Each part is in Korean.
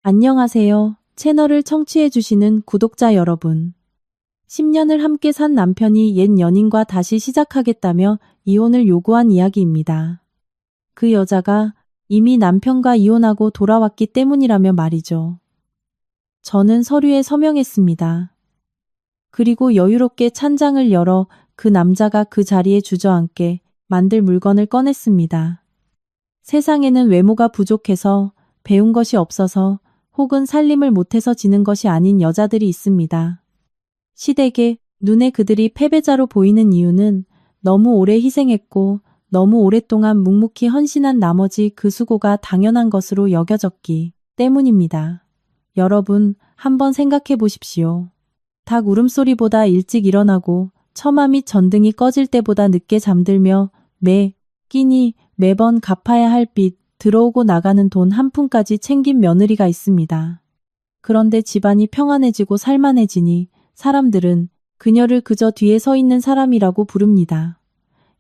안녕하세요. 채널을 청취해주시는 구독자 여러분. 10년을 함께 산 남편이 옛 연인과 다시 시작하겠다며 이혼을 요구한 이야기입니다. 그 여자가 이미 남편과 이혼하고 돌아왔기 때문이라며 말이죠. 저는 서류에 서명했습니다. 그리고 여유롭게 찬장을 열어 그 남자가 그 자리에 주저앉게 만들 물건을 꺼냈습니다. 세상에는 외모가 부족해서, 배운 것이 없어서, 혹은 살림을 못해서 지는 것이 아닌 여자들이 있습니다. 시댁에 눈에 그들이 패배자로 보이는 이유는 너무 오래 희생했고 너무 오랫동안 묵묵히 헌신한 나머지 그 수고가 당연한 것으로 여겨졌기 때문입니다. 여러분, 한번 생각해 보십시오. 닭 울음소리보다 일찍 일어나고 처마 및 전등이 꺼질 때보다 늦게 잠들며 매 끼니 매번 갚아야 할 빚, 들어오고 나가는 돈 한 푼까지 챙긴 며느리가 있습니다. 그런데 집안이 평안해지고 살만해지니 사람들은 그녀를 그저 뒤에 서 있는 사람이라고 부릅니다.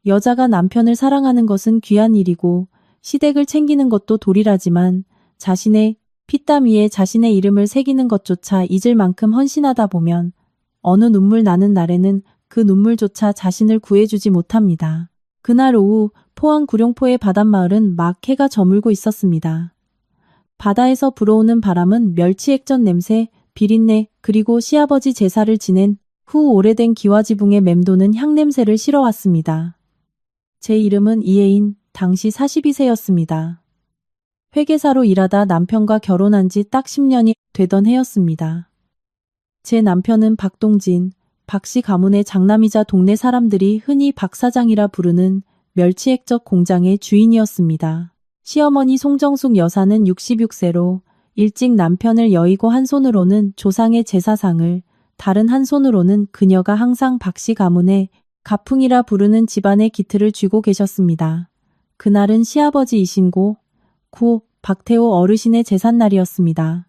여자가 남편을 사랑하는 것은 귀한 일이고 시댁을 챙기는 것도 도리라지만 자신의 피땀 위에 자신의 이름을 새기는 것조차 잊을 만큼 헌신하다 보면 어느 눈물 나는 날에는 그 눈물조차 자신을 구해주지 못합니다. 그날 오후 포항 구룡포의 바닷마을은 막 해가 저물고 있었습니다. 바다에서 불어오는 바람은 멸치액젓 냄새, 비린내, 그리고 시아버지 제사를 지낸 후 오래된 기와지붕에 맴도는 향냄새를 실어왔습니다. 제 이름은 이혜인, 당시 42세였습니다. 회계사로 일하다 남편과 결혼한 지 딱 10년이 되던 해였습니다. 제 남편은 박동진, 박씨 가문의 장남이자 동네 사람들이 흔히 박사장이라 부르는 멸치액젓 공장의 주인이었습니다. 시어머니 송정숙 여사는 66세로 일찍 남편을 여의고 한 손으로는 조상의 제사상을, 다른 한 손으로는 그녀가 항상 박씨 가문의 가풍이라 부르는 집안의 기틀을 쥐고 계셨습니다. 그날은 시아버지이신 고 박태호 어르신의 제삿날이었습니다.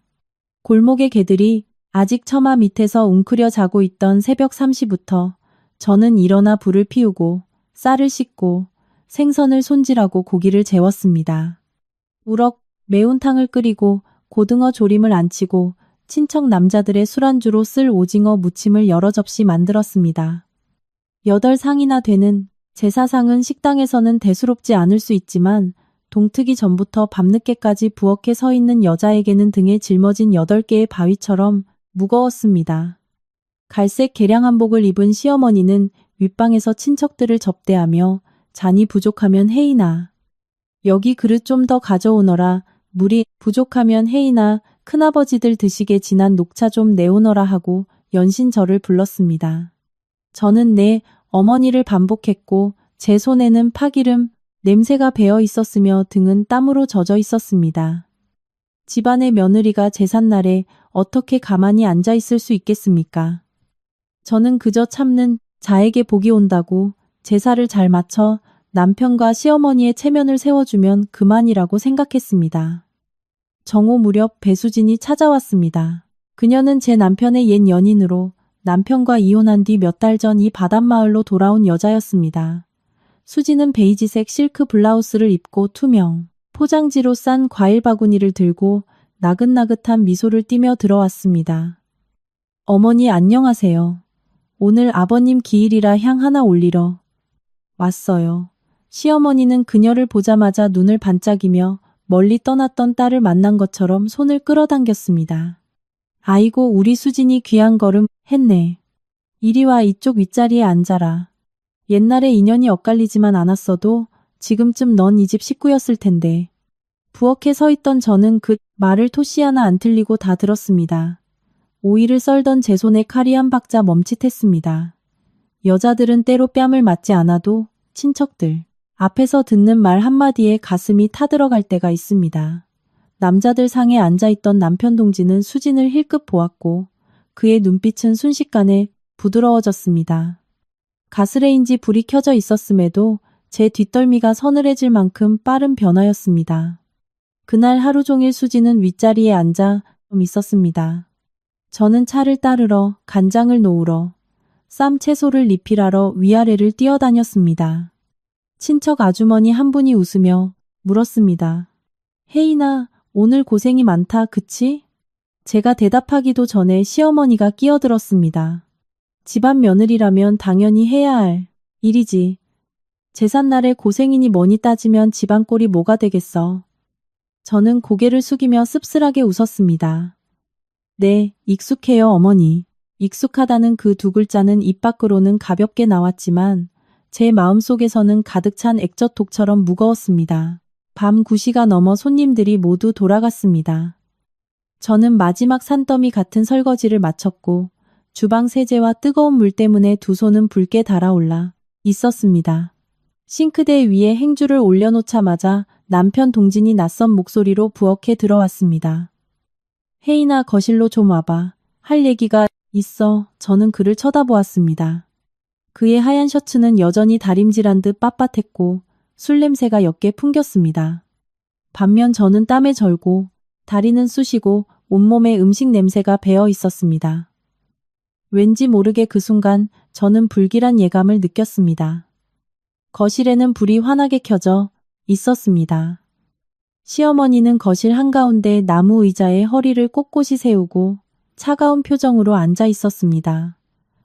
골목의 개들이 아직 처마 밑에서 웅크려 자고 있던 새벽 3시부터 저는 일어나 불을 피우고 쌀을 씻고 생선을 손질하고 고기를 재웠습니다. 우럭, 매운탕을 끓이고 고등어 조림을 안치고 친척 남자들의 술안주로 쓸 오징어 무침을 여러 접시 만들었습니다. 8상이나 되는 제사상은 식당에서는 대수롭지 않을 수 있지만 동트기 전부터 밤늦게까지 부엌에 서 있는 여자에게는 등에 짊어진 8개의 바위처럼 무거웠습니다. 갈색 개량 한복을 입은 시어머니는 윗방에서 친척들을 접대하며 잔이 부족하면 혜인아, 여기 그릇 좀 더 가져오너라, 물이 부족하면 혜인아, 큰아버지들 드시게 진한 녹차 좀 내오너라 하고 연신 저를 불렀습니다. 저는 네, 어머니를 반복했고 제 손에는 파기름, 냄새가 배어 있었으며 등은 땀으로 젖어 있었습니다. 집안의 며느리가 제삿날에 어떻게 가만히 앉아 있을 수 있겠습니까? 저는 그저 참는 자에게 복이 온다고 제사를 잘 마쳐 남편과 시어머니의 체면을 세워주면 그만이라고 생각했습니다. 정오 무렵 배수진이 찾아왔습니다. 그녀는 제 남편의 옛 연인으로 남편과 이혼한 뒤 몇 달 전 이 바닷마을로 돌아온 여자였습니다. 수지는 베이지색 실크 블라우스를 입고 투명 포장지로 싼 과일 바구니를 들고 나긋나긋한 미소를 띠며 들어왔습니다. 어머니 안녕하세요. 오늘 아버님 기일이라 향 하나 올리러 왔어요. 시어머니는 그녀를 보자마자 눈을 반짝이며 멀리 떠났던 딸을 만난 것처럼 손을 끌어당겼습니다. 아이고 우리 수진이 귀한 걸음 했네. 이리 와 이쪽 윗자리에 앉아라. 옛날에 인연이 엇갈리지만 않았어도 지금쯤 넌 이 집 식구였을 텐데. 부엌에 서 있던 저는 그 말을 토시 하나 안 틀리고 다 들었습니다. 오이를 썰던 제 손에 칼이 한 박자 멈칫했습니다. 여자들은 때로 뺨을 맞지 않아도 친척들 앞에서 듣는 말 한마디에 가슴이 타들어갈 때가 있습니다. 남자들 상에 앉아있던 남편 동지는 수진을 힐끗 보았고 그의 눈빛은 순식간에 부드러워졌습니다. 가스레인지 불이 켜져 있었음에도 제 뒷덜미가 서늘해질 만큼 빠른 변화였습니다. 그날 하루 종일 수지는 윗자리에 앉아 있었습니다. 저는 차를 따르러, 간장을 놓으러, 쌈 채소를 리필하러 위아래를 뛰어다녔습니다. 친척 아주머니 한 분이 웃으며 물었습니다. 혜인아, 오늘 고생이 많다, 그치? 제가 대답하기도 전에 시어머니가 끼어들었습니다. 집안 며느리라면 당연히 해야 할 일이지. 제삿날에 고생이니 뭐니 따지면 집안 꼴이 뭐가 되겠어. 저는 고개를 숙이며 씁쓸하게 웃었습니다. 네, 익숙해요, 어머니. 익숙하다는 그 두 글자는 입 밖으로는 가볍게 나왔지만 제 마음속에서는 가득 찬 액젓 독처럼 무거웠습니다. 밤 9시가 넘어 손님들이 모두 돌아갔습니다. 저는 마지막 산더미 같은 설거지를 마쳤고 주방 세제와 뜨거운 물 때문에 두 손은 붉게 달아올라 있었습니다. 싱크대 위에 행주를 올려놓자마자 남편 동진이 낯선 목소리로 부엌에 들어왔습니다. 혜인아, 거실로 좀 와봐. 할 얘기가 있어. 저는 그를 쳐다보았습니다. 그의 하얀 셔츠는 여전히 다림질한 듯 빳빳했고 술 냄새가 옅게 풍겼습니다. 반면 저는 땀에 절고 다리는 쑤시고 온몸에 음식 냄새가 배어 있었습니다. 왠지 모르게 그 순간 저는 불길한 예감을 느꼈습니다. 거실에는 불이 환하게 켜져 있었습니다. 시어머니는 거실 한가운데 나무 의자에 허리를 꼿꼿이 세우고 차가운 표정으로 앉아 있었습니다.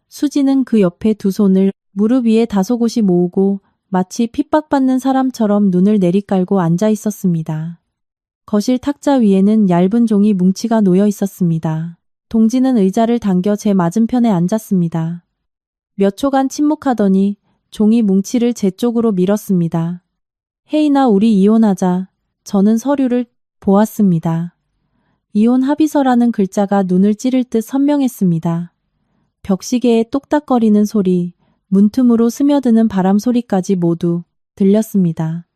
수지는 그 옆에 두 손을 무릎 위에 다소곳이 모으고 마치 핍박받는 사람처럼 눈을 내리깔고 앉아 있었습니다. 거실 탁자 위에는 얇은 종이 뭉치가 놓여 있었습니다. 동지는 의자를 당겨 제 맞은편에 앉았습니다. 몇 초간 침묵하더니 종이 뭉치를 제 쪽으로 밀었습니다. 혜인아, 우리 이혼하자. 저는 서류를 보았습니다. 이혼 합의서라는 글자가 눈을 찌를 듯 선명했습니다. 벽시계의 똑딱거리는 소리, 문틈으로 스며드는 바람 소리까지 모두 들렸습니다.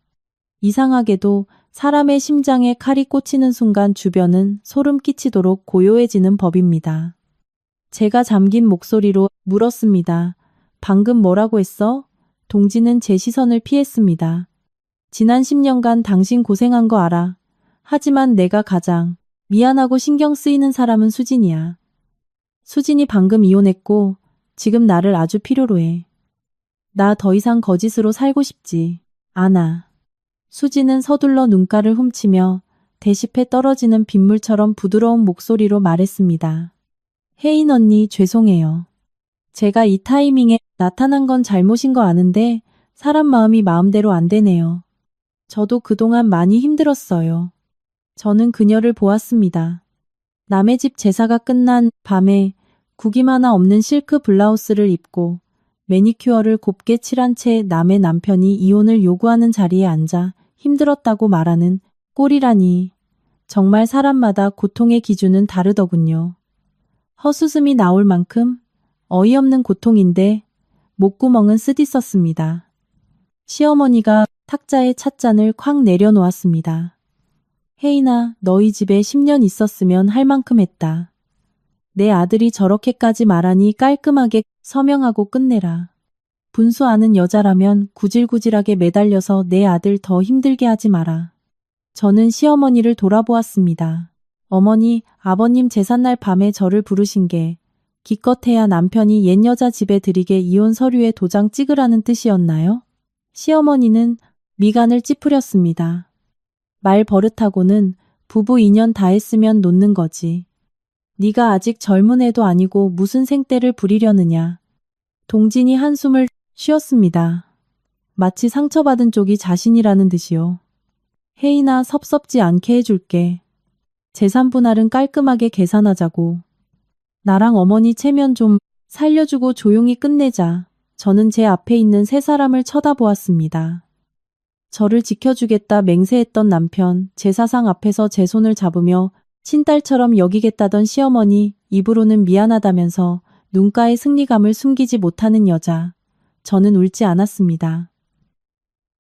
이상하게도 사람의 심장에 칼이 꽂히는 순간 주변은 소름 끼치도록 고요해지는 법입니다. 제가 잠긴 목소리로 물었습니다. 방금 뭐라고 했어? 동지는 제 시선을 피했습니다. 지난 10년간 당신 고생한 거 알아. 하지만 내가 가장 미안하고 신경 쓰이는 사람은 수진이야. 수진이 방금 이혼했고 지금 나를 아주 필요로 해. 나 더 이상 거짓으로 살고 싶지 않아. 수진은 서둘러 눈가를 훔치며 대시패 떨어지는 빗물처럼 부드러운 목소리로 말했습니다. 혜인 언니, 죄송해요. 제가 이 타이밍에 나타난 건 잘못인 거 아는데 사람 마음이 마음대로 안 되네요. 저도 그동안 많이 힘들었어요. 저는 그녀를 보았습니다. 남의 집 제사가 끝난 밤에 구김 하나 없는 실크 블라우스를 입고 매니큐어를 곱게 칠한 채 남의 남편이 이혼을 요구하는 자리에 앉아 힘들었다고 말하는 꼴이라니. 정말 사람마다 고통의 기준은 다르더군요. 헛웃음이 나올 만큼 어이없는 고통인데 목구멍은 쓰디썼습니다. 시어머니가 탁자에 찻잔을 콱 내려놓았습니다. 혜인아, 너희 집에 10년 있었으면 할 만큼 했다. 내 아들이 저렇게까지 말하니 깔끔하게 서명하고 끝내라. 분수하는 여자라면 구질구질하게 매달려서 내 아들 더 힘들게 하지 마라. 저는 시어머니를 돌아보았습니다. 어머니, 아버님 제삿날 밤에 저를 부르신 게 기껏해야 남편이 옛 여자 집에 들이게 이혼 서류에 도장 찍으라는 뜻이었나요? 시어머니는 미간을 찌푸렸습니다. 말 버릇하고는 부부 2년 다 했으면 놓는 거지. 네가 아직 젊은 애도 아니고 무슨 생떼를 부리려느냐. 동진이 한숨을 쉬었습니다. 마치 상처받은 쪽이 자신이라는 듯이요. 혜인아, 섭섭지 않게 해줄게. 재산 분할은 깔끔하게 계산하자고. 나랑 어머니 체면 좀 살려주고 조용히 끝내자. 저는 제 앞에 있는 세 사람을 쳐다보았습니다. 저를 지켜주겠다 맹세했던 남편, 제사상 앞에서 제 손을 잡으며 친딸처럼 여기겠다던 시어머니, 입으로는 미안하다면서 눈가의 승리감을 숨기지 못하는 여자. 저는 울지 않았습니다.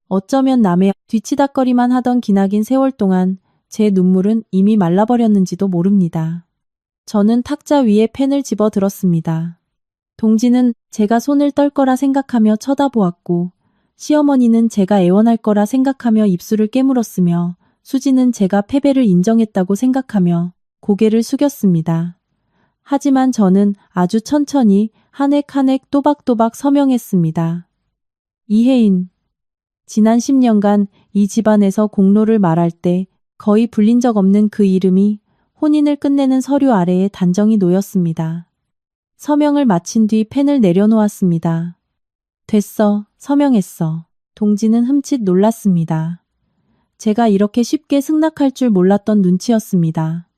어쩌면 남의 뒤치다꺼리만 하던 기나긴 세월 동안 제 눈물은 이미 말라버렸는지도 모릅니다. 저는 탁자 위에 펜을 집어 들었습니다. 동지는 제가 손을 떨 거라 생각하며 쳐다보았고 시어머니는 제가 애원할 거라 생각하며 입술을 깨물었으며 수지는 제가 패배를 인정했다고 생각하며 고개를 숙였습니다. 하지만 저는 아주 천천히 한 획 한 획 또박또박 서명했습니다. 이혜인. 지난 10년간 이 집안에서 공로를 말할 때 거의 불린 적 없는 그 이름이 혼인을 끝내는 서류 아래에 단정히 놓였습니다. 서명을 마친 뒤 펜을 내려놓았습니다. 됐어, 서명했어. 동지는 흠칫 놀랐습니다. 제가 이렇게 쉽게 승낙할 줄 몰랐던 눈치였습니다.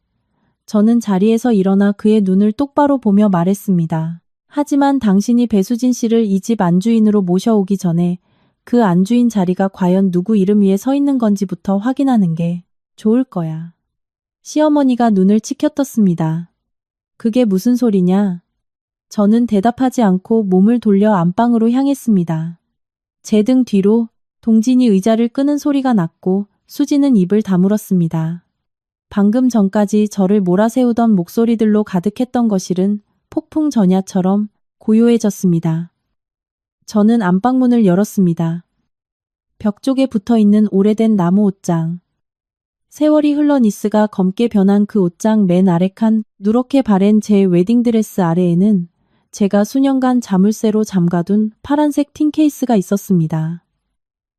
저는 자리에서 일어나 그의 눈을 똑바로 보며 말했습니다. 하지만 당신이 배수진 씨를 이 집 안주인으로 모셔오기 전에 그 안주인 자리가 과연 누구 이름 위에 서 있는 건지부터 확인하는 게 좋을 거야. 시어머니가 눈을 치켜떴습니다. 그게 무슨 소리냐? 저는 대답하지 않고 몸을 돌려 안방으로 향했습니다. 제 등 뒤로 동진이 의자를 끄는 소리가 났고 수지는 입을 다물었습니다. 방금 전까지 저를 몰아세우던 목소리들로 가득했던 거실은 폭풍 전야처럼 고요해졌습니다. 저는 안방문을 열었습니다. 벽 쪽에 붙어있는 오래된 나무 옷장. 세월이 흘러 니스가 검게 변한 그 옷장 맨 아래 칸 누렇게 바랜 제 웨딩드레스 아래에는 제가 수년간 자물쇠로 잠가둔 파란색 틴 케이스가 있었습니다.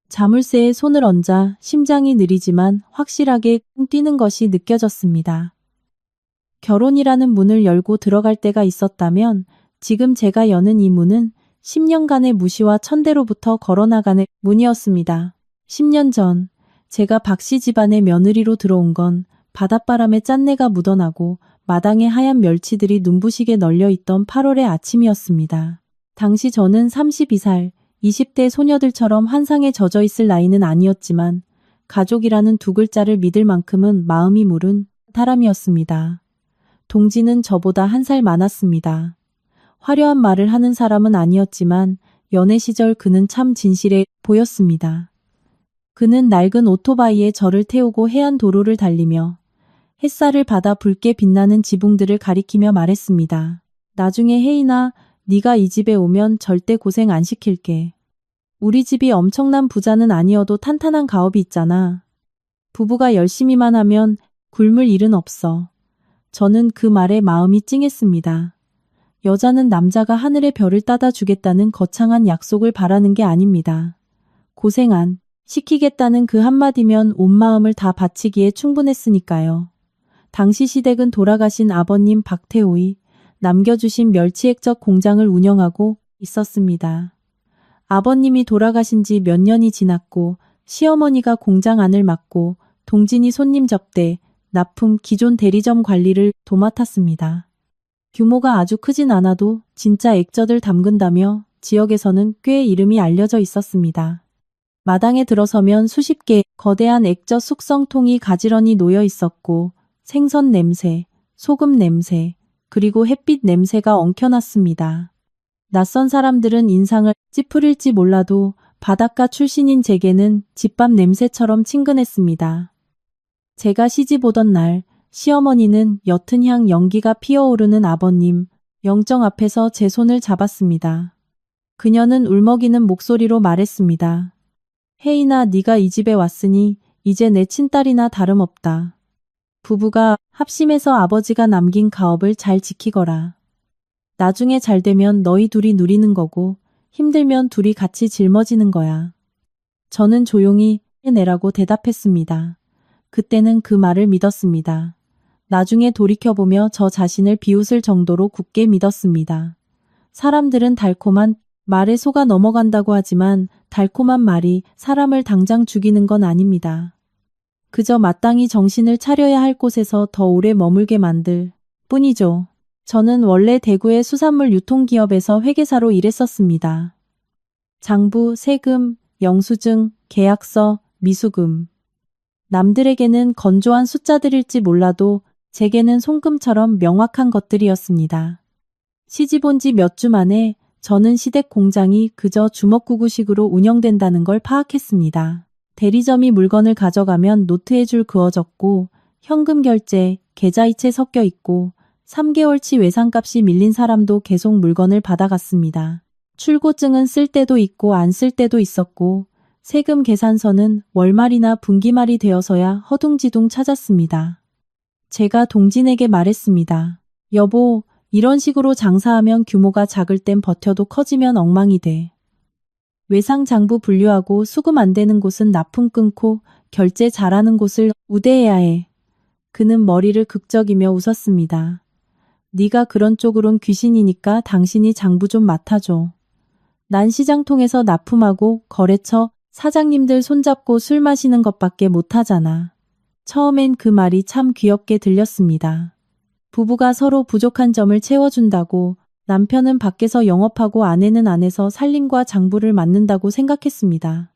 자물쇠에 손을 얹자 심장이 느리지만 확실하게 뛰는 것이 느껴졌습니다. 결혼이라는 문을 열고 들어갈 때가 있었다면 지금 제가 여는 이 문은 10년간의 무시와 천대로부터 걸어나가는 문이었습니다. 10년 전 제가 박씨 집안의 며느리로 들어온 건 바닷바람에 짠내가 묻어나고 마당에 하얀 멸치들이 눈부시게 널려있던 8월의 아침이었습니다. 당시 저는 32살, 20대 소녀들처럼 환상에 젖어 있을 나이는 아니었지만 가족이라는 두 글자를 믿을 만큼은 마음이 무른 사람이었습니다. 동지는 저보다 한 살 많았습니다. 화려한 말을 하는 사람은 아니었지만 연애 시절 그는 참 진실해 보였습니다. 그는 낡은 오토바이에 저를 태우고 해안 도로를 달리며 햇살을 받아 붉게 빛나는 지붕들을 가리키며 말했습니다. 나중에 혜인아, 네가 이 집에 오면 절대 고생 안 시킬게. 우리 집이 엄청난 부자는 아니어도 탄탄한 가업이 있잖아. 부부가 열심히만 하면 굶을 일은 없어. 저는 그 말에 마음이 찡했습니다. 여자는 남자가 하늘의 별을 따다 주겠다는 거창한 약속을 바라는 게 아닙니다. 고생 안 시키겠다는 그 한마디면 온 마음을 다 바치기에 충분했으니까요. 당시 시댁은 돌아가신 아버님 박태호이 남겨주신 멸치액젓 공장을 운영하고 있었습니다. 아버님이 돌아가신 지 몇 년이 지났고 시어머니가 공장 안을 맡고 동진이 손님 접대, 납품, 기존 대리점 관리를 도맡았습니다. 규모가 아주 크진 않아도 진짜 액젓을 담근다며 지역에서는 꽤 이름이 알려져 있었습니다. 마당에 들어서면 수십 개 거대한 액젓 숙성통이 가지런히 놓여 있었고 생선 냄새, 소금 냄새, 그리고 햇빛 냄새가 엉켜났습니다. 낯선 사람들은 인상을 찌푸릴지 몰라도 바닷가 출신인 제게는 집밥 냄새처럼 친근했습니다. 제가 시집 오던 날 시어머니는 옅은 향 연기가 피어오르는 아버님 영정 앞에서 제 손을 잡았습니다. 그녀는 울먹이는 목소리로 말했습니다. 혜인아, 네가 이 집에 왔으니 이제 내 친딸이나 다름없다. 부부가 합심해서 아버지가 남긴 가업을 잘 지키거라. 나중에 잘 되면 너희 둘이 누리는 거고 힘들면 둘이 같이 짊어지는 거야. 저는 조용히 해내라고 대답했습니다. 그때는 그 말을 믿었습니다. 나중에 돌이켜보며 저 자신을 비웃을 정도로 굳게 믿었습니다. 사람들은 달콤한 말에 속아 넘어간다고 하지만 달콤한 말이 사람을 당장 죽이는 건 아닙니다. 그저 마땅히 정신을 차려야 할 곳에서 더 오래 머물게 만들 뿐이죠. 저는 원래 대구의 수산물 유통기업에서 회계사로 일했었습니다. 장부, 세금, 영수증, 계약서, 미수금. 남들에게는 건조한 숫자들일지 몰라도 제게는 송금처럼 명확한 것들이었습니다. 시집 온 지 몇 주 만에 저는 시댁 공장이 그저 주먹구구식으로 운영된다는 걸 파악했습니다. 대리점이 물건을 가져가면 노트에 줄 그어졌고 현금 결제, 계좌이체 섞여 있고 3개월치 외상값이 밀린 사람도 계속 물건을 받아갔습니다. 출고증은 쓸 때도 있고 안 쓸 때도 있었고 세금 계산서는 월말이나 분기말이 되어서야 허둥지둥 찾았습니다. 제가 동진에게 말했습니다. 여보, 이런 식으로 장사하면 규모가 작을 땐 버텨도 커지면 엉망이 돼. 외상장부 분류하고 수금 안 되는 곳은 납품 끊고 결제 잘하는 곳을 우대해야 해. 그는 머리를 극적이며 웃었습니다. 네가 그런 쪽으론 귀신이니까 당신이 장부 좀 맡아줘. 난 시장통에서 납품하고 거래처 사장님들 손잡고 술 마시는 것밖에 못하잖아. 처음엔 그 말이 참 귀엽게 들렸습니다. 부부가 서로 부족한 점을 채워준다고, 남편은 밖에서 영업하고 아내는 안에서 살림과 장부를 맡는다고 생각했습니다.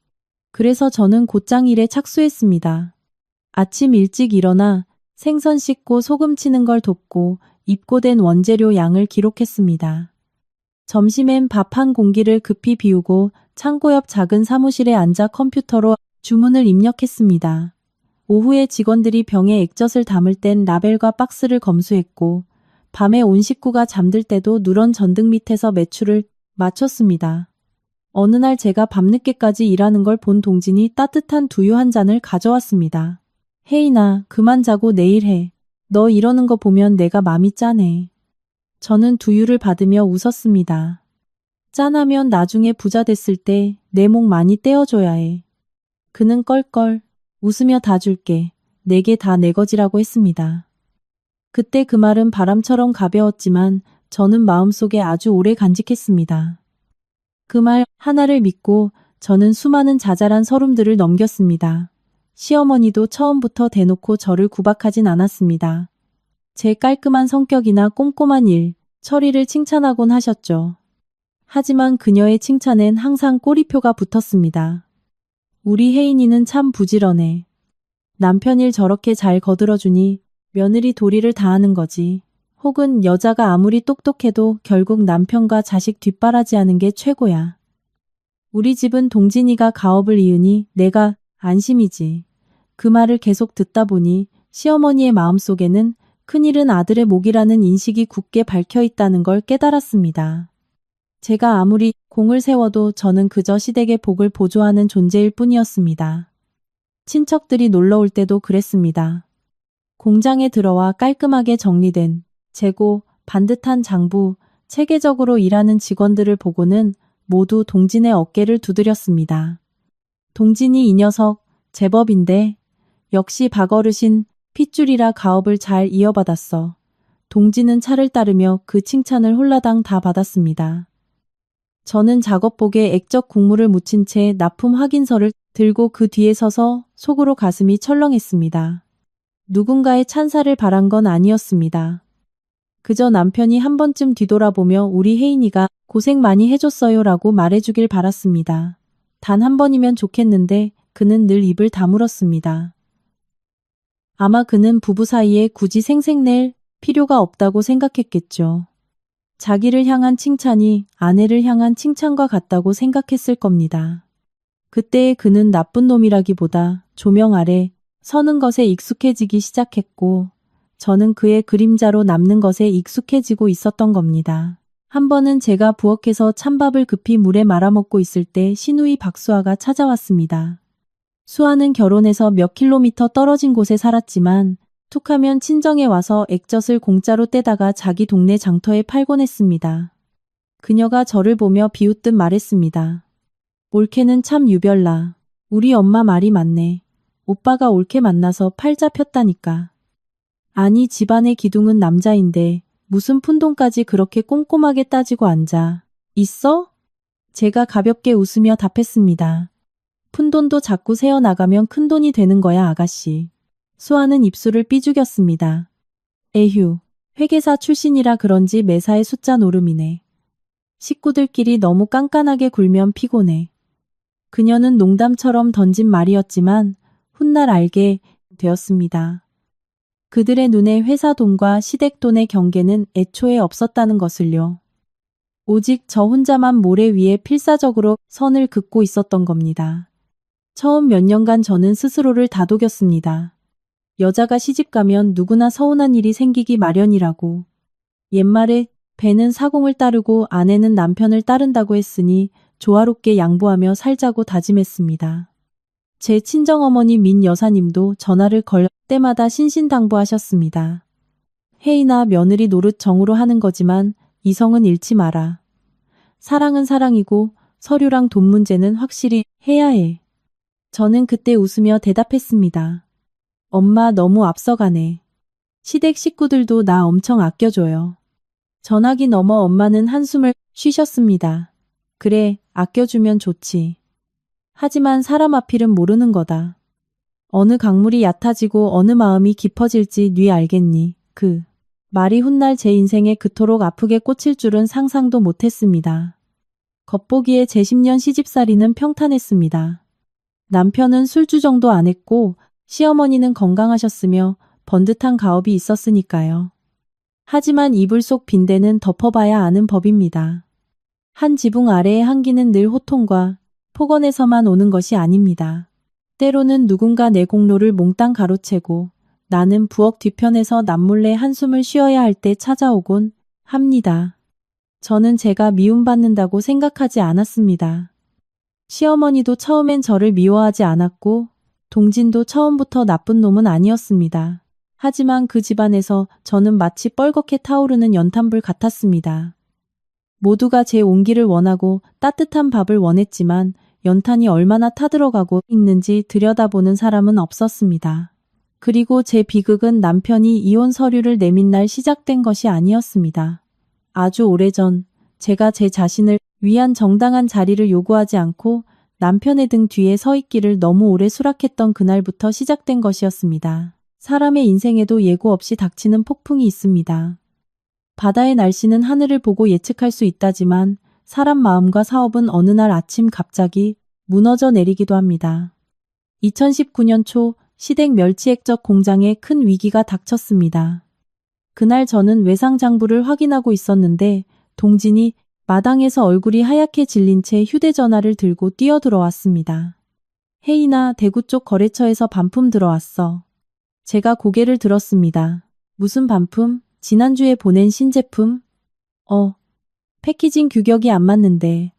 그래서 저는 곧장 일에 착수했습니다. 아침 일찍 일어나 생선 씻고 소금 치는 걸 돕고 입고된 원재료 양을 기록했습니다. 점심엔 밥 한 공기를 급히 비우고 창고 옆 작은 사무실에 앉아 컴퓨터로 주문을 입력했습니다. 오후에 직원들이 병에 액젓을 담을 땐 라벨과 박스를 검수했고, 밤에 온 식구가 잠들 때도 누런 전등 밑에서 매출을 맞췄습니다. 어느 날 제가 밤늦게까지 일하는 걸 본 동진이 따뜻한 두유 한 잔을 가져왔습니다. 혜인아, 그만 자고 내일 해. 너 이러는 거 보면 내가 맘이 짠해. 저는 두유를 받으며 웃었습니다. 짠하면 나중에 부자 됐을 때 내 목 많이 떼어줘야 해. 그는 껄껄 웃으며 다 줄게. 내게 다 내 거지라고 했습니다. 그때 그 말은 바람처럼 가벼웠지만 저는 마음속에 아주 오래 간직했습니다. 그 말 하나를 믿고 저는 수많은 자잘한 서름들을 넘겼습니다. 시어머니도 처음부터 대놓고 저를 구박하진 않았습니다. 제 깔끔한 성격이나 꼼꼼한 일, 처리를 칭찬하곤 하셨죠. 하지만 그녀의 칭찬엔 항상 꼬리표가 붙었습니다. 우리 혜인이는 참 부지런해. 남편 일 저렇게 잘 거들어주니 며느리 도리를 다하는 거지. 혹은 여자가 아무리 똑똑해도 결국 남편과 자식 뒷바라지하는 게 최고야. 우리 집은 동진이가 가업을 이으니 내가 안심이지. 그 말을 계속 듣다 보니 시어머니의 마음속에는 큰일은 아들의 몫이라는 인식이 굳게 박혀 있다는 걸 깨달았습니다. 제가 아무리 공을 세워도 저는 그저 시댁의 복을 보조하는 존재일 뿐이었습니다. 친척들이 놀러 올 때도 그랬습니다. 공장에 들어와 깔끔하게 정리된 재고, 반듯한 장부, 체계적으로 일하는 직원들을 보고는 모두 동진의 어깨를 두드렸습니다. 동진이 이 녀석 제법인데 역시 박어르신 핏줄이라 가업을 잘 이어받았어. 동진은 차를 따르며 그 칭찬을 홀라당 다 받았습니다. 저는 작업복에 액젓 국물을 묻힌 채 납품 확인서를 들고 그 뒤에 서서 속으로 가슴이 철렁했습니다. 누군가의 찬사를 바란 건 아니었습니다. 그저 남편이 한 번쯤 뒤돌아보며 우리 혜인이가 고생 많이 해줬어요 라고 말해주길 바랐습니다. 단 한 번이면 좋겠는데 그는 늘 입을 다물었습니다. 아마 그는 부부 사이에 굳이 생색낼 필요가 없다고 생각했겠죠. 자기를 향한 칭찬이 아내를 향한 칭찬과 같다고 생각했을 겁니다. 그때의 그는 나쁜 놈이라기보다 조명 아래 서는 것에 익숙해지기 시작했고 저는 그의 그림자로 남는 것에 익숙해지고 있었던 겁니다. 한 번은 제가 부엌에서 찬밥을 급히 물에 말아먹고 있을 때 시누이 박수아가 찾아왔습니다. 수아는 결혼해서 몇 킬로미터 떨어진 곳에 살았지만 툭하면 친정에 와서 액젓을 공짜로 떼다가 자기 동네 장터에 팔곤 했습니다. 그녀가 저를 보며 비웃듯 말했습니다. 올케는 참 유별나. 우리 엄마 말이 맞네. 오빠가 올케 만나서 팔 잡혔다니까. 아니 집안의 기둥은 남자인데 무슨 푼돈까지 그렇게 꼼꼼하게 따지고 앉아. 있어? 제가 가볍게 웃으며 답했습니다. 푼돈도 자꾸 세어나가면 큰돈이 되는 거야 아가씨. 수아는 입술을 삐죽였습니다. 에휴, 회계사 출신이라 그런지 매사에 숫자 노름이네. 식구들끼리 너무 깐깐하게 굴면 피곤해. 그녀는 농담처럼 던진 말이었지만 훗날 알게 되었습니다. 그들의 눈에 회사 돈과 시댁 돈의 경계는 애초에 없었다는 것을요. 오직 저 혼자만 모래 위에 필사적으로 선을 긋고 있었던 겁니다. 처음 몇 년간 저는 스스로를 다독였습니다. 여자가 시집가면 누구나 서운한 일이 생기기 마련이라고. 옛말에 배는 사공을 따르고 아내는 남편을 따른다고 했으니 조화롭게 양보하며 살자고 다짐했습니다. 제 친정어머니 민 여사님도 전화를 걸 때마다 신신당부하셨습니다. 혜인아 며느리 노릇 정으로 하는 거지만 이성은 잃지 마라. 사랑은 사랑이고 서류랑 돈 문제는 확실히 해야 해. 저는 그때 웃으며 대답했습니다. 엄마 너무 앞서가네. 시댁 식구들도 나 엄청 아껴줘요. 전화기 넘어 엄마는 한숨을 쉬셨습니다. 그래, 아껴주면 좋지. 하지만 사람 앞일은 모르는 거다. 어느 강물이 얕아지고 어느 마음이 깊어질지 네 알겠니? 그 말이 훗날 제 인생에 그토록 아프게 꽂힐 줄은 상상도 못했습니다. 겉보기에 제 10년 시집살이는 평탄했습니다. 남편은 술주정도 안 했고 시어머니는 건강하셨으며 번듯한 가업이 있었으니까요. 하지만 이불 속 빈대는 덮어봐야 아는 법입니다. 한 지붕 아래의 한기는 늘 호통과 폭언에서만 오는 것이 아닙니다. 때로는 누군가 내 공로를 몽땅 가로채고 나는 부엌 뒤편에서 남몰래 한숨을 쉬어야 할 때 찾아오곤 합니다. 저는 제가 미움받는다고 생각하지 않았습니다. 시어머니도 처음엔 저를 미워하지 않았고 동진도 처음부터 나쁜 놈은 아니었습니다. 하지만 그 집안에서 저는 마치 뻘겋게 타오르는 연탄불 같았습니다. 모두가 제 온기를 원하고 따뜻한 밥을 원했지만 연탄이 얼마나 타들어가고 있는지 들여다보는 사람은 없었습니다. 그리고 제 비극은 남편이 이혼 서류를 내민 날 시작된 것이 아니었습니다. 아주 오래전 제가 제 자신을 위한 정당한 자리를 요구하지 않고 남편의 등 뒤에 서 있기를 너무 오래 수락했던 그날부터 시작된 것이었습니다. 사람의 인생에도 예고 없이 닥치는 폭풍이 있습니다. 바다의 날씨는 하늘을 보고 예측할 수 있다지만 사람 마음과 사업은 어느 날 아침 갑자기 무너져 내리기도 합니다. 2019년 초 시댁 멸치액젓 공장에 큰 위기가 닥쳤습니다. 그날 저는 외상장부를 확인하고 있었는데 동진이 마당에서 얼굴이 하얗게 질린 채 휴대전화를 들고 뛰어들어왔습니다. 혜인아, 대구 쪽 거래처에서 반품 들어왔어. 제가 고개를 들었습니다. 무슨 반품? 지난주에 보낸 신제품? 패키징 규격이 안 맞는데.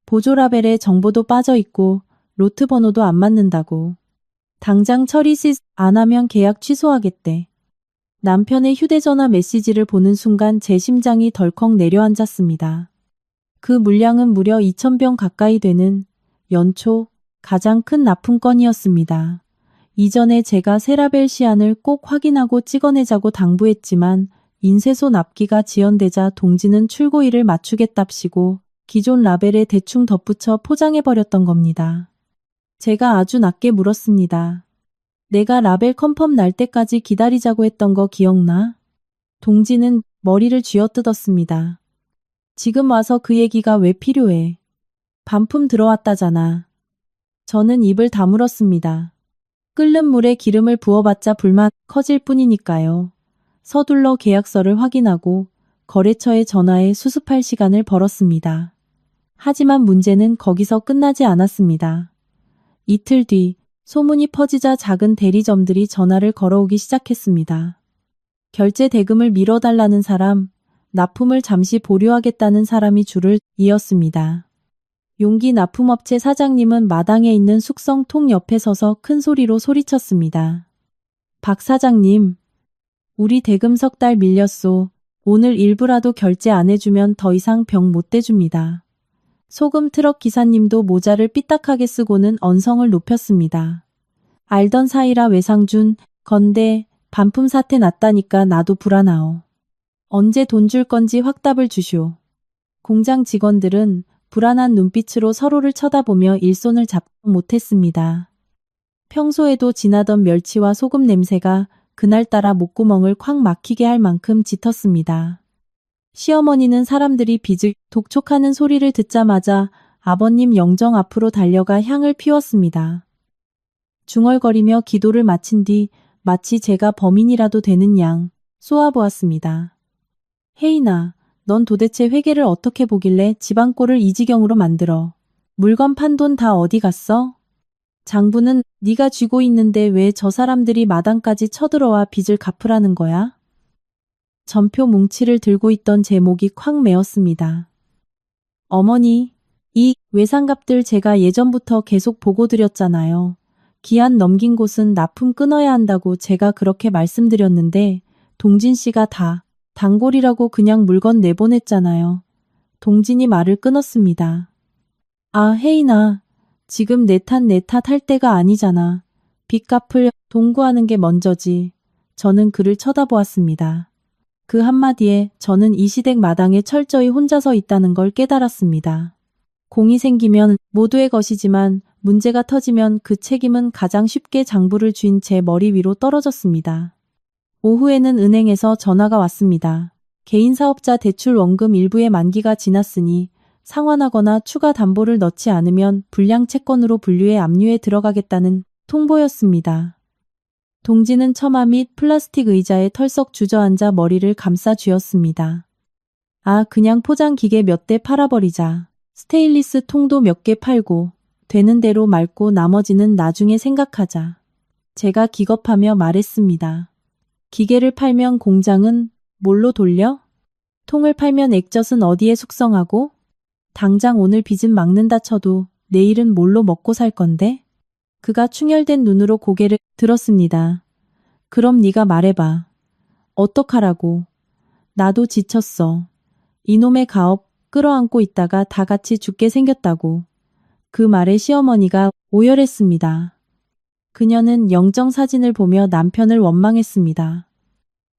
보조 라벨에 정보도 빠져 있고 로트 번호도 안 맞는다고. 당장 처리 안 하면 계약 취소하겠대. 남편의 휴대전화 메시지를 보는 순간 제 심장이 덜컥 내려앉았습니다. 그 물량은 무려 2,000병 가까이 되는 연초 가장 큰 납품건이었습니다. 이전에 제가 세라벨 시안을 꼭 확인하고 찍어내자고 당부했지만 인쇄소 납기가 지연되자 동지는 출고일을 맞추겠답시고 기존 라벨에 대충 덧붙여 포장해버렸던 겁니다. 제가 아주 낮게 물었습니다. 내가 라벨 컨펌 날 때까지 기다리자고 했던 거 기억나? 동지는 머리를 쥐어뜯었습니다. 지금 와서 그 얘기가 왜 필요해? 반품 들어왔다잖아. 저는 입을 다물었습니다. 끓는 물에 기름을 부어봤자 불만 커질 뿐이니까요. 서둘러 계약서를 확인하고 거래처에 전화해 수습할 시간을 벌었습니다. 하지만 문제는 거기서 끝나지 않았습니다. 이틀 뒤 소문이 퍼지자 작은 대리점들이 전화를 걸어오기 시작했습니다. 결제 대금을 미뤄달라는 사람, 납품을 잠시 보류하겠다는 사람이 줄을 이었습니다. 용기 납품업체 사장님은 마당에 있는 숙성통 옆에 서서 큰 소리로 소리쳤습니다. 박 사장님, 우리 대금 석 달 밀렸소. 오늘 일부라도 결제 안 해주면 더 이상 병 못 대줍니다. 소금 트럭 기사님도 모자를 삐딱하게 쓰고는 언성을 높였습니다. 알던 사이라 외상준, 건데 반품 사태 났다니까 나도 불안하오. 언제 돈 줄 건지 확답을 주시오. 공장 직원들은 불안한 눈빛으로 서로를 쳐다보며 일손을 잡지 못했습니다. 평소에도 진하던 멸치와 소금 냄새가 그날따라 목구멍을 콱 막히게 할 만큼 짙었습니다. 시어머니는 사람들이 빚을 독촉하는 소리를 듣자마자 아버님 영정 앞으로 달려가 향을 피웠습니다. 중얼거리며 기도를 마친 뒤 마치 제가 범인이라도 되는 양 쏘아보았습니다. 혜인아, 넌 도대체 회계를 어떻게 보길래 집안꼴을 이 지경으로 만들어? 물건 판 돈 다 어디 갔어? 장부는 네가 쥐고 있는데 왜 저 사람들이 마당까지 쳐들어와 빚을 갚으라는 거야? 전표 뭉치를 들고 있던 제 목이 콱 메었습니다. 어머니, 이 외상값들 제가 예전부터 계속 보고 드렸잖아요. 기한 넘긴 곳은 납품 끊어야 한다고 제가 그렇게 말씀드렸는데 동진 씨가 다 단골이라고 그냥 물건 내보냈잖아요. 동진이 말을 끊었습니다. 아, 혜인아, 지금 내 탓 할 때가 아니잖아. 빚 갚을 동구하는 게 먼저지. 저는 그를 쳐다보았습니다. 그 한마디에 저는 이 시댁 마당에 철저히 혼자 서 있다는 걸 깨달았습니다. 공이 생기면 모두의 것이지만 문제가 터지면 그 책임은 가장 쉽게 장부를 쥔 제 머리 위로 떨어졌습니다. 오후에는 은행에서 전화가 왔습니다. 개인사업자 대출 원금 일부의 만기가 지났으니 상환하거나 추가 담보를 넣지 않으면 불량 채권으로 분류해 압류에 들어가겠다는 통보였습니다. 동지는 처마 및 플라스틱 의자에 털썩 주저앉아 머리를 감싸 쥐었습니다. 아, 그냥 포장 기계 몇 대 팔아버리자. 스테인리스 통도 몇 개 팔고 되는 대로 말고 나머지는 나중에 생각하자. 제가 기겁하며 말했습니다. 기계를 팔면 공장은 뭘로 돌려? 통을 팔면 액젓은 어디에 숙성하고? 당장 오늘 빚은 막는다 쳐도 내일은 뭘로 먹고 살 건데? 그가 충혈된 눈으로 고개를 들었습니다. 그럼 네가 말해봐. 어떡하라고. 나도 지쳤어. 이놈의 가업 끌어안고 있다가 다 같이 죽게 생겼다고. 그 말에 시어머니가 오열했습니다. 그녀는 영정 사진을 보며 남편을 원망했습니다.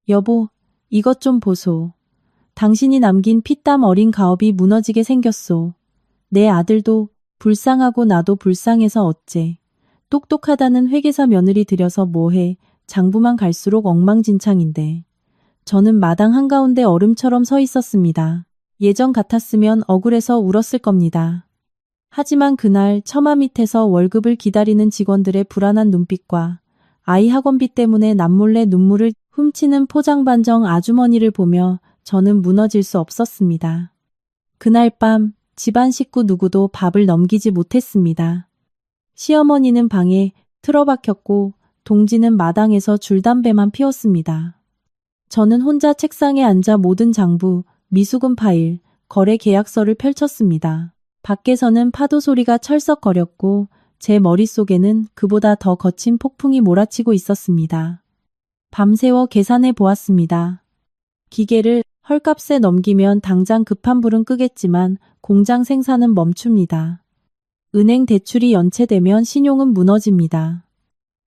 여보, 이것 좀 보소. 당신이 남긴 피땀 어린 가업이 무너지게 생겼소. 내 아들도 불쌍하고 나도 불쌍해서 어째. 똑똑하다는 회계사 며느리 들여서 뭐해. 장부만 갈수록 엉망진창인데. 저는 마당 한가운데 얼음처럼 서 있었습니다. 예전 같았으면 억울해서 울었을 겁니다. 하지만 그날 처마 밑에서 월급을 기다리는 직원들의 불안한 눈빛과 아이 학원비 때문에 남몰래 눈물을 훔치는 포장반정 아주머니를 보며 저는 무너질 수 없었습니다. 그날 밤 집안 식구 누구도 밥을 넘기지 못했습니다. 시어머니는 방에 틀어박혔고 동지는 마당에서 줄담배만 피웠습니다. 저는 혼자 책상에 앉아 모든 장부, 미수금 파일, 거래 계약서를 펼쳤습니다. 밖에서는 파도 소리가 철썩거렸고 제 머릿속에는 그보다 더 거친 폭풍이 몰아치고 있었습니다. 밤새워 계산해 보았습니다. 기계를 헐값에 넘기면 당장 급한 불은 끄겠지만 공장 생산은 멈춥니다. 은행 대출이 연체되면 신용은 무너집니다.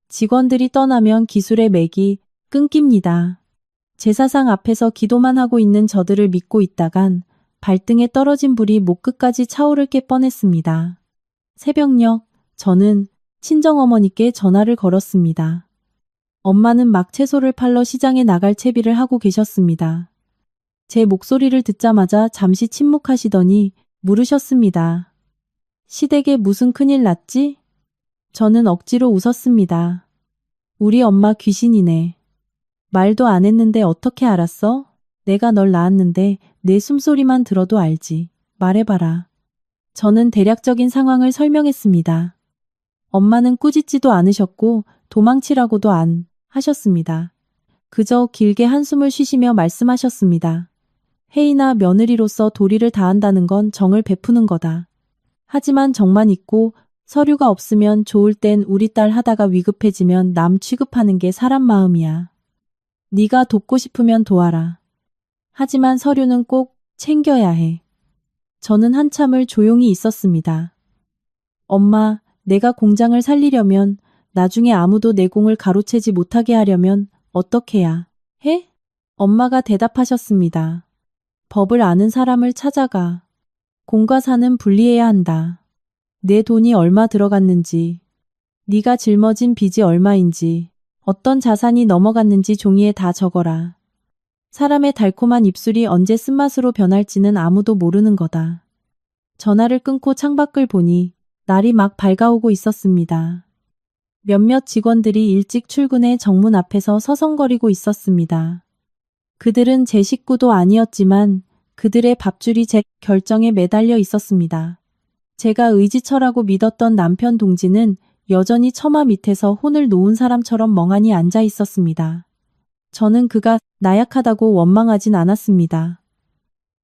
직원들이 떠나면 기술의 맥이 끊깁니다. 제사상 앞에서 기도만 하고 있는 저들을 믿고 있다간 발등에 떨어진 불이 목 끝까지 차오를 게 뻔했습니다. 새벽녘 저는 친정어머니께 전화를 걸었습니다. 엄마는 막 채소를 팔러 시장에 나갈 채비를 하고 계셨습니다. 제 목소리를 듣자마자 잠시 침묵하시더니 물으셨습니다. 시댁에 무슨 큰일 났지? 저는 억지로 웃었습니다. 우리 엄마 귀신이네. 말도 안 했는데 어떻게 알았어? 내가 널 낳았는데 내 숨소리만 들어도 알지. 말해봐라. 저는 대략적인 상황을 설명했습니다. 엄마는 꾸짖지도 않으셨고 도망치라고도 안 하셨습니다. 그저 길게 한숨을 쉬시며 말씀하셨습니다. 혜인아, 며느리로서 도리를 다한다는 건 정을 베푸는 거다. 하지만 정만 있고 서류가 없으면 좋을 땐 우리 딸 하다가 위급해지면 남 취급하는 게 사람 마음이야. 네가 돕고 싶으면 도와라. 하지만 서류는 꼭 챙겨야 해. 저는 한참을 조용히 있었습니다. 엄마, 내가 공장을 살리려면, 나중에 아무도 내 공을 가로채지 못하게 하려면 어떻게 해야 해? 엄마가 대답하셨습니다. 법을 아는 사람을 찾아가. 공과 사는 분리해야 한다. 내 돈이 얼마 들어갔는지, 네가 짊어진 빚이 얼마인지, 어떤 자산이 넘어갔는지 종이에 다 적어라. 사람의 달콤한 입술이 언제 쓴맛으로 변할지는 아무도 모르는 거다. 전화를 끊고 창밖을 보니 날이 막 밝아오고 있었습니다. 몇몇 직원들이 일찍 출근해 정문 앞에서 서성거리고 있었습니다. 그들은 제 식구도 아니었지만 그들의 밥줄이 제 결정에 매달려 있었습니다. 제가 의지처라고 믿었던 남편 동지는 여전히 처마 밑에서 혼을 놓은 사람처럼 멍하니 앉아 있었습니다. 저는 그가 나약하다고 원망하진 않았습니다.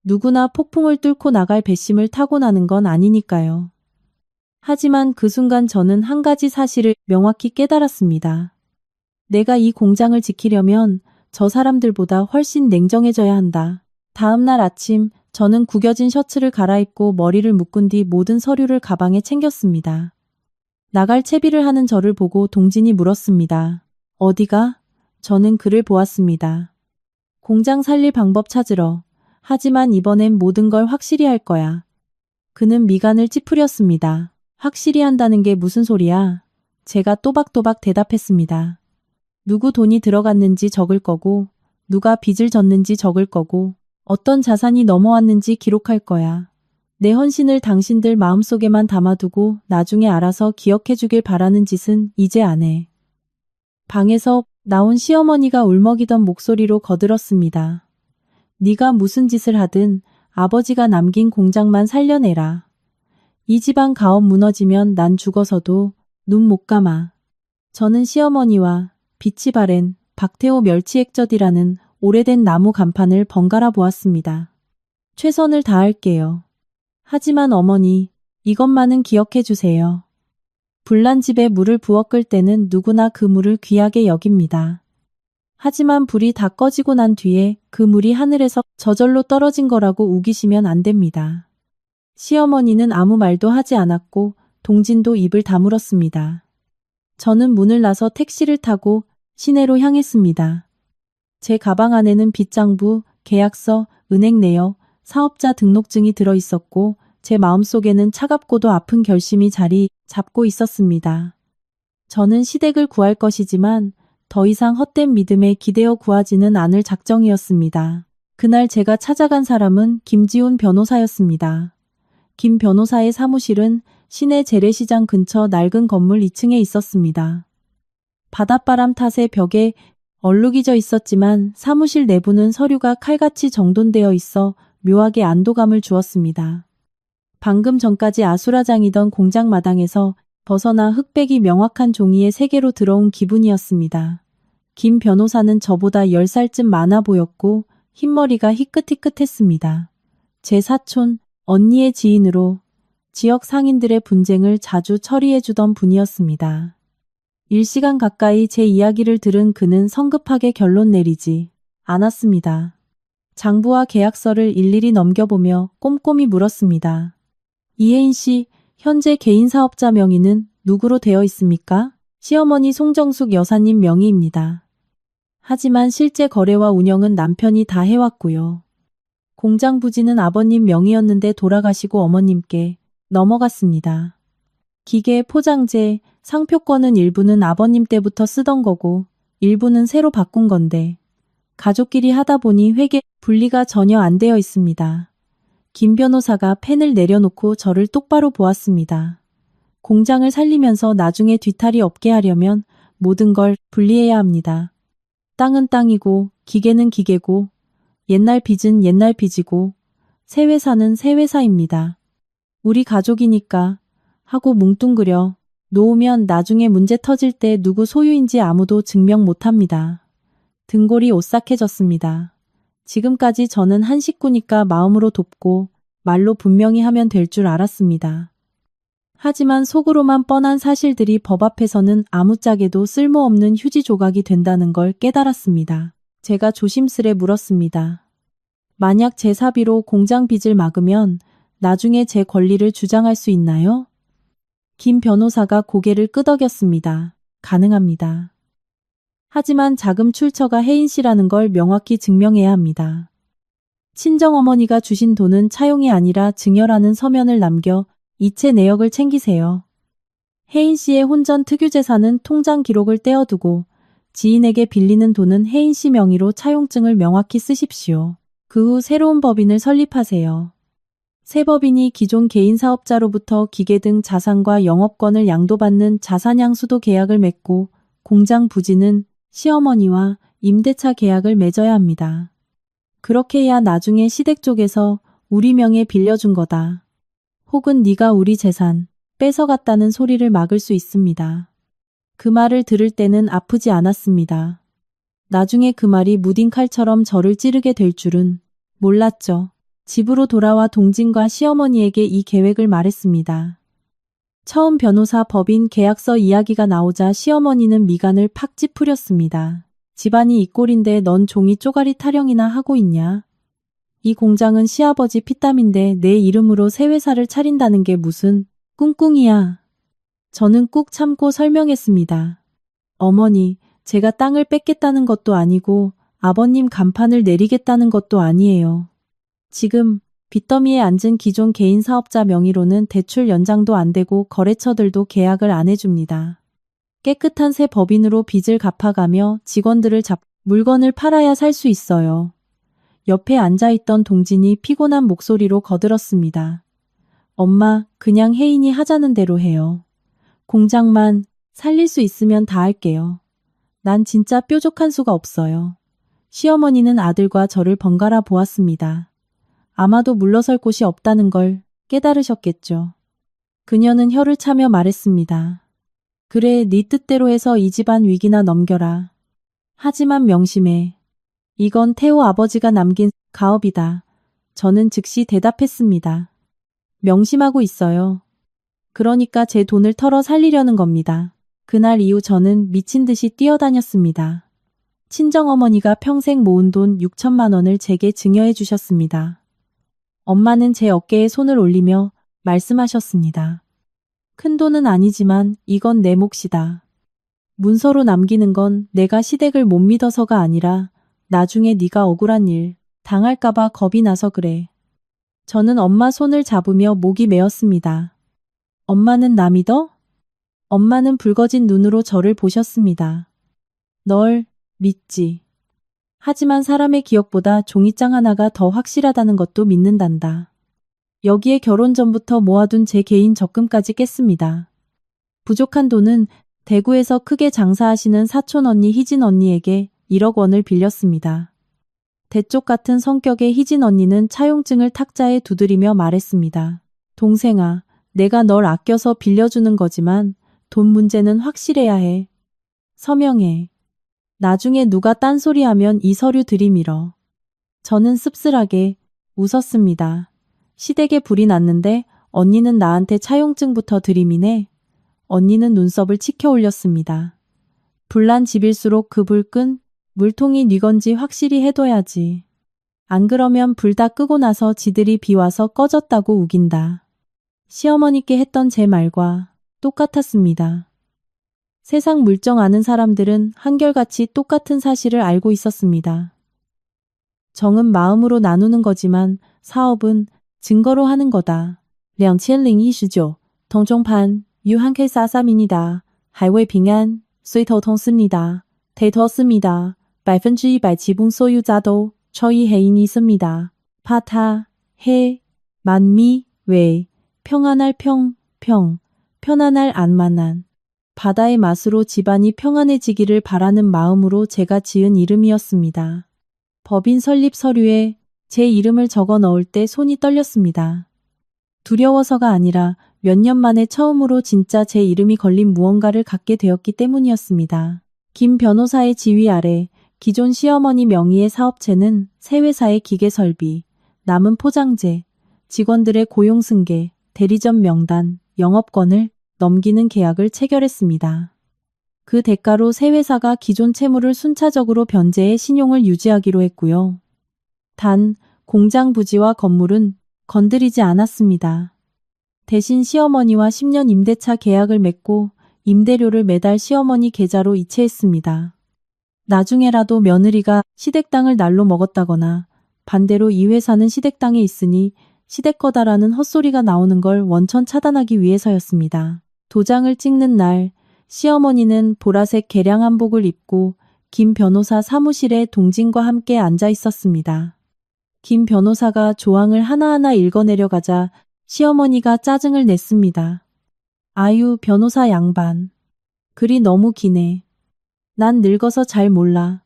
누구나 폭풍을 뚫고 나갈 배심을 타고나는 건 아니니까요. 하지만 그 순간 저는 한 가지 사실을 명확히 깨달았습니다. 내가 이 공장을 지키려면 저 사람들보다 훨씬 냉정해져야 한다. 다음 날 아침 저는 구겨진 셔츠를 갈아입고 머리를 묶은 뒤 모든 서류를 가방에 챙겼습니다. 나갈 채비를 하는 저를 보고 동진이 물었습니다. 어디가? 저는 그를 보았습니다. 공장 살릴 방법 찾으러. 하지만 이번엔 모든 걸 확실히 할 거야. 그는 미간을 찌푸렸습니다. 확실히 한다는 게 무슨 소리야? 제가 또박또박 대답했습니다. 누구 돈이 들어갔는지 적을 거고, 누가 빚을 졌는지 적을 거고, 어떤 자산이 넘어왔는지 기록할 거야. 내 헌신을 당신들 마음속에만 담아두고 나중에 알아서 기억해 주길 바라는 짓은 이제 안 해. 방에서 나온 시어머니가 울먹이던 목소리로 거들었습니다. 네가 무슨 짓을 하든 아버지가 남긴 공장만 살려내라. 이 집안 가업 무너지면 난 죽어서도 눈 못 감아. 저는 시어머니와 빛이 바랜 박태호 멸치액젓이라는 오래된 나무 간판을 번갈아 보았습니다. 최선을 다할게요. 하지만 어머니, 이것만은 기억해 주세요. 불난 집에 물을 부어 끓 때는 누구나 그 물을 귀하게 여깁니다. 하지만 불이 다 꺼지고 난 뒤에 그 물이 하늘에서 저절로 떨어진 거라고 우기시면 안 됩니다. 시어머니는 아무 말도 하지 않았고 동진도 입을 다물었습니다. 저는 문을 나서 택시를 타고 시내로 향했습니다. 제 가방 안에는 빚장부, 계약서, 은행 내역, 사업자 등록증이 들어 있었고 제 마음속에는 차갑고도 아픈 결심이 자리 잡고 있었습니다. 저는 시댁을 구할 것이지만 더 이상 헛된 믿음에 기대어 구하지는 않을 작정이었습니다. 그날 제가 찾아간 사람은 김지훈 변호사였습니다. 김 변호사의 사무실은 시내 재래시장 근처 낡은 건물 2층에 있었습니다. 바닷바람 탓에 벽에 얼룩이 져 있었지만 사무실 내부는 서류가 칼같이 정돈되어 있어 묘하게 안도감을 주었습니다. 방금 전까지 아수라장이던 공장 마당에서 벗어나 흑백이 명확한 종이의 세계로 들어온 기분이었습니다. 김 변호사는 저보다 10살쯤 많아 보였고 흰머리가 희끗희끗했습니다. 제 사촌, 언니의 지인으로 지역 상인들의 분쟁을 자주 처리해주던 분이었습니다. 1시간 가까이 제 이야기를 들은 그는 성급하게 결론 내리지 않았습니다. 장부와 계약서를 일일이 넘겨보며 꼼꼼히 물었습니다. 이혜인 씨, 현재 개인 사업자 명의는 누구로 되어 있습니까? 시어머니 송정숙 여사님 명의입니다. 하지만 실제 거래와 운영은 남편이 다 해왔고요. 공장 부지는 아버님 명의였는데 돌아가시고 어머님께 넘어갔습니다. 기계, 포장재, 상표권은 일부는 아버님 때부터 쓰던 거고 일부는 새로 바꾼 건데 가족끼리 하다 보니 회계 분리가 전혀 안 되어 있습니다. 김 변호사가 펜을 내려놓고 저를 똑바로 보았습니다. 공장을 살리면서 나중에 뒤탈이 없게 하려면 모든 걸 분리해야 합니다. 땅은 땅이고 기계는 기계고 옛날 빚은 옛날 빚이고 새 회사는 새 회사입니다. 우리 가족이니까 하고 뭉뚱그려 놓으면 나중에 문제 터질 때 누구 소유인지 아무도 증명 못합니다. 등골이 오싹해졌습니다. 지금까지 저는 한 식구니까 마음으로 돕고 말로 분명히 하면 될 줄 알았습니다. 하지만 속으로만 뻔한 사실들이 법 앞에서는 아무짝에도 쓸모없는 휴지 조각이 된다는 걸 깨달았습니다. 제가 조심스레 물었습니다. 만약 제 사비로 공장 빚을 막으면 나중에 제 권리를 주장할 수 있나요? 김 변호사가 고개를 끄덕였습니다. 가능합니다. 하지만 자금 출처가 혜인 씨라는 걸 명확히 증명해야 합니다. 친정어머니가 주신 돈은 차용이 아니라 증여라는 서면을 남겨 이체 내역을 챙기세요. 혜인 씨의 혼전 특유재산은 통장 기록을 떼어두고 지인에게 빌리는 돈은 혜인 씨 명의로 차용증을 명확히 쓰십시오. 그 후 새로운 법인을 설립하세요. 새 법인이 기존 개인 사업자로부터 기계 등 자산과 영업권을 양도받는 자산양수도 계약을 맺고 공장 부지는 시어머니와 임대차 계약을 맺어야 합니다. 그렇게 해야 나중에 시댁 쪽에서 우리 명에 빌려준 거다. 혹은 네가 우리 재산 뺏어갔다는 소리를 막을 수 있습니다. 그 말을 들을 때는 아프지 않았습니다. 나중에 그 말이 무딘 칼처럼 저를 찌르게 될 줄은 몰랐죠. 집으로 돌아와 동진과 시어머니에게 이 계획을 말했습니다. 처음 변호사, 법인, 계약서 이야기가 나오자 시어머니는 미간을 팍 찌푸렸습니다. 집안이 이 꼴인데 넌 종이 쪼가리 타령이나 하고 있냐? 이 공장은 시아버지 피땀인데 내 이름으로 새 회사를 차린다는 게 무슨 꿍꿍이야. 저는 꾹 참고 설명했습니다. 어머니, 제가 땅을 뺏겠다는 것도 아니고 아버님 간판을 내리겠다는 것도 아니에요. 지금 빚더미에 앉은 기존 개인 사업자 명의로는 대출 연장도 안 되고 거래처들도 계약을 안 해줍니다. 깨끗한 새 법인으로 빚을 갚아가며 직원들을 물건을 팔아야 살 수 있어요. 옆에 앉아있던 동진이 피곤한 목소리로 거들었습니다. 엄마, 그냥 혜인이 하자는 대로 해요. 공장만 살릴 수 있으면 다 할게요. 난 진짜 뾰족한 수가 없어요. 시어머니는 아들과 저를 번갈아 보았습니다. 아마도 물러설 곳이 없다는 걸 깨달으셨겠죠. 그녀는 혀를 차며 말했습니다. 그래, 네 뜻대로 해서 이 집안 위기나 넘겨라. 하지만 명심해. 이건 태호 아버지가 남긴 가업이다. 저는 즉시 대답했습니다. 명심하고 있어요. 그러니까 제 돈을 털어 살리려는 겁니다. 그날 이후 저는 미친 듯이 뛰어다녔습니다. 친정어머니가 평생 모은 돈 6천만 원을 제게 증여해 주셨습니다. 엄마는 제 어깨에 손을 올리며 말씀하셨습니다. 큰 돈은 아니지만 이건 내 몫이다. 문서로 남기는 건 내가 시댁을 못 믿어서가 아니라 나중에 네가 억울한 일 당할까봐 겁이 나서 그래. 저는 엄마 손을 잡으며 목이 메었습니다. 엄마는 나 믿어? 엄마는 붉어진 눈으로 저를 보셨습니다. 널 믿지. 하지만 사람의 기억보다 종이장 하나가 더 확실하다는 것도 믿는단다. 여기에 결혼 전부터 모아둔 제 개인 적금까지 깼습니다. 부족한 돈은 대구에서 크게 장사하시는 사촌 언니 희진 언니에게 1억 원을 빌렸습니다. 대쪽 같은 성격의 희진 언니는 차용증을 탁자에 두드리며 말했습니다. 동생아, 내가 널 아껴서 빌려주는 거지만 돈 문제는 확실해야 해. 서명해. 나중에 누가 딴소리하면 이 서류 들이밀어. 저는 씁쓸하게 웃었습니다. 시댁에 불이 났는데 언니는 나한테 차용증부터 들이미네. 언니는 눈썹을 치켜 올렸습니다. 불난 집일수록 그 불 끈 물통이 네 건지 확실히 해둬야지. 안 그러면 불 다 끄고 나서 지들이 비와서 꺼졌다고 우긴다. 시어머니께 했던 제 말과 똑같았습니다. 세상 물정 아는 사람들은 한결같이 똑같은 사실을 알고 있었습니다. 정은 마음으로 나누는 거지만 사업은 증거로 하는 거다. 2029 동종판 유한케43입니다. 하이웨이平安 쇠头통습니다. 대토습니다. 100% 지붕 소유자도 저희 해인이 있습니다. 파타, 해, 만미, 외, 평안할 편안할 안만한. 바다의 맛으로 집안이 평안해지기를 바라는 마음으로 제가 지은 이름이었습니다. 법인 설립 서류에 제 이름을 적어 넣을 때 손이 떨렸습니다. 두려워서가 아니라 몇 년 만에 처음으로 진짜 제 이름이 걸린 무언가를 갖게 되었기 때문이었습니다. 김 변호사의 지휘 아래 기존 시어머니 명의의 사업체는 새 회사의 기계설비, 남은 포장재, 직원들의 고용승계, 대리점 명단, 영업권을 넘기는 계약을 체결했습니다. 그 대가로 새 회사가 기존 채무를 순차적으로 변제해 신용을 유지하기로 했고요. 단, 공장 부지와 건물은 건드리지 않았습니다. 대신 시어머니와 10년 임대차 계약을 맺고 임대료를 매달 시어머니 계좌로 이체했습니다. 나중에라도 며느리가 시댁 땅을 날로 먹었다거나 반대로 이 회사는 시댁 땅에 있으니 시댁 거다라는 헛소리가 나오는 걸 원천 차단하기 위해서였습니다. 도장을 찍는 날 시어머니는 보라색 개량 한복을 입고 김 변호사 사무실에 동진과 함께 앉아 있었습니다. 김 변호사가 조항을 하나하나 읽어내려가자 시어머니가 짜증을 냈습니다. 아유, 변호사 양반. 글이 너무 기네. 난 늙어서 잘 몰라.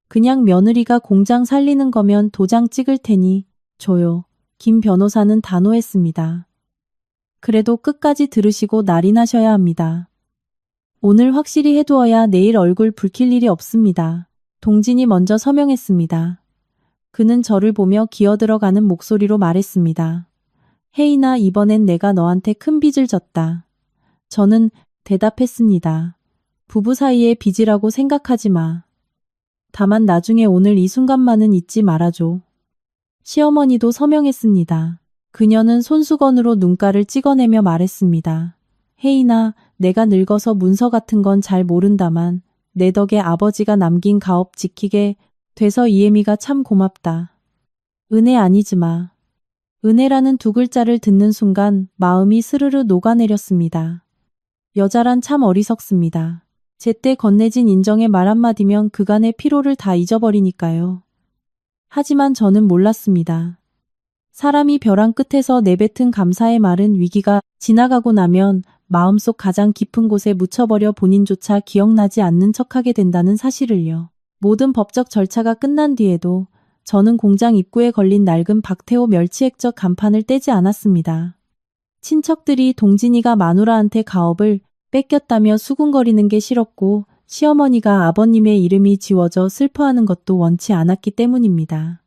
그냥 며느리가 공장 살리는 거면 도장 찍을 테니 줘요. 김 변호사는 단호했습니다. 그래도 끝까지 들으시고 날이 나셔야 합니다. 오늘 확실히 해두어야 내일 얼굴 붉힐 일이 없습니다. 동진이 먼저 서명했습니다. 그는 저를 보며 기어들어가는 목소리로 말했습니다. 혜인아, 이번엔 내가 너한테 큰 빚을 졌다. 저는 대답했습니다. 부부 사이의 빚이라고 생각하지 마. 다만 나중에 오늘 이 순간만은 잊지 말아줘. 시어머니도 서명했습니다. 그녀는 손수건으로 눈가를 찍어내며 말했습니다. 혜인아, 내가 늙어서 문서 같은 건 잘 모른다만 내 덕에 아버지가 남긴 가업 지키게 돼서 이혜미가 참 고맙다. 은혜 아니지 마. 은혜라는 두 글자를 듣는 순간 마음이 스르르 녹아내렸습니다. 여자란 참 어리석습니다. 제때 건네진 인정의 말 한마디면 그간의 피로를 다 잊어버리니까요. 하지만 저는 몰랐습니다. 사람이 벼랑 끝에서 내뱉은 감사의 말은 위기가 지나가고 나면 마음속 가장 깊은 곳에 묻혀버려 본인조차 기억나지 않는 척하게 된다는 사실을요. 모든 법적 절차가 끝난 뒤에도 저는 공장 입구에 걸린 낡은 박태호 멸치액젓 간판을 떼지 않았습니다. 친척들이 동진이가 마누라한테 가업을 뺏겼다며 수군거리는 게 싫었고 시어머니가 아버님의 이름이 지워져 슬퍼하는 것도 원치 않았기 때문입니다.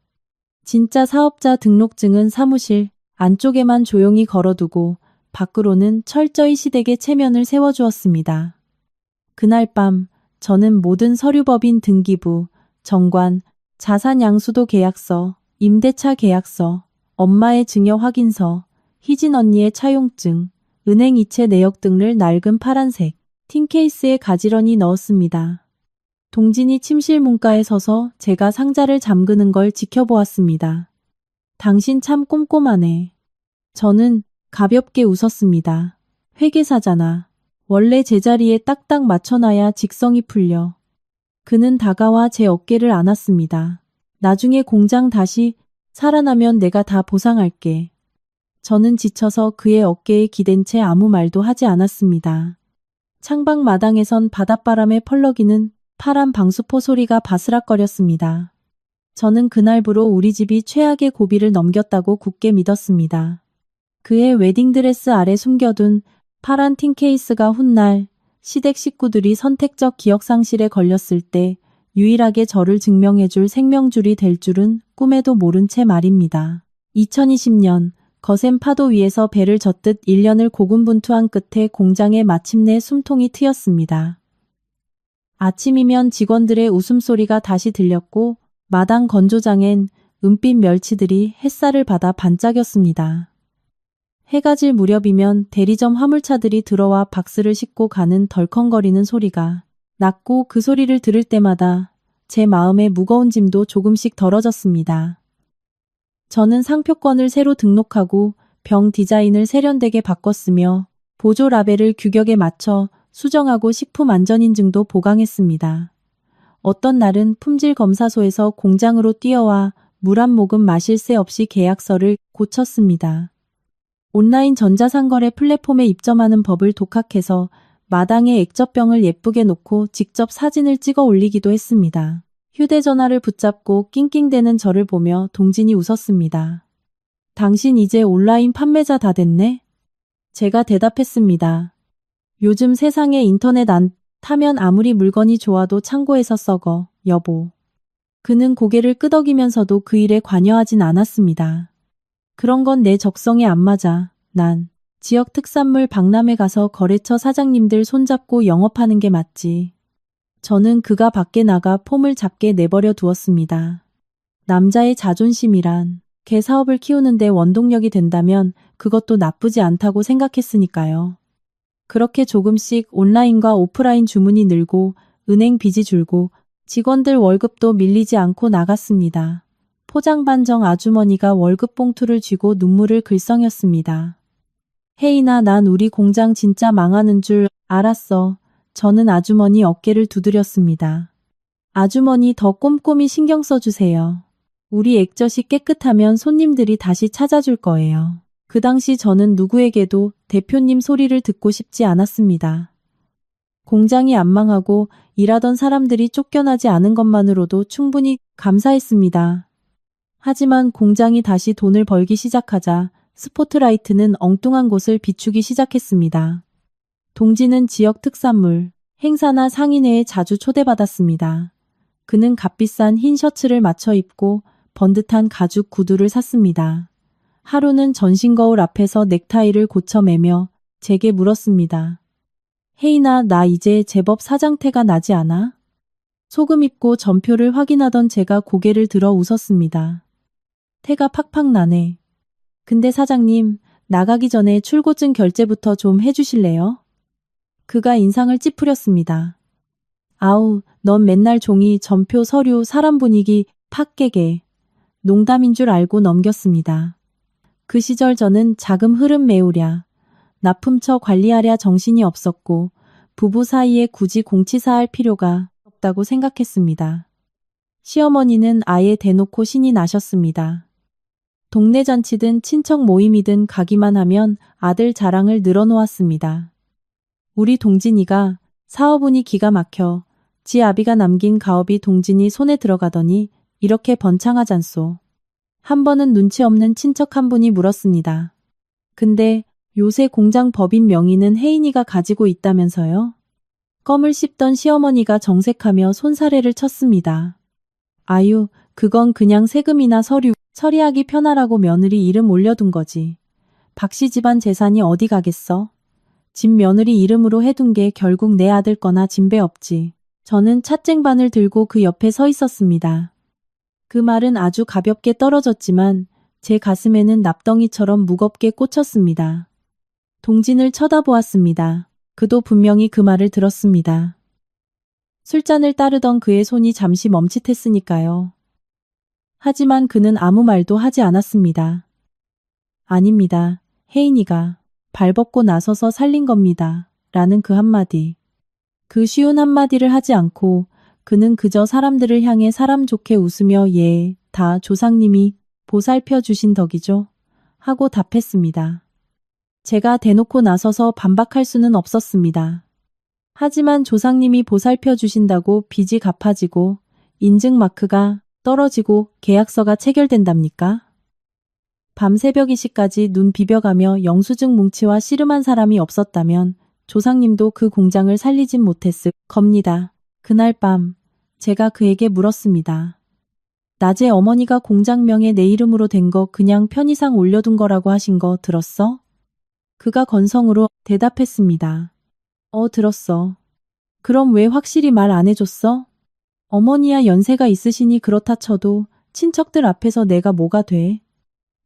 진짜 사업자 등록증은 사무실 안쪽에만 조용히 걸어두고 밖으로는 철저히 시댁의 체면을 세워주었습니다. 그날 밤 저는 모든 서류법인 등기부, 정관, 자산양수도 계약서, 임대차 계약서, 엄마의 증여 확인서, 희진 언니의 차용증, 은행 이체 내역 등을 낡은 파란색 틴케이스에 가지런히 넣었습니다. 동진이 침실 문가에 서서 제가 상자를 잠그는 걸 지켜보았습니다. 당신 참 꼼꼼하네. 저는 가볍게 웃었습니다. 회계사잖아. 원래 제자리에 딱딱 맞춰놔야 직성이 풀려. 그는 다가와 제 어깨를 안았습니다. 나중에 공장 다시 살아나면 내가 다 보상할게. 저는 지쳐서 그의 어깨에 기댄 채 아무 말도 하지 않았습니다. 창밖 마당에선 바닷바람에 펄럭이는 파란 방수포 소리가 바스락거렸습니다. 저는 그날부로 우리 집이 최악의 고비를 넘겼다고 굳게 믿었습니다. 그의 웨딩드레스 아래 숨겨둔 파란 틴케이스가 훗날 시댁 식구들이 선택적 기억상실에 걸렸을 때 유일하게 저를 증명해줄 생명줄이 될 줄은 꿈에도 모른 채 말입니다. 2020년 거센 파도 위에서 배를 젓듯 1년을 고군분투한 끝에 공장에 마침내 숨통이 트였습니다. 아침이면 직원들의 웃음소리가 다시 들렸고 마당 건조장엔 은빛 멸치들이 햇살을 받아 반짝였습니다. 해가 질 무렵이면 대리점 화물차들이 들어와 박스를 싣고 가는 덜컹거리는 소리가 났고 그 소리를 들을 때마다 제 마음의 무거운 짐도 조금씩 덜어졌습니다. 저는 상표권을 새로 등록하고 병 디자인을 세련되게 바꿨으며 보조 라벨을 규격에 맞춰 수정하고 식품 안전인증도 보강했습니다. 어떤 날은 품질 검사소에서 공장으로 뛰어와 물 한 모금 마실 새 없이 계약서를 고쳤습니다. 온라인 전자상거래 플랫폼에 입점하는 법을 독학해서 마당에 액젓병을 예쁘게 놓고 직접 사진을 찍어 올리기도 했습니다. 휴대전화를 붙잡고 낑낑대는 저를 보며 동진이 웃었습니다. 당신 이제 온라인 판매자 다 됐네? 제가 대답했습니다. 요즘 세상에 인터넷 안 타면 아무리 물건이 좋아도 창고에서 썩어, 여보. 그는 고개를 끄덕이면서도 그 일에 관여하진 않았습니다. 그런 건 내 적성에 안 맞아. 난 지역 특산물 박람회 가서 거래처 사장님들 손잡고 영업하는 게 맞지. 저는 그가 밖에 나가 폼을 잡게 내버려 두었습니다. 남자의 자존심이란 개 사업을 키우는데 원동력이 된다면 그것도 나쁘지 않다고 생각했으니까요. 그렇게 조금씩 온라인과 오프라인 주문이 늘고 은행 빚이 줄고 직원들 월급도 밀리지 않고 나갔습니다. 포장 반정 아주머니가 월급 봉투를 쥐고 눈물을 글썽였습니다. 혜인아, 난 우리 공장 진짜 망하는 줄 알았어. 저는 아주머니 어깨를 두드렸습니다. 아주머니 더 꼼꼼히 신경 써주세요. 우리 액젓이 깨끗하면 손님들이 다시 찾아줄 거예요. 그 당시 저는 누구에게도 대표님 소리를 듣고 싶지 않았습니다. 공장이 안 망하고 일하던 사람들이 쫓겨나지 않은 것만으로도 충분히 감사했습니다. 하지만 공장이 다시 돈을 벌기 시작하자 스포트라이트는 엉뚱한 곳을 비추기 시작했습니다. 동진은 지역 특산물, 행사나 상인회에 자주 초대받았습니다. 그는 값비싼 흰 셔츠를 맞춰 입고 번듯한 가죽 구두를 샀습니다. 하루는 전신 거울 앞에서 넥타이를 고쳐 매며 제게 물었습니다. 혜인아, 나 이제 제법 사장태가 나지 않아? 소금 입고 전표를 확인하던 제가 고개를 들어 웃었습니다. 태가 팍팍 나네. 근데 사장님, 나가기 전에 출고증 결제부터 좀 해주실래요? 그가 인상을 찌푸렸습니다. 아우, 넌 맨날 종이, 전표, 서류, 사람 분위기 팍 깨게. 농담인 줄 알고 넘겼습니다. 그 시절 저는 자금 흐름 메우랴, 납품처 관리하랴 정신이 없었고 부부 사이에 굳이 공치사할 필요가 없다고 생각했습니다. 시어머니는 아예 대놓고 신이 나셨습니다. 동네 잔치든 친척 모임이든 가기만 하면 아들 자랑을 늘어놓았습니다. 우리 동진이가 사업운이 기가 막혀 지 아비가 남긴 가업이 동진이 손에 들어가더니 이렇게 번창하잖소. 한 번은 눈치 없는 친척 한 분이 물었습니다. 근데 요새 공장 법인 명의는 혜인이가 가지고 있다면서요? 껌을 씹던 시어머니가 정색하며 손사래를 쳤습니다. 아유, 그건 그냥 세금이나 서류 처리하기 편하라고 며느리 이름 올려둔 거지. 박씨 집안 재산이 어디 가겠어? 집 며느리 이름으로 해둔 게 결국 내 아들 거나 진배 없지. 저는 찻쟁반을 들고 그 옆에 서 있었습니다. 그 말은 아주 가볍게 떨어졌지만 제 가슴에는 납덩이처럼 무겁게 꽂혔습니다. 동진을 쳐다보았습니다. 그도 분명히 그 말을 들었습니다. 술잔을 따르던 그의 손이 잠시 멈칫했으니까요. 하지만 그는 아무 말도 하지 않았습니다. 아닙니다. 혜인이가 발벗고 나서서 살린 겁니다. 라는 그 한마디. 그 쉬운 한마디를 하지 않고 그는 그저 사람들을 향해 사람 좋게 웃으며 예, 다 조상님이 보살펴 주신 덕이죠. 하고 답했습니다. 제가 대놓고 나서서 반박할 수는 없었습니다. 하지만 조상님이 보살펴 주신다고 빚이 갚아지고 인증 마크가 떨어지고 계약서가 체결된답니까? 밤 새벽 2시까지 눈 비벼가며 영수증 뭉치와 씨름한 사람이 없었다면 조상님도 그 공장을 살리진 못했을 겁니다. 그날 밤 제가 그에게 물었습니다. 낮에 어머니가 공장명에 내 이름으로 된 거 그냥 편의상 올려둔 거라고 하신 거 들었어? 그가 건성으로 대답했습니다. 들었어. 그럼 왜 확실히 말 안 해줬어? 어머니야 연세가 있으시니 그렇다 쳐도 친척들 앞에서 내가 뭐가 돼?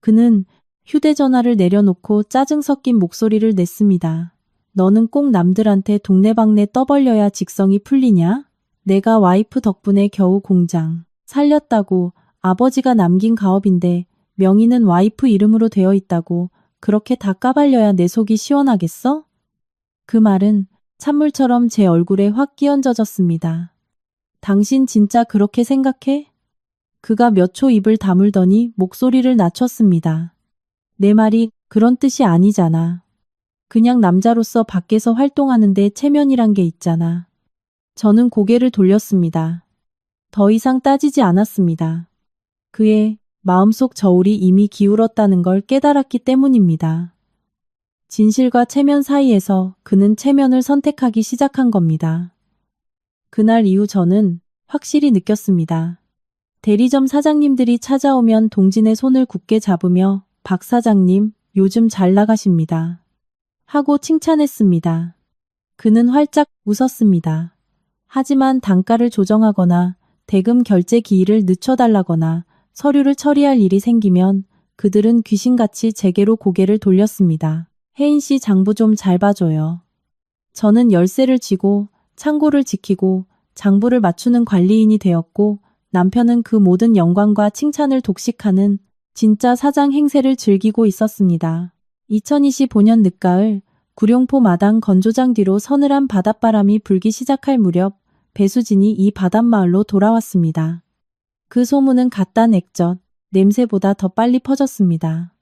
그는 휴대전화를 내려놓고 짜증 섞인 목소리를 냈습니다. 너는 꼭 남들한테 동네방네 떠벌려야 직성이 풀리냐? 내가 와이프 덕분에 겨우 공장 살렸다고 아버지가 남긴 가업인데 명의는 와이프 이름으로 되어 있다고 그렇게 다 까발려야 내 속이 시원하겠어? 그 말은 찬물처럼 제 얼굴에 확 끼얹어졌습니다. 당신 진짜 그렇게 생각해? 그가 몇 초 입을 다물더니 목소리를 낮췄습니다. 내 말이 그런 뜻이 아니잖아. 그냥 남자로서 밖에서 활동하는데 체면이란 게 있잖아. 저는 고개를 돌렸습니다. 더 이상 따지지 않았습니다. 그의 마음속 저울이 이미 기울었다는 걸 깨달았기 때문입니다. 진실과 체면 사이에서 그는 체면을 선택하기 시작한 겁니다. 그날 이후 저는 확실히 느꼈습니다. 대리점 사장님들이 찾아오면 동진의 손을 굳게 잡으며 박 사장님, 요즘 잘 나가십니다. 하고 칭찬했습니다. 그는 활짝 웃었습니다. 하지만 단가를 조정하거나 대금 결제 기일을 늦춰달라거나 서류를 처리할 일이 생기면 그들은 귀신같이 제게로 고개를 돌렸습니다. 혜인 씨 장부 좀 잘 봐줘요. 저는 열쇠를 쥐고 창고를 지키고 장부를 맞추는 관리인이 되었고 남편은 그 모든 영광과 칭찬을 독식하는 진짜 사장 행세를 즐기고 있었습니다. 2025년 늦가을 구룡포 마당 건조장 뒤로 서늘한 바닷바람이 불기 시작할 무렵 배수진이 이 바닷마을로 돌아왔습니다. 그 소문은 갓단 액젓, 냄새보다 더 빨리 퍼졌습니다.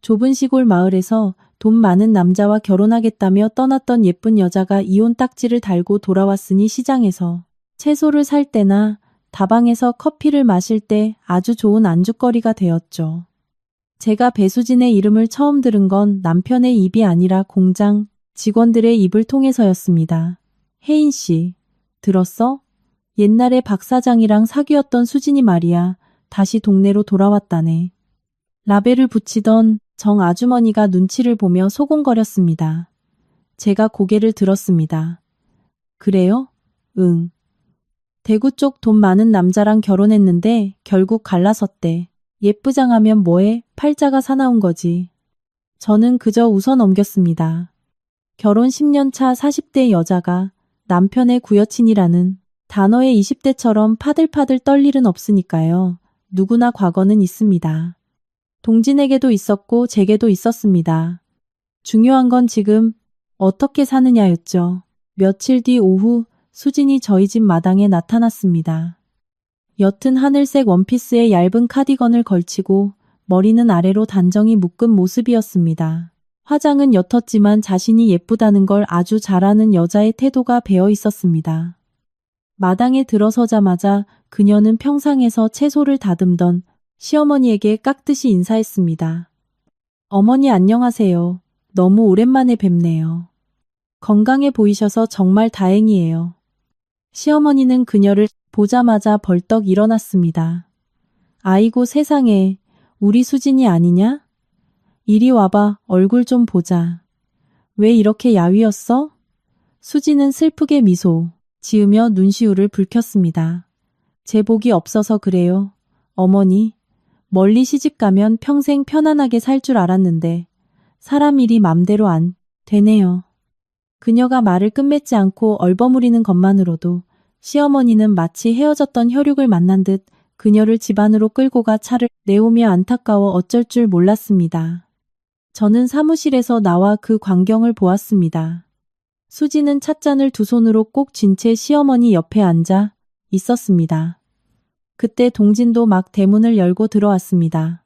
좁은 시골 마을에서 돈 많은 남자와 결혼하겠다며 떠났던 예쁜 여자가 이혼 딱지를 달고 돌아왔으니 시장에서 채소를 살 때나 다방에서 커피를 마실 때 아주 좋은 안주거리가 되었죠. 제가 배수진의 이름을 처음 들은 건 남편의 입이 아니라 공장 직원들의 입을 통해서였습니다. 혜인 씨, 들었어? 옛날에 박 사장이랑 사귀었던 수진이 말이야. 다시 동네로 돌아왔다네. 라벨을 붙이던 정 아주머니가 눈치를 보며 소곤거렸습니다. 제가 고개를 들었습니다. 그래요? 응. 대구 쪽 돈 많은 남자랑 결혼했는데 결국 갈라섰대. 예쁘장하면 뭐해? 팔자가 사나운 거지. 저는 그저 웃어 넘겼습니다. 결혼 10년 차 40대 여자가 남편의 구여친이라는 단어에 20대처럼 파들파들 떨 일은 없으니까요. 누구나 과거는 있습니다. 동진에게도 있었고 제게도 있었습니다. 중요한 건 지금 어떻게 사느냐였죠. 며칠 뒤 오후 수진이 저희 집 마당에 나타났습니다. 옅은 하늘색 원피스에 얇은 카디건을 걸치고 머리는 아래로 단정히 묶은 모습이었습니다. 화장은 옅었지만 자신이 예쁘다는 걸 아주 잘 아는 여자의 태도가 배어 있었습니다. 마당에 들어서자마자 그녀는 평상에서 채소를 다듬던 시어머니에게 깍듯이 인사했습니다. 어머니 안녕하세요. 너무 오랜만에 뵙네요. 건강해 보이셔서 정말 다행이에요. 시어머니는 그녀를 보자마자 벌떡 일어났습니다. 아이고 세상에, 우리 수진이 아니냐? 이리 와봐, 얼굴 좀 보자. 왜 이렇게 야위었어? 수진은 슬프게 미소 지으며 눈시울을 붉혔습니다. 제 복이 없어서 그래요. 어머니, 멀리 시집가면 평생 편안하게 살 줄 알았는데 사람 일이 맘대로 안 되네요. 그녀가 말을 끝맺지 않고 얼버무리는 것만으로도 시어머니는 마치 헤어졌던 혈육을 만난 듯 그녀를 집 안으로 끌고 가 차를 내오며 안타까워 어쩔 줄 몰랐습니다. 저는 사무실에서 나와 그 광경을 보았습니다. 수지는 찻잔을 두 손으로 꼭 쥔 채 시어머니 옆에 앉아 있었습니다. 그때 동진도 막 대문을 열고 들어왔습니다.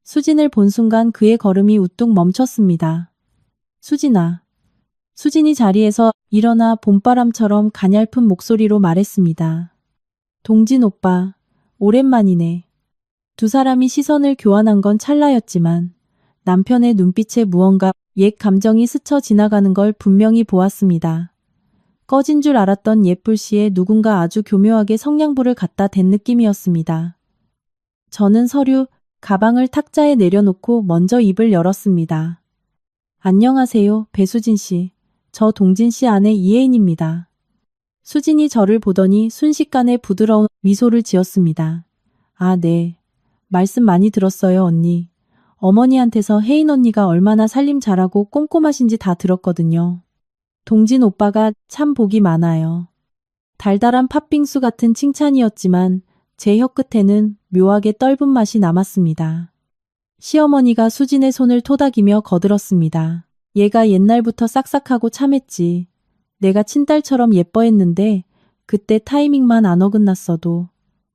수진을 본 순간 그의 걸음이 우뚝 멈췄습니다. 수진아. 수진이 자리에서 일어나 봄바람처럼 가냘픈 목소리로 말했습니다. 동진 오빠, 오랜만이네. 두 사람이 시선을 교환한 건 찰나였지만 남편의 눈빛에 무언가 옛 감정이 스쳐 지나가는 걸 분명히 보았습니다. 꺼진 줄 알았던 옛 불씨에 누군가 아주 교묘하게 성냥불을 갖다 댄 느낌이었습니다. 저는 서류, 가방을 탁자에 내려놓고 먼저 입을 열었습니다. 안녕하세요, 배수진 씨. 저 동진 씨 아내 이혜인입니다. 수진이 저를 보더니 순식간에 부드러운 미소를 지었습니다. 아, 네. 말씀 많이 들었어요, 언니. 어머니한테서 혜인 언니가 얼마나 살림 잘하고 꼼꼼하신지 다 들었거든요. 동진 오빠가 참 복이 많아요. 달달한 팥빙수 같은 칭찬이었지만 제 혀끝에는 묘하게 떫은 맛이 남았습니다. 시어머니가 수진의 손을 토닥이며 거들었습니다. 얘가 옛날부터 싹싹하고 참했지. 내가 친딸처럼 예뻐했는데 그때 타이밍만 안 어긋났어도.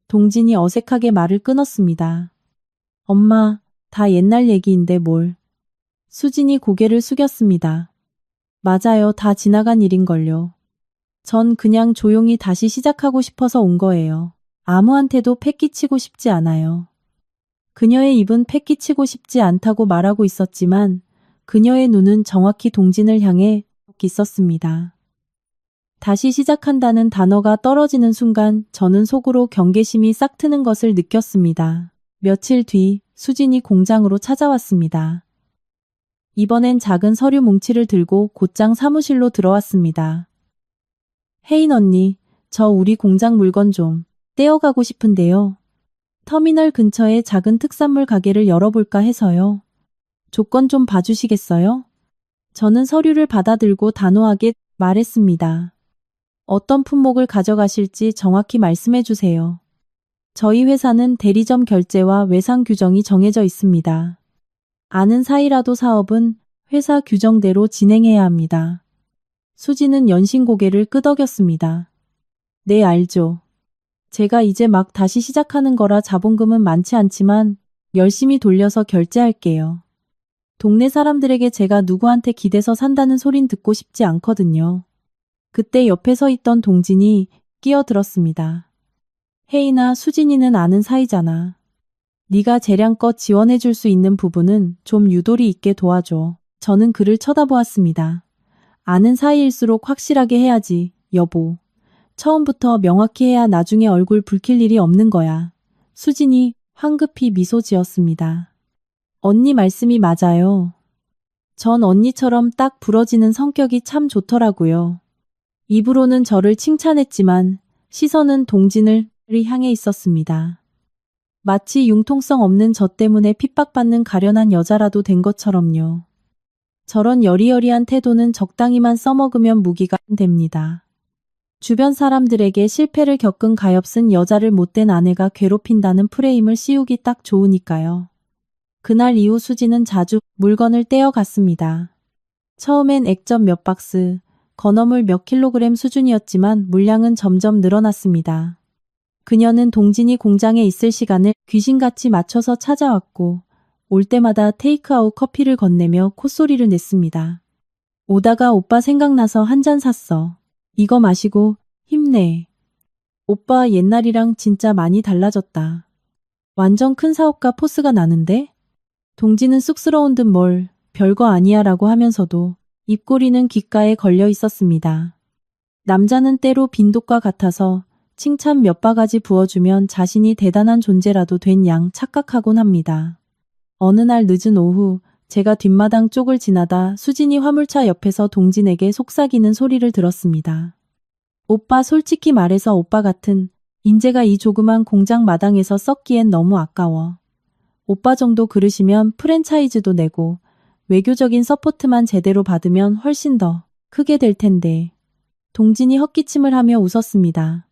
동진이 어색하게 말을 끊었습니다. 엄마, 다 옛날 얘기인데 뭘. 수진이 고개를 숙였습니다. 맞아요, 다 지나간 일인걸요. 전 그냥 조용히 다시 시작하고 싶어서 온 거예요. 아무한테도 패기치고 싶지 않아요. 그녀의 입은 패기치고 싶지 않다고 말하고 있었지만 그녀의 눈은 정확히 동진을 향해 있었습니다. 다시 시작한다는 단어가 떨어지는 순간 저는 속으로 경계심이 싹 트는 것을 느꼈습니다. 며칠 뒤 수진이 공장으로 찾아왔습니다. 이번엔 작은 서류 뭉치를 들고 곧장 사무실로 들어왔습니다. 혜인 언니, 저 우리 공장 물건 좀 떼어가고 싶은데요. 터미널 근처에 작은 특산물 가게를 열어볼까 해서요. 조건 좀 봐주시겠어요? 저는 서류를 받아들고 단호하게 말했습니다. 어떤 품목을 가져가실지 정확히 말씀해 주세요. 저희 회사는 대리점 결제와 외상 규정이 정해져 있습니다. 아는 사이라도 사업은 회사 규정대로 진행해야 합니다. 수지는 연신 고개를 끄덕였습니다. 네, 알죠. 제가 이제 막 다시 시작하는 거라 자본금은 많지 않지만 열심히 돌려서 결제할게요. 동네 사람들에게 제가 누구한테 기대서 산다는 소린 듣고 싶지 않거든요. 그때 옆에 서 있던 동진이 끼어들었습니다. 혜인아, 수진이는 아는 사이잖아. 네가 재량껏 지원해줄 수 있는 부분은 좀 유도리 있게 도와줘. 저는 그를 쳐다보았습니다. 아는 사이일수록 확실하게 해야지, 여보. 처음부터 명확히 해야 나중에 얼굴 붉힐 일이 없는 거야. 수진이 황급히 미소 지었습니다. 언니 말씀이 맞아요. 전 언니처럼 딱 부러지는 성격이 참 좋더라고요. 입으로는 저를 칭찬했지만 시선은 동진을 향해 있었습니다. 마치 융통성 없는 저 때문에 핍박받는 가련한 여자라도 된 것처럼요. 저런 여리여리한 태도는 적당히만 써먹으면 무기가 됩니다. 주변 사람들에게 실패를 겪은 가엾은 여자를 못된 아내가 괴롭힌다는 프레임을 씌우기 딱 좋으니까요. 그날 이후 수지는 자주 물건을 떼어갔습니다. 처음엔 액젓 몇 박스, 건어물 몇 킬로그램 수준이었지만 물량은 점점 늘어났습니다. 그녀는 동진이 공장에 있을 시간을 귀신같이 맞춰서 찾아왔고 올 때마다 테이크아웃 커피를 건네며 콧소리를 냈습니다. 오다가 오빠 생각나서 한 잔 샀어. 이거 마시고 힘내. 오빠 옛날이랑 진짜 많이 달라졌다. 완전 큰 사업가 포스가 나는데? 동진은 쑥스러운 듯 뭘 별거 아니야 라고 하면서도 입꼬리는 귓가에 걸려 있었습니다. 남자는 때로 빈독과 같아서 칭찬 몇 바가지 부어주면 자신이 대단한 존재라도 된 양 착각하곤 합니다. 어느 날 늦은 오후 제가 뒷마당 쪽을 지나다 수진이 화물차 옆에서 동진에게 속삭이는 소리를 들었습니다. 오빠 솔직히 말해서 오빠 같은 인재가 이 조그만 공장 마당에서 썩기엔 너무 아까워. 오빠 정도 그릇이면 프랜차이즈도 내고 외교적인 서포트만 제대로 받으면 훨씬 더 크게 될 텐데. 동진이 헛기침을 하며 웃었습니다.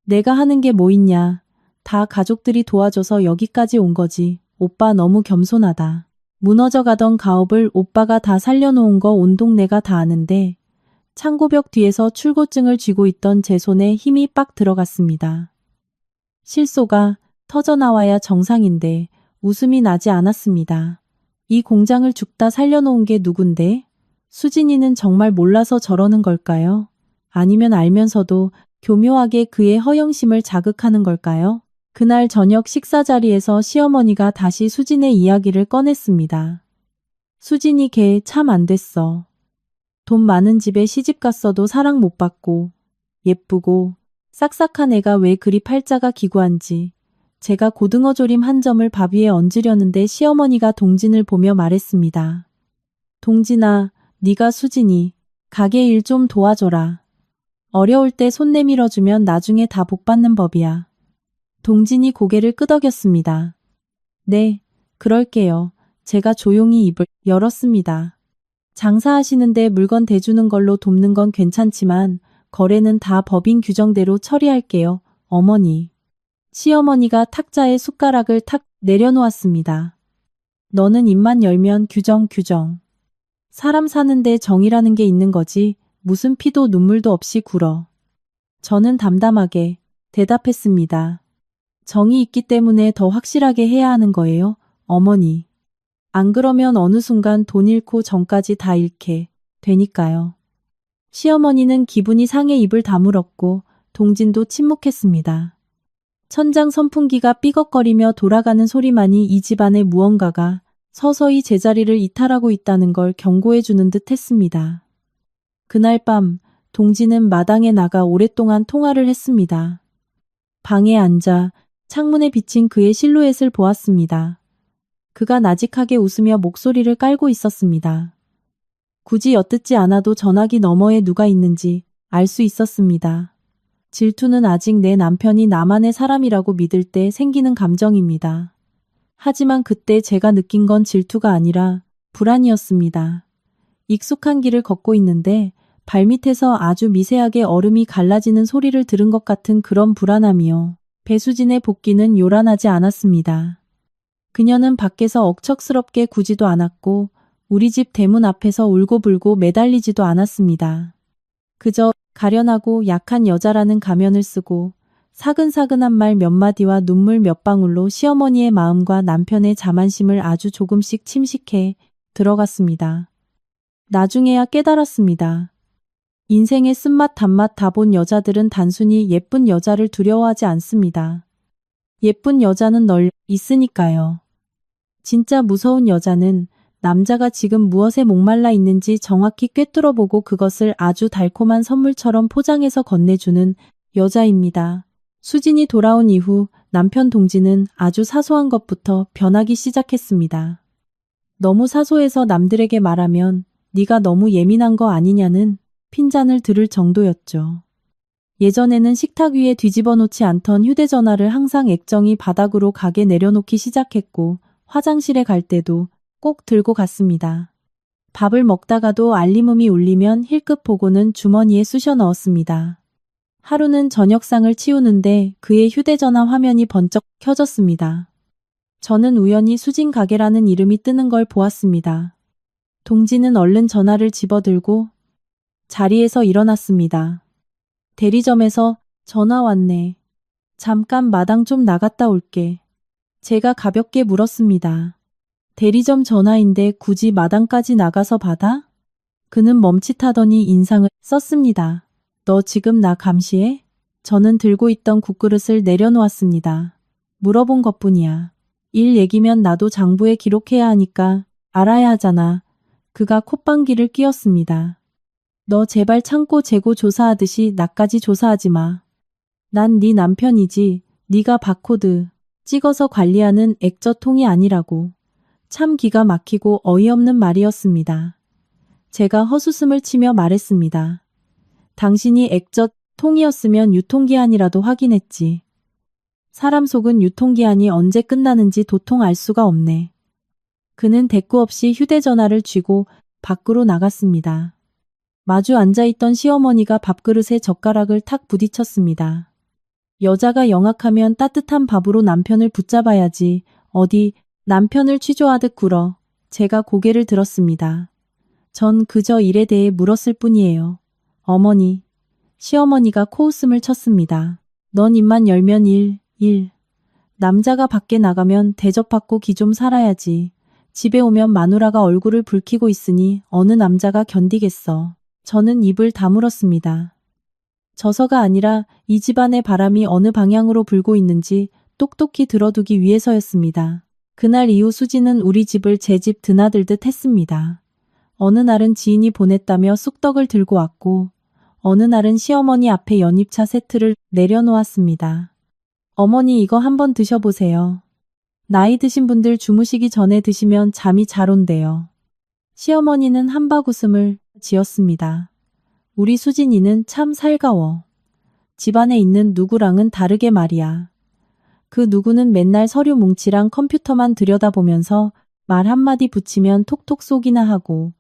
내가 하는 게 뭐 있냐. 다 가족들이 도와줘서 여기까지 온 거지. 오빠 너무 겸손하다. 무너져가던 가업을 오빠가 다 살려놓은 거 온 동네가 다 아는데 창고벽 뒤에서 출고증을 쥐고 있던 제 손에 힘이 빡 들어갔습니다. 실소가 터져나와야 정상인데 웃음이 나지 않았습니다. 이 공장을 죽다 살려놓은 게 누군데? 수진이는 정말 몰라서 저러는 걸까요? 아니면 알면서도 교묘하게 그의 허영심을 자극하는 걸까요? 그날 저녁 식사 자리에서 시어머니가 다시 수진의 이야기를 꺼냈습니다. 수진이 걔 참 안 됐어. 돈 많은 집에 시집 갔어도 사랑 못 받고 예쁘고 싹싹한 애가 왜 그리 팔자가 기구한지. 제가 고등어 조림 한 점을 밥 위에 얹으려는데 시어머니가 동진을 보며 말했습니다. 동진아, 네가 수진이 가게 일 좀 도와줘라. 어려울 때 손 내밀어주면 나중에 다 복받는 법이야. 동진이 고개를 끄덕였습니다. 네, 그럴게요. 제가 조용히 입을 열었습니다. 장사하시는데 물건 대주는 걸로 돕는 건 괜찮지만 거래는 다 법인 규정대로 처리할게요. 어머니. 시어머니가 탁자에 숟가락을 탁 내려놓았습니다. 너는 입만 열면 규정. 사람 사는데 정이라는 게 있는 거지 무슨 피도 눈물도 없이 굴어. 저는 담담하게 대답했습니다. 정이 있기 때문에 더 확실하게 해야 하는 거예요, 어머니. 안 그러면 어느 순간 돈 잃고 정까지 다 잃게 되니까요. 시어머니는 기분이 상해 입을 다물었고 동진도 침묵했습니다. 천장 선풍기가 삐걱거리며 돌아가는 소리만이 이 집안의 무언가가 서서히 제자리를 이탈하고 있다는 걸 경고해 주는 듯 했습니다. 그날 밤 동진은 마당에 나가 오랫동안 통화를 했습니다. 방에 앉아 창문에 비친 그의 실루엣을 보았습니다. 그가 나직하게 웃으며 목소리를 깔고 있었습니다. 굳이 엿듣지 않아도 전화기 너머에 누가 있는지 알 수 있었습니다. 질투는 아직 내 남편이 나만의 사람이라고 믿을 때 생기는 감정입니다. 하지만 그때 제가 느낀 건 질투가 아니라 불안이었습니다. 익숙한 길을 걷고 있는데 발밑에서 아주 미세하게 얼음이 갈라지는 소리를 들은 것 같은 그런 불안함이요. 배수진의 복귀는 요란하지 않았습니다. 그녀는 밖에서 억척스럽게 구지도 않았고 우리 집 대문 앞에서 울고불고 매달리지도 않았습니다. 그저 가련하고 약한 여자라는 가면을 쓰고 사근사근한 말 몇 마디와 눈물 몇 방울로 시어머니의 마음과 남편의 자만심을 아주 조금씩 침식해 들어갔습니다. 나중에야 깨달았습니다. 인생의 쓴맛 단맛 다 본 여자들은 단순히 예쁜 여자를 두려워하지 않습니다. 예쁜 여자는 널 있으니까요. 진짜 무서운 여자는 남자가 지금 무엇에 목말라 있는지 정확히 꿰뚫어보고 그것을 아주 달콤한 선물처럼 포장해서 건네주는 여자입니다. 수진이 돌아온 이후 남편 동진은 아주 사소한 것부터 변하기 시작했습니다. 너무 사소해서 남들에게 말하면 네가 너무 예민한 거 아니냐는 핀잔을 들을 정도였죠. 예전에는 식탁 위에 뒤집어 놓지 않던 휴대전화를 항상 액정이 바닥으로 가게 내려놓기 시작했고 화장실에 갈 때도 꼭 들고 갔습니다. 밥을 먹다가도 알림음이 울리면 힐끗 보고는 주머니에 쑤셔 넣었습니다. 하루는 저녁상을 치우는데 그의 휴대전화 화면이 번쩍 켜졌습니다. 저는 우연히 수진 가게라는 이름이 뜨는 걸 보았습니다. 동지는 얼른 전화를 집어들고 자리에서 일어났습니다. 대리점에서 전화 왔네. 잠깐 마당 좀 나갔다 올게. 제가 가볍게 물었습니다. 대리점 전화인데 굳이 마당까지 나가서 받아? 그는 멈칫하더니 인상을 썼습니다. 너 지금 나 감시해? 저는 들고 있던 국그릇을 내려놓았습니다. 물어본 것뿐이야. 일 얘기면 나도 장부에 기록해야 하니까 알아야 하잖아. 그가 콧방귀를 뀌었습니다. 너 제발 창고 재고 조사하듯이 나까지 조사하지 마. 난 네 남편이지. 네가 바코드 찍어서 관리하는 액저통이 아니라고. 참 기가 막히고 어이없는 말이었습니다. 제가 헛웃음을 치며 말했습니다. 당신이 액저통이었으면 유통기한이라도 확인했지. 사람 속은 유통기한이 언제 끝나는지 도통 알 수가 없네. 그는 대꾸 없이 휴대전화를 쥐고 밖으로 나갔습니다. 마주 앉아있던 시어머니가 밥그릇에 젓가락을 탁 부딪혔습니다. 여자가 영악하면 따뜻한 밥으로 남편을 붙잡아야지. 어디 남편을 취조하듯 굴어. 제가 고개를 들었습니다. 전 그저 일에 대해 물었을 뿐이에요. 어머니. 시어머니가 코웃음을 쳤습니다. 넌 입만 열면 일. 남자가 밖에 나가면 대접받고 기 좀 살아야지. 집에 오면 마누라가 얼굴을 붉히고 있으니 어느 남자가 견디겠어. 저는 입을 다물었습니다. 저서가 아니라 이 집안의 바람이 어느 방향으로 불고 있는지 똑똑히 들어두기 위해서였습니다. 그날 이후 수지는 우리 집을 제 집 드나들듯 했습니다. 어느 날은 지인이 보냈다며 쑥떡을 들고 왔고 어느 날은 시어머니 앞에 연잎차 세트를 내려놓았습니다. 어머니 이거 한번 드셔보세요. 나이 드신 분들 주무시기 전에 드시면 잠이 잘 온대요. 시어머니는 한박 웃음을 지었습니다. 우리 수진이는 참 살가워. 집안에 있는 누구랑은 다르게 말이야. 그 누구는 맨날 서류 뭉치랑 컴퓨터만 들여다보면서 말 한마디 붙이면 톡톡 쏘기나 하고.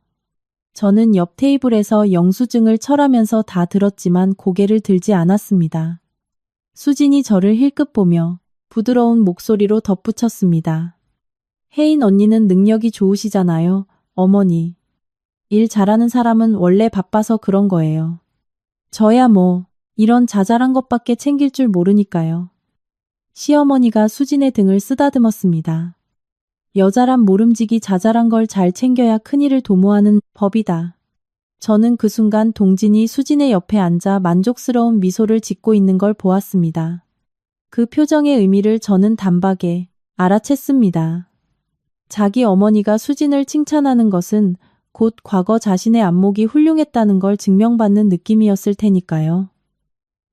저는 옆 테이블에서 영수증을 철하면서 다 들었지만 고개를 들지 않았습니다. 수진이 저를 힐끗 보며 부드러운 목소리로 덧붙였습니다. 혜인 언니는 능력이 좋으시잖아요, 어머니. 일 잘하는 사람은 원래 바빠서 그런 거예요. 저야 뭐 이런 자잘한 것밖에 챙길 줄 모르니까요. 시어머니가 수진의 등을 쓰다듬었습니다. 여자란 모름지기 자잘한 걸 잘 챙겨야 큰일을 도모하는 법이다. 저는 그 순간 동진이 수진의 옆에 앉아 만족스러운 미소를 짓고 있는 걸 보았습니다. 그 표정의 의미를 저는 단박에 알아챘습니다. 자기 어머니가 수진을 칭찬하는 것은 곧 과거 자신의 안목이 훌륭했다는 걸 증명받는 느낌이었을 테니까요.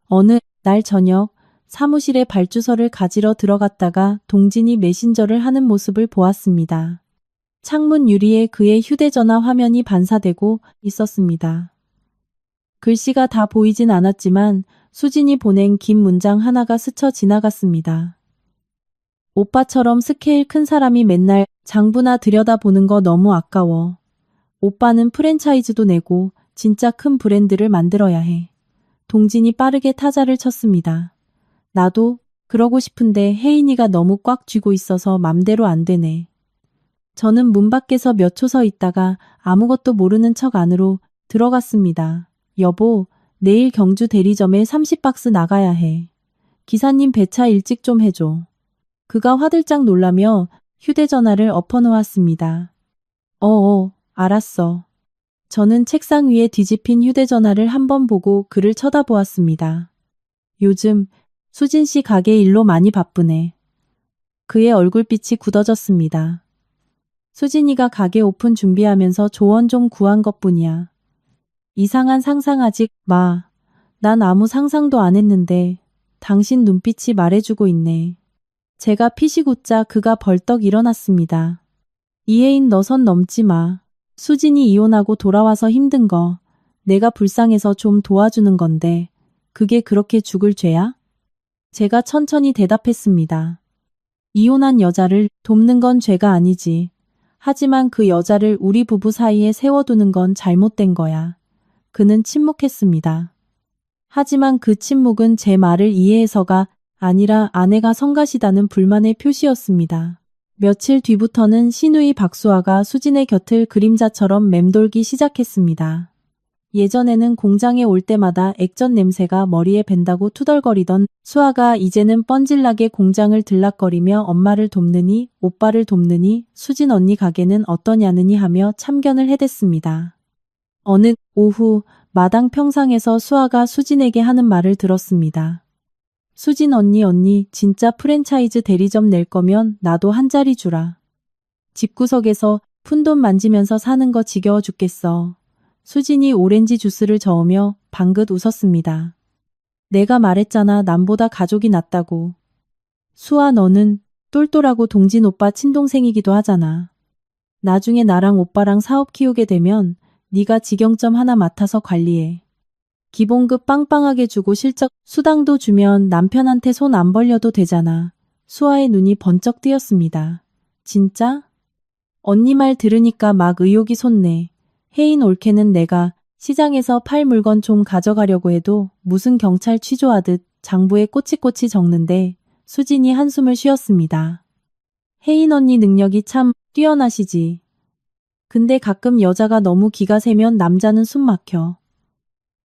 어느 날 저녁 사무실에 발주서를 가지러 들어갔다가 동진이 메신저를 하는 모습을 보았습니다. 창문 유리에 그의 휴대전화 화면이 반사되고 있었습니다. 글씨가 다 보이진 않았지만 수진이 보낸 긴 문장 하나가 스쳐 지나갔습니다. 오빠처럼 스케일 큰 사람이 맨날 장부나 들여다보는 거 너무 아까워. 오빠는 프랜차이즈도 내고 진짜 큰 브랜드를 만들어야 해. 동진이 빠르게 타자를 쳤습니다. 나도 그러고 싶은데 혜인이가 너무 꽉 쥐고 있어서 맘대로 안 되네. 저는 문 밖에서 몇 초 서 있다가 아무것도 모르는 척 안으로 들어갔습니다. 여보, 내일 경주 대리점에 30박스 나가야 해. 기사님 배차 일찍 좀 해줘. 그가 화들짝 놀라며 휴대전화를 엎어놓았습니다. 알았어. 저는 책상 위에 뒤집힌 휴대전화를 한번 보고 그를 쳐다보았습니다. 요즘 수진 씨 가게 일로 많이 바쁘네. 그의 얼굴빛이 굳어졌습니다. 수진이가 가게 오픈 준비하면서 조언 좀 구한 것뿐이야. 이상한 상상 아직 마. 난 아무 상상도 안 했는데 당신 눈빛이 말해주고 있네. 제가 피식 웃자 그가 벌떡 일어났습니다. 이혜인 너 선 넘지 마. 수진이 이혼하고 돌아와서 힘든 거 내가 불쌍해서 좀 도와주는 건데 그게 그렇게 죽을 죄야? 제가 천천히 대답했습니다. 이혼한 여자를 돕는 건 죄가 아니지. 하지만 그 여자를 우리 부부 사이에 세워두는 건 잘못된 거야. 그는 침묵했습니다. 하지만 그 침묵은 제 말을 이해해서가 아니라 아내가 성가시다는 불만의 표시였습니다. 며칠 뒤부터는 시누이 박수아가 수진의 곁을 그림자처럼 맴돌기 시작했습니다. 예전에는 공장에 올 때마다 액젓 냄새가 머리에 밴다고 투덜거리던 수아가 이제는 뻔질나게 공장을 들락거리며 엄마를 돕느니 오빠를 돕느니 수진 언니 가게는 어떠냐느니 하며 참견을 해댔습니다. 어느 오후 마당 평상에서 수아가 수진에게 하는 말을 들었습니다. 수진 언니 진짜 프랜차이즈 대리점 낼 거면 나도 한 자리 주라. 집구석에서 푼돈 만지면서 사는 거 지겨워 죽겠어. 수진이 오렌지 주스를 저으며 방긋 웃었습니다. 내가 말했잖아 남보다 가족이 낫다고. 수아 너는 똘똘하고 동진 오빠 친동생이기도 하잖아. 나중에 나랑 오빠랑 사업 키우게 되면 네가 직영점 하나 맡아서 관리해. 기본급 빵빵하게 주고 실적 수당도 주면 남편한테 손 안 벌려도 되잖아. 수아의 눈이 번쩍 뜨였습니다. 진짜? 언니 말 들으니까 막 의욕이 솟네. 혜인 올케는 내가 시장에서 팔 물건 좀 가져가려고 해도 무슨 경찰 취조하듯 장부에 꼬치꼬치 적는데 수진이 한숨을 쉬었습니다. 혜인 언니 능력이 참 뛰어나시지. 근데 가끔 여자가 너무 기가 세면 남자는 숨 막혀.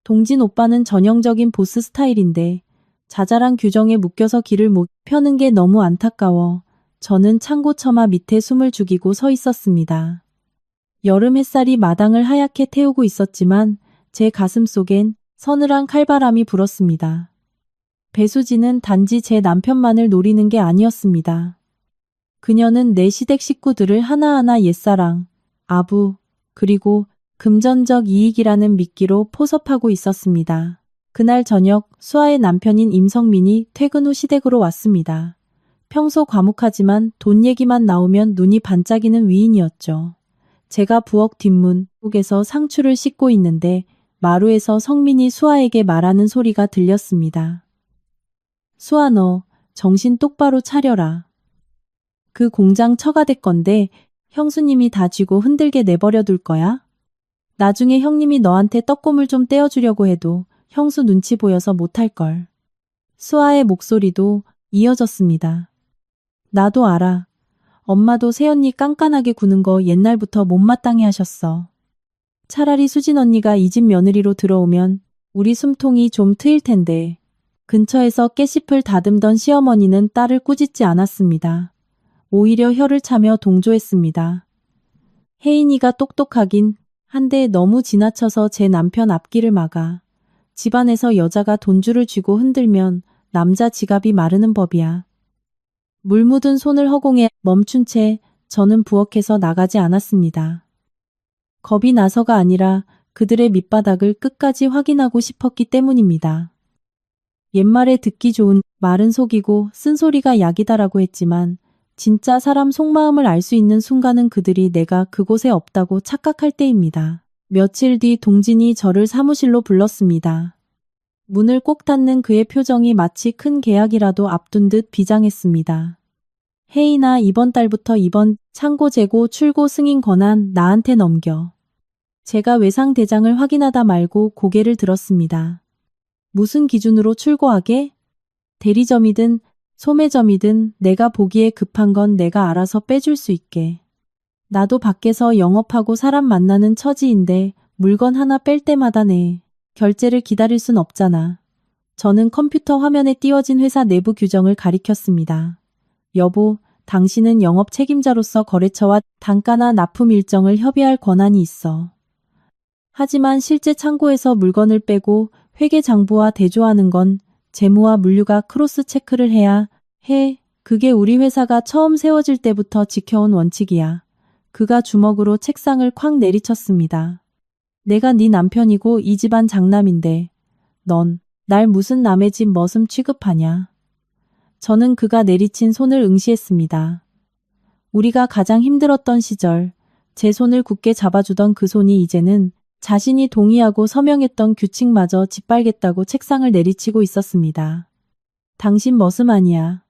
동진 오빠는 전형적인 보스 스타일인데 자잘한 규정에 묶여서 길을 못 펴는 게 너무 안타까워. 저는 창고 처마 밑에 숨을 죽이고 서 있었습니다. 여름 햇살이 마당을 하얗게 태우고 있었지만 제 가슴 속엔 서늘한 칼바람이 불었습니다. 배수진은 단지 제 남편만을 노리는 게 아니었습니다. 그녀는 내 시댁 식구들을 하나하나 옛사랑, 아부, 그리고 금전적 이익이라는 미끼로 포섭하고 있었습니다. 그날 저녁 수아의 남편인 임성민이 퇴근 후 시댁으로 왔습니다. 평소 과묵하지만 돈 얘기만 나오면 눈이 반짝이는 위인이었죠. 제가 부엌 뒷문 속에서 상추를 씻고 있는데 마루에서 성민이 수아에게 말하는 소리가 들렸습니다. 수아 너 정신 똑바로 차려라. 그 공장 처가될 건데 형수님이 다 쥐고 흔들게 내버려 둘 거야? 나중에 형님이 너한테 떡고물 좀 떼어주려고 해도 형수 눈치 보여서 못할걸. 수아의 목소리도 이어졌습니다. 나도 알아. 엄마도 새언니 깐깐하게 구는 거 옛날부터 못마땅해 하셨어. 차라리 수진 언니가 이 집 며느리로 들어오면 우리 숨통이 좀 트일 텐데. 근처에서 깨씹을 다듬던 시어머니는 딸을 꾸짖지 않았습니다. 오히려 혀를 차며 동조했습니다. 혜인이가 똑똑하긴 한데 너무 지나쳐서 제 남편 앞길을 막아. 집안에서 여자가 돈줄을 쥐고 흔들면 남자 지갑이 마르는 법이야. 물 묻은 손을 허공에 멈춘 채 저는 부엌에서 나가지 않았습니다. 겁이 나서가 아니라 그들의 밑바닥을 끝까지 확인하고 싶었기 때문입니다. 옛말에 듣기 좋은 말은 속이고 쓴소리가 약이다라고 했지만 진짜 사람 속마음을 알 수 있는 순간은 그들이 내가 그곳에 없다고 착각할 때입니다. 며칠 뒤 동진이 저를 사무실로 불렀습니다. 문을 꼭 닫는 그의 표정이 마치 큰 계약이라도 앞둔 듯 비장했습니다. 혜인아 이번 달부터 이번 창고 재고 출고 승인 권한 나한테 넘겨. 제가 외상 대장을 확인하다 말고 고개를 들었습니다. 무슨 기준으로 출고하게? 대리점이든 소매점이든 내가 보기에 급한 건 내가 알아서 빼줄 수 있게. 나도 밖에서 영업하고 사람 만나는 처지인데 물건 하나 뺄 때마다 내 결제를 기다릴 순 없잖아. 저는 컴퓨터 화면에 띄워진 회사 내부 규정을 가리켰습니다. 여보, 당신은 영업 책임자로서 거래처와 단가나 납품 일정을 협의할 권한이 있어. 하지만 실제 창고에서 물건을 빼고 회계 장부와 대조하는 건 재무와 물류가 크로스 체크를 해야 해. 그게 우리 회사가 처음 세워질 때부터 지켜온 원칙이야. 그가 주먹으로 책상을 쾅 내리쳤습니다. 내가 네 남편이고 이 집안 장남인데 넌 날 무슨 남의 집 머슴 취급하냐. 저는 그가 내리친 손을 응시했습니다. 우리가 가장 힘들었던 시절 제 손을 굳게 잡아주던 그 손이 이제는 자신이 동의하고 서명했던 규칙마저 짓밟겠다고 책상을 내리치고 있었습니다. 당신 머슴아니야.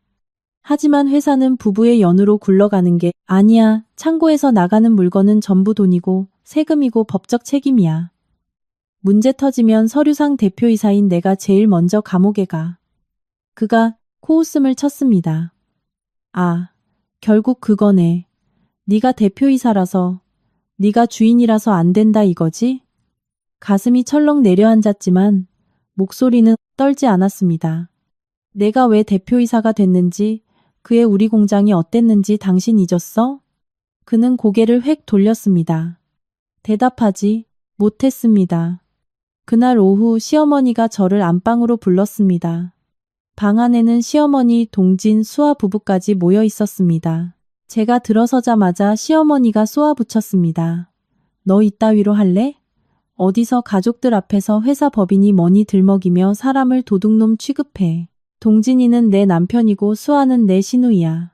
하지만 회사는 부부의 연으로 굴러가는 게 아니야. 창고에서 나가는 물건은 전부 돈이고 세금이고 법적 책임이야. 문제 터지면 서류상 대표이사인 내가 제일 먼저 감옥에 가. 그가 코웃음을 쳤습니다. 아, 결국 그거네. 네가 대표이사라서, 네가 주인이라서 안 된다 이거지? 가슴이 철렁 내려앉았지만 목소리는 떨지 않았습니다. 내가 왜 대표이사가 됐는지, 그의 우리 공장이 어땠는지 당신 잊었어? 그는 고개를 획 돌렸습니다. 대답하지 못했습니다. 그날 오후 시어머니가 저를 안방으로 불렀습니다. 방 안에는 시어머니, 동진, 수아 부부까지 모여 있었습니다. 제가 들어서자마자 시어머니가 쏘아붙였습니다. 너 이따위로 할래? 어디서 가족들 앞에서 회사 법인이 뭐니 들먹이며 사람을 도둑놈 취급해. 동진이는 내 남편이고 수아는 내 시누이야.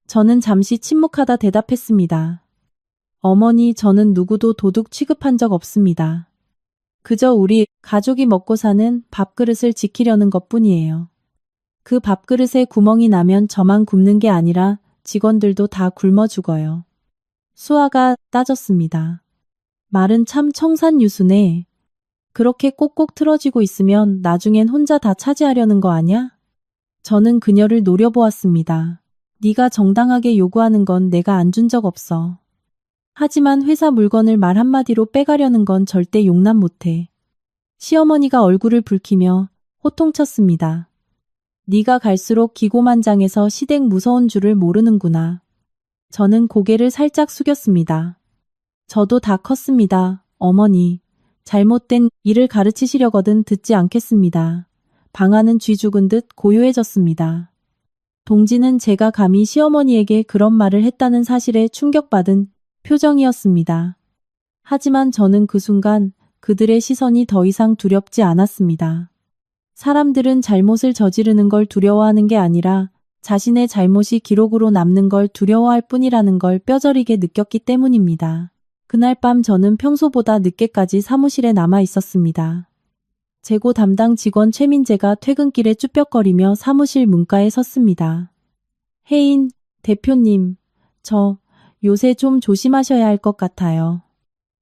저는 잠시 침묵하다 대답했습니다. 어머니, 저는 누구도 도둑 취급한 적 없습니다. 그저 우리 가족이 먹고 사는 밥그릇을 지키려는 것뿐이에요. 그 밥그릇에 구멍이 나면 저만 굶는 게 아니라 직원들도 다 굶어 죽어요. 수아가 따졌습니다. 말은 참 청산유수네. 그렇게 꼭꼭 틀어지고 있으면 나중엔 혼자 다 차지하려는 거 아냐? 저는 그녀를 노려보았습니다. 네가 정당하게 요구하는 건 내가 안 준 적 없어. 하지만 회사 물건을 말 한마디로 빼가려는 건 절대 용납 못해. 시어머니가 얼굴을 붉히며 호통쳤습니다. 네가 갈수록 기고만장해서 시댁 무서운 줄을 모르는구나. 저는 고개를 살짝 숙였습니다. 저도 다 컸습니다. 어머니. 잘못된 일을 가르치시려거든 듣지 않겠습니다. 방 안은 쥐 죽은 듯 고요해졌습니다. 동지는 제가 감히 시어머니에게 그런 말을 했다는 사실에 충격받은 표정이었습니다. 하지만 저는 그 순간 그들의 시선이 더 이상 두렵지 않았습니다. 사람들은 잘못을 저지르는 걸 두려워하는 게 아니라 자신의 잘못이 기록으로 남는 걸 두려워할 뿐이라는 걸 뼈저리게 느꼈기 때문입니다. 그날 밤 저는 평소보다 늦게까지 사무실에 남아 있었습니다. 재고 담당 직원 최민재가 퇴근길에 쭈뼛거리며 사무실 문가에 섰습니다. 혜인 대표님, 저 요새 좀 조심하셔야 할 것 같아요.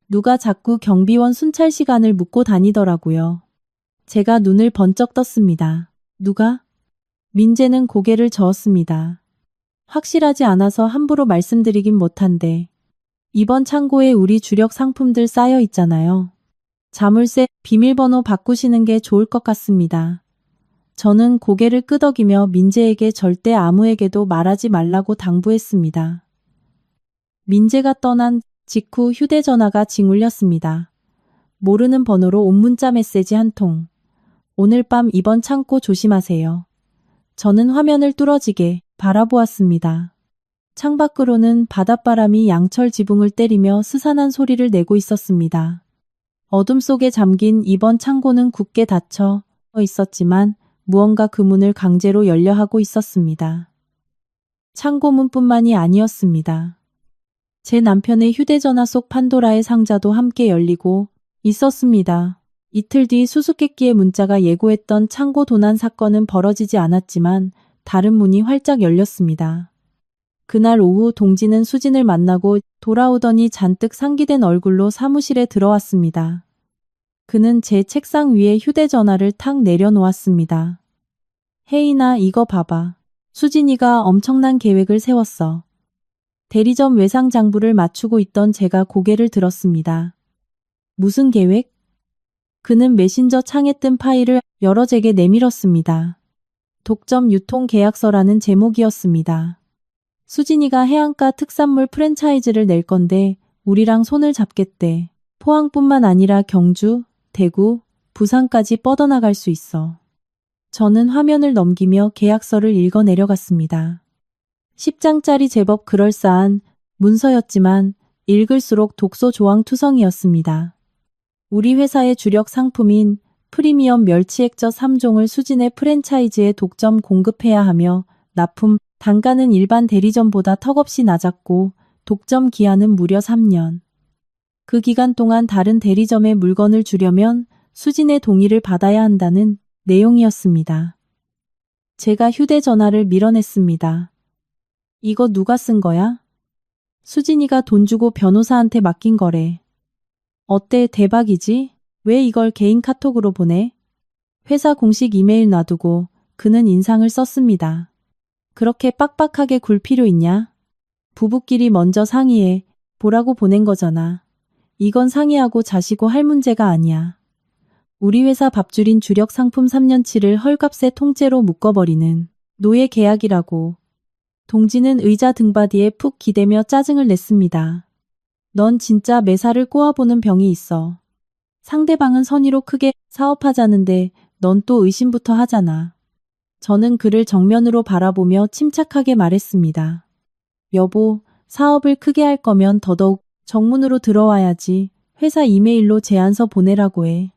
누가 자꾸 경비원 순찰 시간을 묻고 다니더라고요. 제가 눈을 번쩍 떴습니다. 누가? 민재는 고개를 저었습니다. 확실하지 않아서 함부로 말씀드리긴 못한데 이번 창고에 우리 주력 상품들 쌓여 있잖아요. 자물쇠 비밀번호 바꾸시는 게 좋을 것 같습니다. 저는 고개를 끄덕이며 민재에게 절대 아무에게도 말하지 말라고 당부했습니다. 민재가 떠난 직후 휴대전화가 징 울렸습니다. 모르는 번호로 온 문자 메시지 한 통. 오늘 밤 이번 창고 조심하세요. 저는 화면을 뚫어지게 바라보았습니다. 창밖으로는 바닷바람이 양철 지붕을 때리며 스산한 소리를 내고 있었습니다. 어둠 속에 잠긴 이번 창고는 굳게 닫혀 있었지만 무언가 그 문을 강제로 열려 하고 있었습니다. 창고문뿐만이 아니었습니다. 제 남편의 휴대전화 속 판도라의 상자도 함께 열리고 있었습니다. 이틀 뒤 수수께끼의 문자가 예고했던 창고 도난 사건은 벌어지지 않았지만 다른 문이 활짝 열렸습니다. 그날 오후 동진은 수진을 만나고 돌아오더니 잔뜩 상기된 얼굴로 사무실에 들어왔습니다. 그는 제 책상 위에 휴대전화를 탁 내려놓았습니다. 혜인아, 이거 봐봐. 수진이가 엄청난 계획을 세웠어. 대리점 외상 장부를 맞추고 있던 제가 고개를 들었습니다. 무슨 계획? 그는 메신저 창에 뜬 파일을 열어 제게 내밀었습니다. 독점 유통 계약서라는 제목이었습니다. 수진이가 해안가 특산물 프랜차이즈를 낼 건데 우리랑 손을 잡겠대. 포항뿐만 아니라 경주, 대구, 부산까지 뻗어나갈 수 있어. 저는 화면을 넘기며 계약서를 읽어 내려갔습니다. 10장짜리 제법 그럴싸한 문서였지만 읽을수록 독소 조항투성이었습니다. 우리 회사의 주력 상품인 프리미엄 멸치액젓 3종을 수진의 프랜차이즈에 독점 공급해야 하며 납품 단가는 일반 대리점보다 턱없이 낮았고 독점 기한은 무려 3년. 그 기간 동안 다른 대리점에 물건을 주려면 수진의 동의를 받아야 한다는 내용이었습니다. 제가 휴대전화를 밀어냈습니다. 이거 누가 쓴 거야? 수진이가 돈 주고 변호사한테 맡긴 거래. 어때, 대박이지? 왜 이걸 개인 카톡으로 보내? 회사 공식 이메일 놔두고 그는 인상을 썼습니다. 그렇게 빡빡하게 굴 필요 있냐? 부부끼리 먼저 상의해 보라고 보낸 거잖아. 이건 상의하고 자시고 할 문제가 아니야. 우리 회사 밥줄인 주력 상품 3년치를 헐값에 통째로 묶어버리는 노예 계약이라고. 동지는 의자 등받이에 푹 기대며 짜증을 냈습니다. 넌 진짜 매사를 꼬아보는 병이 있어. 상대방은 선의로 크게 사업하자는데 넌 또 의심부터 하잖아. 저는 그를 정면으로 바라보며 침착하게 말했습니다. 여보, 사업을 크게 할 거면 더더욱 정문으로 들어와야지. 회사 이메일로 제안서 보내라고 해.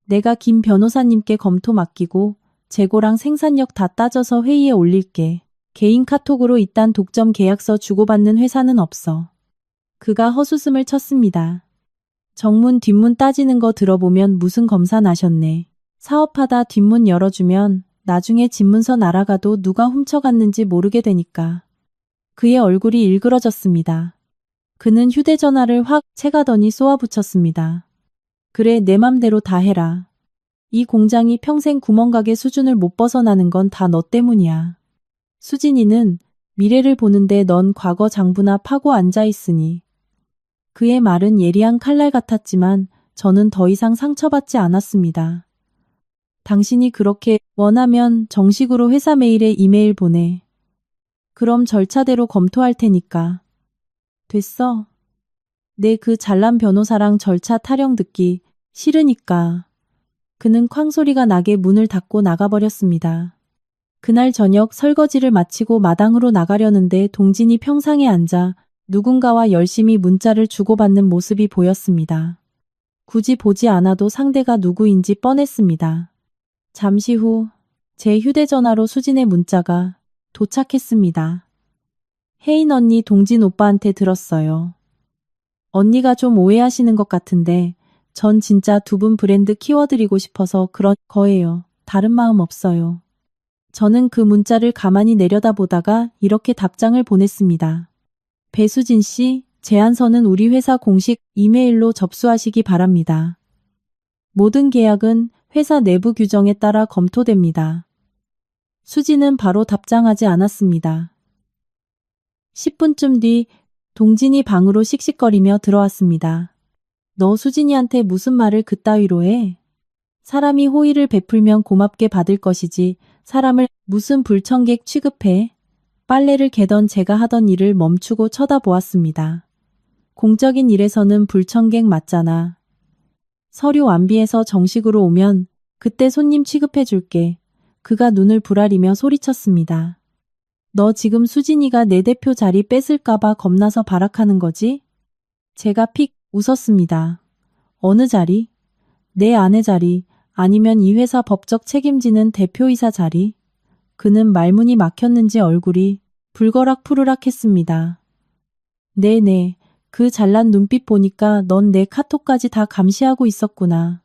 내가 김 변호사님께 검토 맡기고 재고랑 생산력 다 따져서 회의에 올릴게. 개인 카톡으로 이딴 독점 계약서 주고받는 회사는 없어. 그가 헛웃음을 쳤습니다. 정문 뒷문 따지는 거 들어보면 무슨 검사 나셨네. 사업하다 뒷문 열어주면 나중에 집문서 날아가도 누가 훔쳐갔는지 모르게 되니까. 그의 얼굴이 일그러졌습니다. 그는 휴대전화를 확 채가더니 쏘아붙였습니다. 그래, 내 맘대로 다 해라. 이 공장이 평생 구멍가게 수준을 못 벗어나는 건 다 너 때문이야. 수진이는 미래를 보는데 넌 과거 장부나 파고 앉아있으니. 그의 말은 예리한 칼날 같았지만 저는 더 이상 상처받지 않았습니다. 당신이 그렇게 원하면 정식으로 회사 메일에 이메일 보내. 그럼 절차대로 검토할 테니까. 됐어. 내 그 잘난 변호사랑 절차 타령 듣기 싫으니까. 그는 쾅소리가 나게 문을 닫고 나가버렸습니다. 그날 저녁 설거지를 마치고 마당으로 나가려는데 동진이 평상에 앉아 누군가와 열심히 문자를 주고받는 모습이 보였습니다. 굳이 보지 않아도 상대가 누구인지 뻔했습니다. 잠시 후 제 휴대전화로 수진의 문자가 도착했습니다. 혜인 언니, 동진 오빠한테 들었어요. 언니가 좀 오해하시는 것 같은데 전 진짜 두 분 브랜드 키워드리고 싶어서 그런 거예요. 다른 마음 없어요. 저는 그 문자를 가만히 내려다보다가 이렇게 답장을 보냈습니다. 배수진 씨, 제안서는 우리 회사 공식 이메일로 접수하시기 바랍니다. 모든 계약은 회사 내부 규정에 따라 검토됩니다. 수진은 바로 답장하지 않았습니다. 10분쯤 뒤 동진이 방으로 씩씩거리며 들어왔습니다. 너 수진이한테 무슨 말을 그따위로 해? 사람이 호의를 베풀면 고맙게 받을 것이지 사람을 무슨 불청객 취급해? 빨래를 개던 제가 하던 일을 멈추고 쳐다보았습니다. 공적인 일에서는 불청객 맞잖아. 서류 완비해서 정식으로 오면 그때 손님 취급해 줄게. 그가 눈을 부라리며 소리쳤습니다. 너 지금 수진이가 내 대표 자리 뺏을까봐 겁나서 발악하는 거지? 제가 픽 웃었습니다. 어느 자리? 내 아내 자리, 아니면 이 회사 법적 책임지는 대표이사 자리? 그는 말문이 막혔는지 얼굴이 불거락 푸르락했습니다. 네네, 그 잘난 눈빛 보니까 넌 내 카톡까지 다 감시하고 있었구나.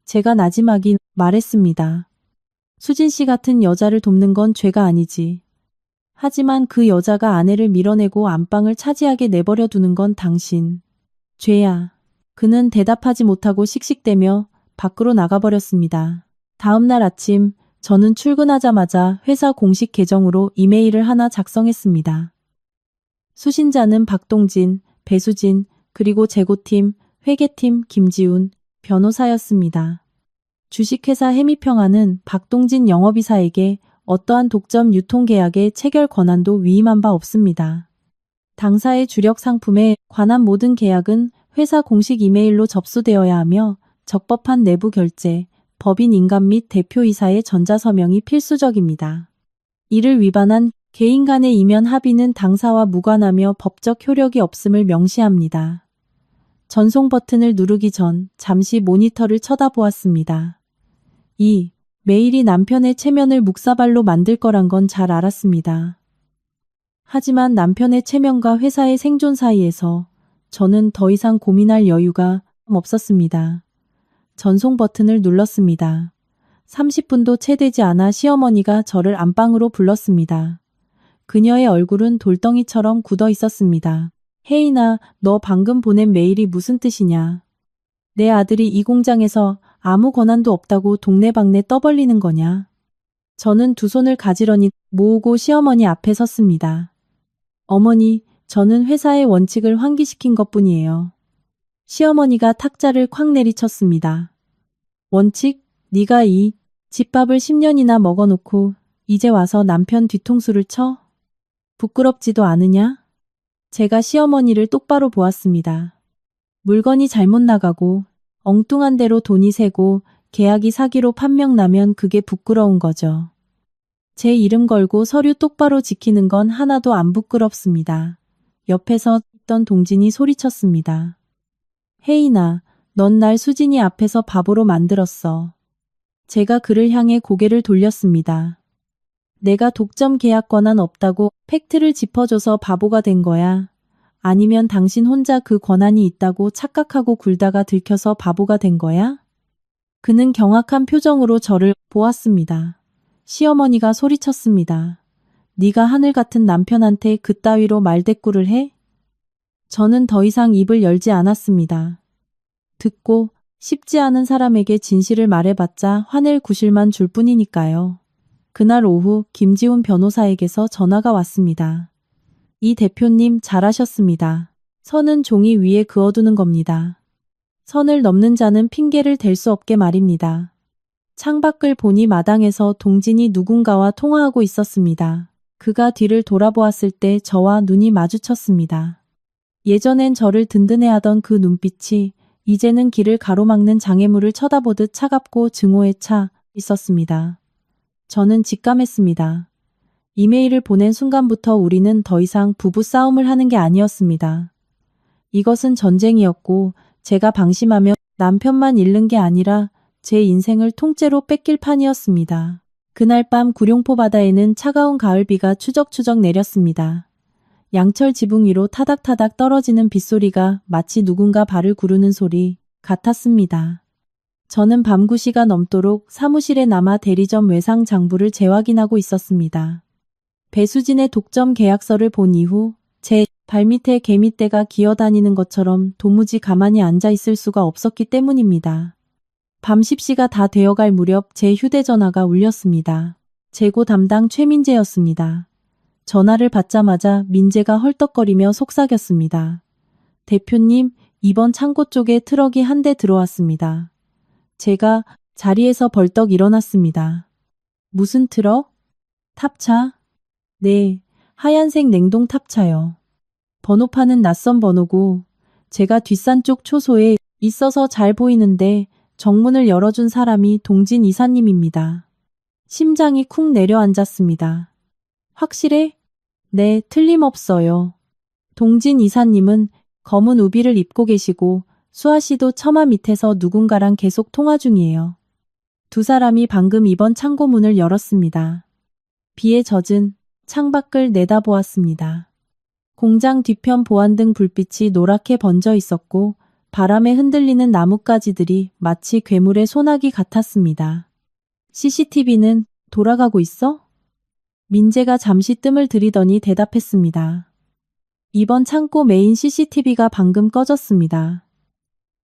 제가 나지막이 말했습니다. 수진 씨 같은 여자를 돕는 건 죄가 아니지. 하지만 그 여자가 아내를 밀어내고 안방을 차지하게 내버려 두는 건 당신 죄야. 그는 대답하지 못하고 씩씩대며 밖으로 나가버렸습니다. 다음 날 아침 저는 출근하자마자 회사 공식 계정으로 이메일을 하나 작성했습니다. 수신자는 박동진, 배수진, 그리고 재고팀, 회계팀 김지훈, 변호사였습니다. 주식회사 해미평화는 박동진 영업이사에게 어떠한 독점 유통계약의 체결 권한도 위임한 바 없습니다. 당사의 주력 상품에 관한 모든 계약은 회사 공식 이메일로 접수되어야 하며 적법한 내부 결제, 법인 인감 및 대표이사의 전자서명이 필수적입니다. 이를 위반한 개인 간의 이면 합의는 당사와 무관하며 법적 효력이 없음을 명시합니다. 전송 버튼을 누르기 전 잠시 모니터를 쳐다보았습니다. 이 메일이 남편의 체면을 묵사발로 만들 거란 건 잘 알았습니다. 하지만 남편의 체면과 회사의 생존 사이에서 저는 더 이상 고민할 여유가 없었습니다. 전송 버튼을 눌렀습니다. 30분도 채 되지 않아 시어머니가 저를 안방으로 불렀습니다. 그녀의 얼굴은 돌덩이처럼 굳어 있었습니다. 혜인아, 너 방금 보낸 메일이 무슨 뜻이냐? 내 아들이 이 공장에서 아무 권한도 없다고 동네방네 떠벌리는 거냐? 저는 두 손을 가지런히 모으고 시어머니 앞에 섰습니다. 어머니, 저는 회사의 원칙을 환기시킨 것뿐이에요. 시어머니가 탁자를 콱 내리쳤습니다. 원칙? 네가 이 집밥을 10년이나 먹어놓고 이제 와서 남편 뒤통수를 쳐? 부끄럽지도 않으냐? 제가 시어머니를 똑바로 보았습니다. 물건이 잘못 나가고 엉뚱한 대로 돈이 새고 계약이 사기로 판명나면 그게 부끄러운 거죠. 제 이름 걸고 서류 똑바로 지키는 건 하나도 안 부끄럽습니다. 옆에서 있던 동진이 소리쳤습니다. 혜인아, 넌 날 수진이 앞에서 바보로 만들었어. 제가 그를 향해 고개를 돌렸습니다. 내가 독점 계약 권한 없다고 팩트를 짚어줘서 바보가 된 거야? 아니면 당신 혼자 그 권한이 있다고 착각하고 굴다가 들켜서 바보가 된 거야? 그는 경악한 표정으로 저를 보았습니다. 시어머니가 소리쳤습니다. 네가 하늘 같은 남편한테 그따위로 말대꾸를 해? 저는 더 이상 입을 열지 않았습니다. 듣고 쉽지 않은 사람에게 진실을 말해봤자 화낼 구실만 줄 뿐이니까요. 그날 오후 김지훈 변호사에게서 전화가 왔습니다. 이 대표님 잘하셨습니다. 선은 종이 위에 그어두는 겁니다. 선을 넘는 자는 핑계를 댈 수 없게 말입니다. 창밖을 보니 마당에서 동진이 누군가와 통화하고 있었습니다. 그가 뒤를 돌아보았을 때 저와 눈이 마주쳤습니다. 예전엔 저를 든든해하던 그 눈빛이 이제는 길을 가로막는 장애물을 쳐다보듯 차갑고 증오에 차 있었습니다. 저는 직감했습니다. 이메일을 보낸 순간부터 우리는 더 이상 부부 싸움을 하는 게 아니었습니다. 이것은 전쟁이었고 제가 방심하며 남편만 잃는 게 아니라 제 인생을 통째로 뺏길 판이었습니다. 그날 밤 구룡포 바다에는 차가운 가을비가 추적추적 내렸습니다. 양철 지붕 위로 타닥타닥 떨어지는 빗소리가 마치 누군가 발을 구르는 소리 같았습니다. 저는 밤 9시가 넘도록 사무실에 남아 대리점 외상 장부를 재확인하고 있었습니다. 배수진의 독점 계약서를 본 이후 제 발밑에 개미떼가 기어다니는 것처럼 도무지 가만히 앉아 있을 수가 없었기 때문입니다. 밤 10시가 다 되어갈 무렵 제 휴대전화가 울렸습니다. 재고 담당 최민재였습니다. 전화를 받자마자 민재가 헐떡거리며 속삭였습니다. 대표님, 이번 창고 쪽에 트럭이 한 대 들어왔습니다. 제가 자리에서 벌떡 일어났습니다. 무슨 트럭? 탑차? 네, 하얀색 냉동 탑차요. 번호판은 낯선 번호고 제가 뒷산 쪽 초소에 있어서 잘 보이는데 정문을 열어준 사람이 동진 이사님입니다. 심장이 쿵 내려앉았습니다. 확실해? 네, 틀림없어요. 동진 이사님은 검은 우비를 입고 계시고 수아 씨도 처마 밑에서 누군가랑 계속 통화 중이에요. 두 사람이 방금 이번 창고 문을 열었습니다. 비에 젖은 창밖을 내다보았습니다. 공장 뒤편 보안등 불빛이 노랗게 번져 있었고 바람에 흔들리는 나뭇가지들이 마치 괴물의 소나기 같았습니다. CCTV는 돌아가고 있어? 민재가 잠시 뜸을 들이더니 대답했습니다. 이번 창고 메인 CCTV가 방금 꺼졌습니다.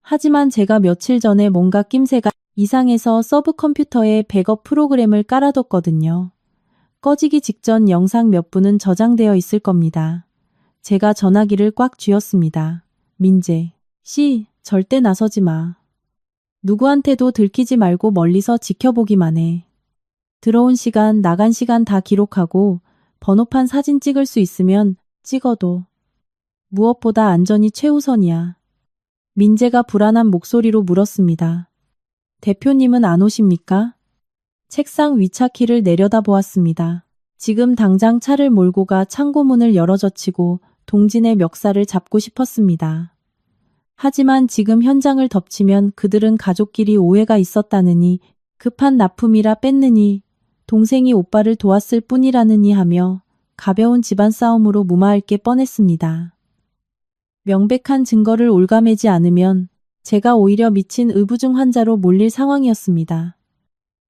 하지만 제가 며칠 전에 뭔가 낌새가 이상해서 서브 컴퓨터에 백업 프로그램을 깔아뒀거든요. 꺼지기 직전 영상 몇 분은 저장되어 있을 겁니다. 제가 전화기를 꽉 쥐었습니다. 민재 씨, 절대 나서지 마. 누구한테도 들키지 말고 멀리서 지켜보기만 해. 들어온 시간, 나간 시간 다 기록하고 번호판 사진 찍을 수 있으면 찍어도. 무엇보다 안전이 최우선이야. 민재가 불안한 목소리로 물었습니다. 대표님은 안 오십니까? 책상 위차키를 내려다보았습니다. 지금 당장 차를 몰고 가 창고문을 열어젖히고 동진의 멱살을 잡고 싶었습니다. 하지만 지금 현장을 덮치면 그들은 가족끼리 오해가 있었다느니 급한 납품이라 뺐느니 동생이 오빠를 도왔을 뿐이라느니 하며 가벼운 집안 싸움으로 무마할 게 뻔했습니다. 명백한 증거를 올가매지 않으면 제가 오히려 미친 의부증 환자로 몰릴 상황이었습니다.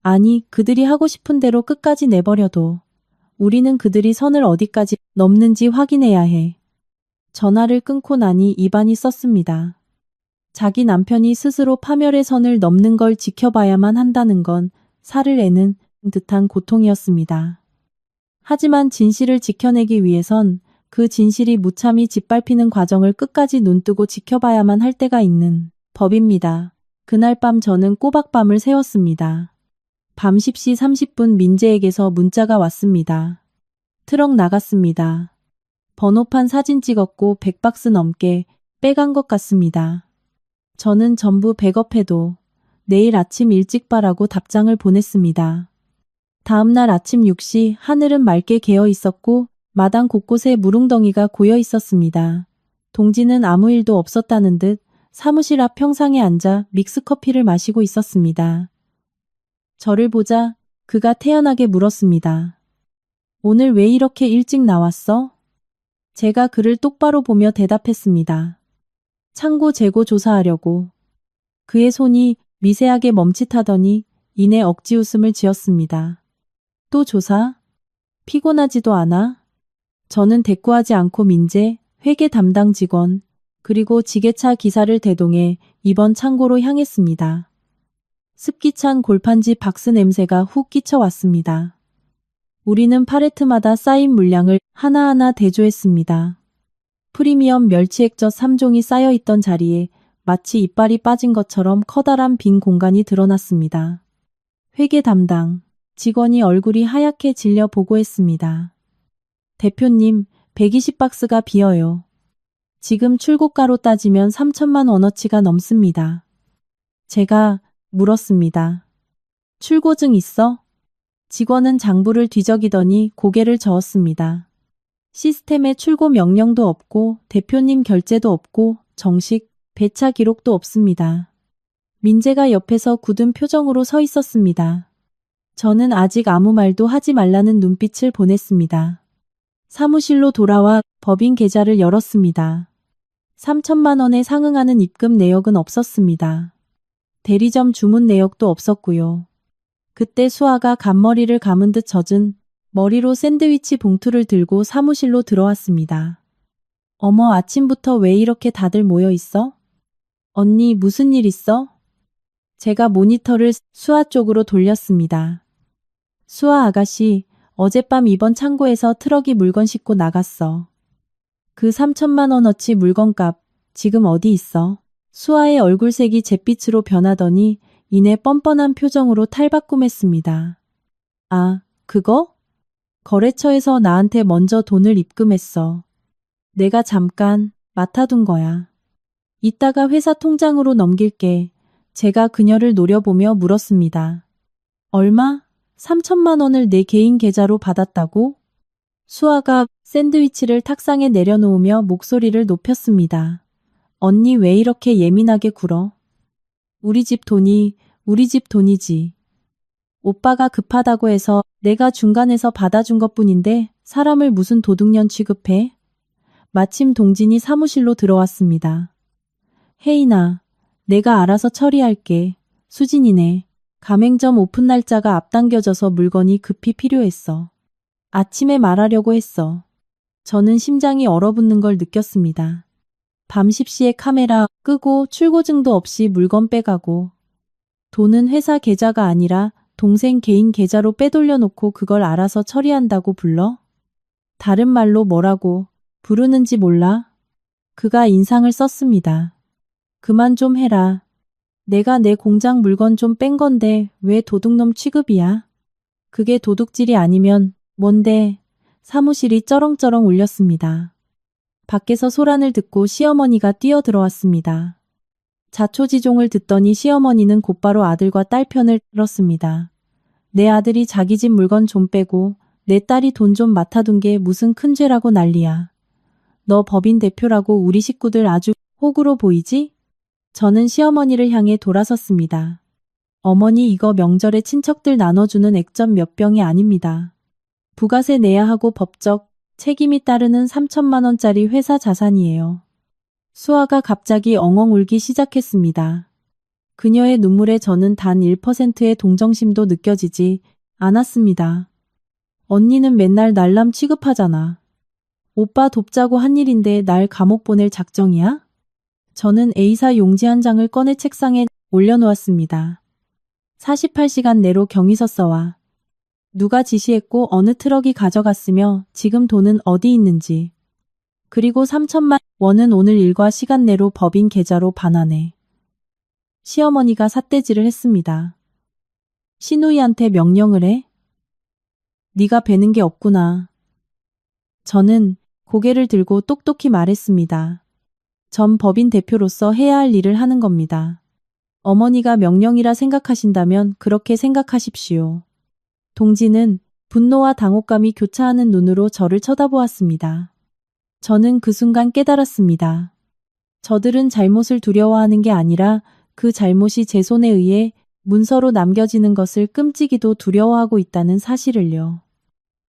아니, 그들이 하고 싶은 대로 끝까지 내버려도 우리는 그들이 선을 어디까지 넘는지 확인해야 해. 전화를 끊고 나니 입안이 썼습니다. 자기 남편이 스스로 파멸의 선을 넘는 걸 지켜봐야만 한다는 건 살을 애는 듯한 고통이었습니다. 하지만 진실을 지켜내기 위해선 그 진실이 무참히 짓밟히는 과정을 끝까지 눈뜨고 지켜봐야만 할 때가 있는 법입니다. 그날 밤 저는 꼬박밤을 새웠습니다. 밤 10시 30분 민재에게서 문자가 왔습니다. 트럭 나갔습니다. 번호판 사진 찍었고 100박스 넘게 빼간 것 같습니다. 저는 전부 백업해도 내일 아침 일찍 바라고 답장을 보냈습니다. 다음날 아침 6시 하늘은 맑게 개어 있었고 마당 곳곳에 무릉덩이가 고여 있었습니다. 동지는 아무 일도 없었다는 듯 사무실 앞 평상에 앉아 믹스커피를 마시고 있었습니다. 저를 보자 그가 태연하게 물었습니다. 오늘 왜 이렇게 일찍 나왔어? 제가 그를 똑바로 보며 대답했습니다. 창고 재고 조사하려고. 그의 손이 미세하게 멈칫하더니 이내 억지 웃음을 지었습니다. 또 조사? 피곤하지도 않아? 저는 대꾸하지 않고 민재, 회계 담당 직원, 그리고 지게차 기사를 대동해 이번 창고로 향했습니다. 습기찬 골판지 박스 냄새가 훅 끼쳐왔습니다. 우리는 팔레트마다 쌓인 물량을 하나하나 대조했습니다. 프리미엄 멸치액젓 3종이 쌓여있던 자리에 마치 이빨이 빠진 것처럼 커다란 빈 공간이 드러났습니다. 회계 담당 직원이 얼굴이 하얗게 질려 보고했습니다. 대표님, 120박스가 비어요. 지금 출고가로 따지면 3천만 원어치가 넘습니다. 제가 물었습니다. 출고증 있어? 직원은 장부를 뒤적이더니 고개를 저었습니다. 시스템에 출고 명령도 없고 대표님 결제도 없고 정식 배차 기록도 없습니다. 민재가 옆에서 굳은 표정으로 서 있었습니다. 저는 아직 아무 말도 하지 말라는 눈빛을 보냈습니다. 사무실로 돌아와 법인 계좌를 열었습니다. 3천만 원에 상응하는 입금 내역은 없었습니다. 대리점 주문 내역도 없었고요. 그때 수아가 간머리를 감은 듯 젖은 머리로 샌드위치 봉투를 들고 사무실로 들어왔습니다. 어머, 아침부터 왜 이렇게 다들 모여 있어? 언니, 무슨 일 있어? 제가 모니터를 수아 쪽으로 돌렸습니다. 수아 아가씨, 어젯밤 이번 창고에서 트럭이 물건 싣고 나갔어. 그 3천만 원어치 물건값 지금 어디 있어? 수아의 얼굴색이 잿빛으로 변하더니 이내 뻔뻔한 표정으로 탈바꿈했습니다. 아, 그거? 거래처에서 나한테 먼저 돈을 입금했어. 내가 잠깐 맡아둔 거야. 이따가 회사 통장으로 넘길게. 제가 그녀를 노려보며 물었습니다. 얼마? 3천만 원을 내 개인 계좌로 받았다고? 수아가 샌드위치를 탁상에 내려놓으며 목소리를 높였습니다. 언니 왜 이렇게 예민하게 굴어? 우리 집 돈이지. 오빠가 급하다고 해서 내가 중간에서 받아준 것뿐인데 사람을 무슨 도둑년 취급해? 마침 동진이 사무실로 들어왔습니다. 혜인아, 내가 알아서 처리할게. 수진이네. 가맹점 오픈 날짜가 앞당겨져서 물건이 급히 필요했어. 아침에 말하려고 했어. 저는 심장이 얼어붙는 걸 느꼈습니다. 밤 10시에 카메라 끄고 출고증도 없이 물건 빼가고 돈은 회사 계좌가 아니라 동생 개인 계좌로 빼돌려놓고 그걸 알아서 처리한다고 불러? 다른 말로 뭐라고 부르는지 몰라? 그가 인상을 썼습니다. 그만 좀 해라. 내가 내 공장 물건 좀 뺀 건데 왜 도둑놈 취급이야? 그게 도둑질이 아니면 뭔데? 사무실이 쩌렁쩌렁 울렸습니다. 밖에서 소란을 듣고 시어머니가 뛰어들어왔습니다. 자초지종을 듣더니 시어머니는 곧바로 아들과 딸 편을 들었습니다. 내 아들이 자기 집 물건 좀 빼고 내 딸이 돈 좀 맡아둔 게 무슨 큰 죄라고 난리야. 너 법인 대표라고 우리 식구들 아주 호구로 보이지? 저는 시어머니를 향해 돌아섰습니다. 어머니, 이거 명절에 친척들 나눠주는 액젓 몇 병이 아닙니다. 부가세 내야 하고 법적 책임이 따르는 3천만 원짜리 회사 자산이에요. 수아가 갑자기 엉엉 울기 시작했습니다. 그녀의 눈물에 저는 단 1%의 동정심도 느껴지지 않았습니다. 언니는 맨날 날람 취급하잖아. 오빠 돕자고 한 일인데 날 감옥 보낼 작정이야? 저는 A사 용지 한 장을 꺼내 책상에 올려놓았습니다. 48시간 내로 경위서 써와. 누가 지시했고 어느 트럭이 가져갔으며 지금 돈은 어디 있는지. 그리고 3천만 원은 오늘 일과 시간 내로 법인 계좌로 반환해. 시어머니가 삿대질을 했습니다. 시누이한테 명령을 해? 네가 배는 게 없구나. 저는 고개를 들고 똑똑히 말했습니다. 전 법인 대표로서 해야 할 일을 하는 겁니다. 어머니가 명령이라 생각하신다면 그렇게 생각하십시오. 동지는 분노와 당혹감이 교차하는 눈으로 저를 쳐다보았습니다. 저는 그 순간 깨달았습니다. 저들은 잘못을 두려워하는 게 아니라 그 잘못이 제 손에 의해 문서로 남겨지는 것을 끔찍이도 두려워하고 있다는 사실을요.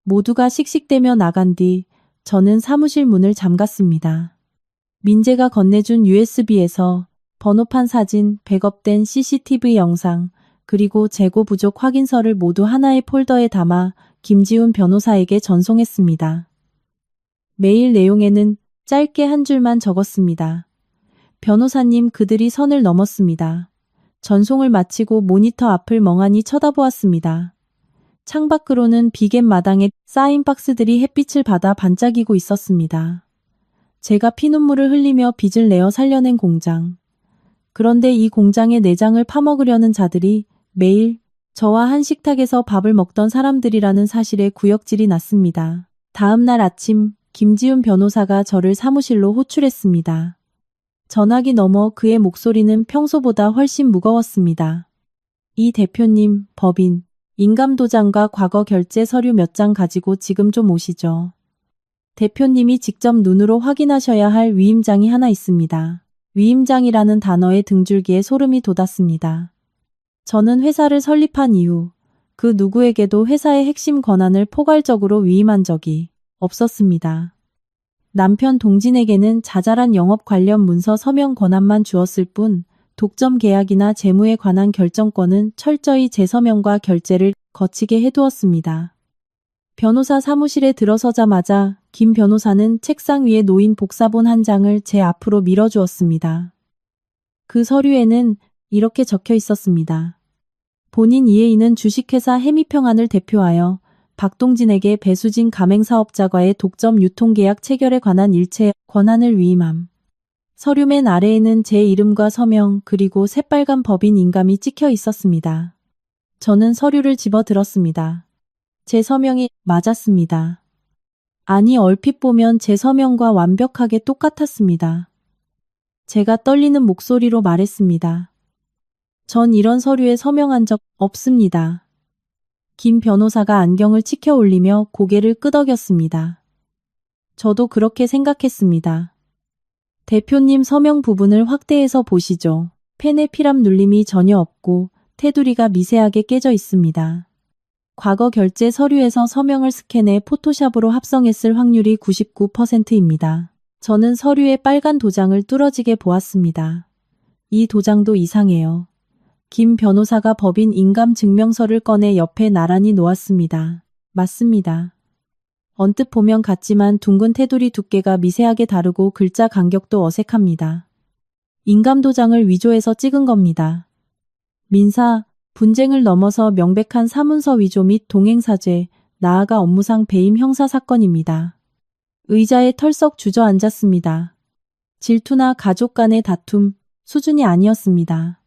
모두가 씩씩대며 나간 뒤 저는 사무실 문을 잠갔습니다. 민재가 건네준 USB에서 번호판 사진, 백업된 CCTV 영상, 그리고 재고 부족 확인서를 모두 하나의 폴더에 담아 김지훈 변호사에게 전송했습니다. 메일 내용에는 짧게 한 줄만 적었습니다. 변호사님, 그들이 선을 넘었습니다. 전송을 마치고 모니터 앞을 멍하니 쳐다보았습니다. 창밖으로는 비갯 마당에 쌓인 박스들이 햇빛을 받아 반짝이고 있었습니다. 제가 피눈물을 흘리며 빚을 내어 살려낸 공장. 그런데 이 공장의 내장을 파먹으려는 자들이 매일 저와 한 식탁에서 밥을 먹던 사람들이라는 사실에 구역질이 났습니다. 다음 날 아침 김지훈 변호사가 저를 사무실로 호출했습니다. 전화기 너머 그의 목소리는 평소보다 훨씬 무거웠습니다. 이 대표님, 법인, 인감도장과 과거 결제 서류 몇 장 가지고 지금 좀 오시죠. 대표님이 직접 눈으로 확인하셔야 할 위임장이 하나 있습니다. 위임장이라는 단어의 등줄기에 소름이 돋았습니다. 저는 회사를 설립한 이후 그 누구에게도 회사의 핵심 권한을 포괄적으로 위임한 적이 없었습니다. 남편 동진에게는 자잘한 영업 관련 문서 서명 권한만 주었을 뿐 독점 계약이나 재무에 관한 결정권은 철저히 제 서명과 결재를 거치게 해두었습니다. 변호사 사무실에 들어서자마자 김 변호사는 책상 위에 놓인 복사본 한 장을 제 앞으로 밀어주었습니다. 그 서류에는 이렇게 적혀 있었습니다. 본인 이해인은 주식회사 해미평안을 대표하여 박동진에게 배수진 가맹사업자과의 독점 유통계약 체결에 관한 일체 권한을 위임함. 서류 맨 아래에는 제 이름과 서명 그리고 새빨간 법인 인감이 찍혀 있었습니다. 저는 서류를 집어들었습니다. 제 서명이 맞았습니다. 아니, 얼핏 보면 제 서명과 완벽하게 똑같았습니다. 제가 떨리는 목소리로 말했습니다. 전 이런 서류에 서명한 적 없습니다. 김 변호사가 안경을 치켜 올리며 고개를 끄덕였습니다. 저도 그렇게 생각했습니다. 대표님 서명 부분을 확대해서 보시죠. 펜에 피랍 눌림이 전혀 없고 테두리가 미세하게 깨져 있습니다. 과거 결제 서류에서 서명을 스캔해 포토샵으로 합성했을 확률이 99%입니다. 저는 서류의 빨간 도장을 뚫어지게 보았습니다. 이 도장도 이상해요. 김 변호사가 법인 인감 증명서를 꺼내 옆에 나란히 놓았습니다. 맞습니다. 언뜻 보면 같지만 둥근 테두리 두께가 미세하게 다르고 글자 간격도 어색합니다. 인감 도장을 위조해서 찍은 겁니다. 민사, 분쟁을 넘어서 명백한 사문서 위조 및 동행사죄, 나아가 업무상 배임 형사 사건입니다. 의자에 털썩 주저앉았습니다. 질투나 가족 간의 다툼 수준이 아니었습니다.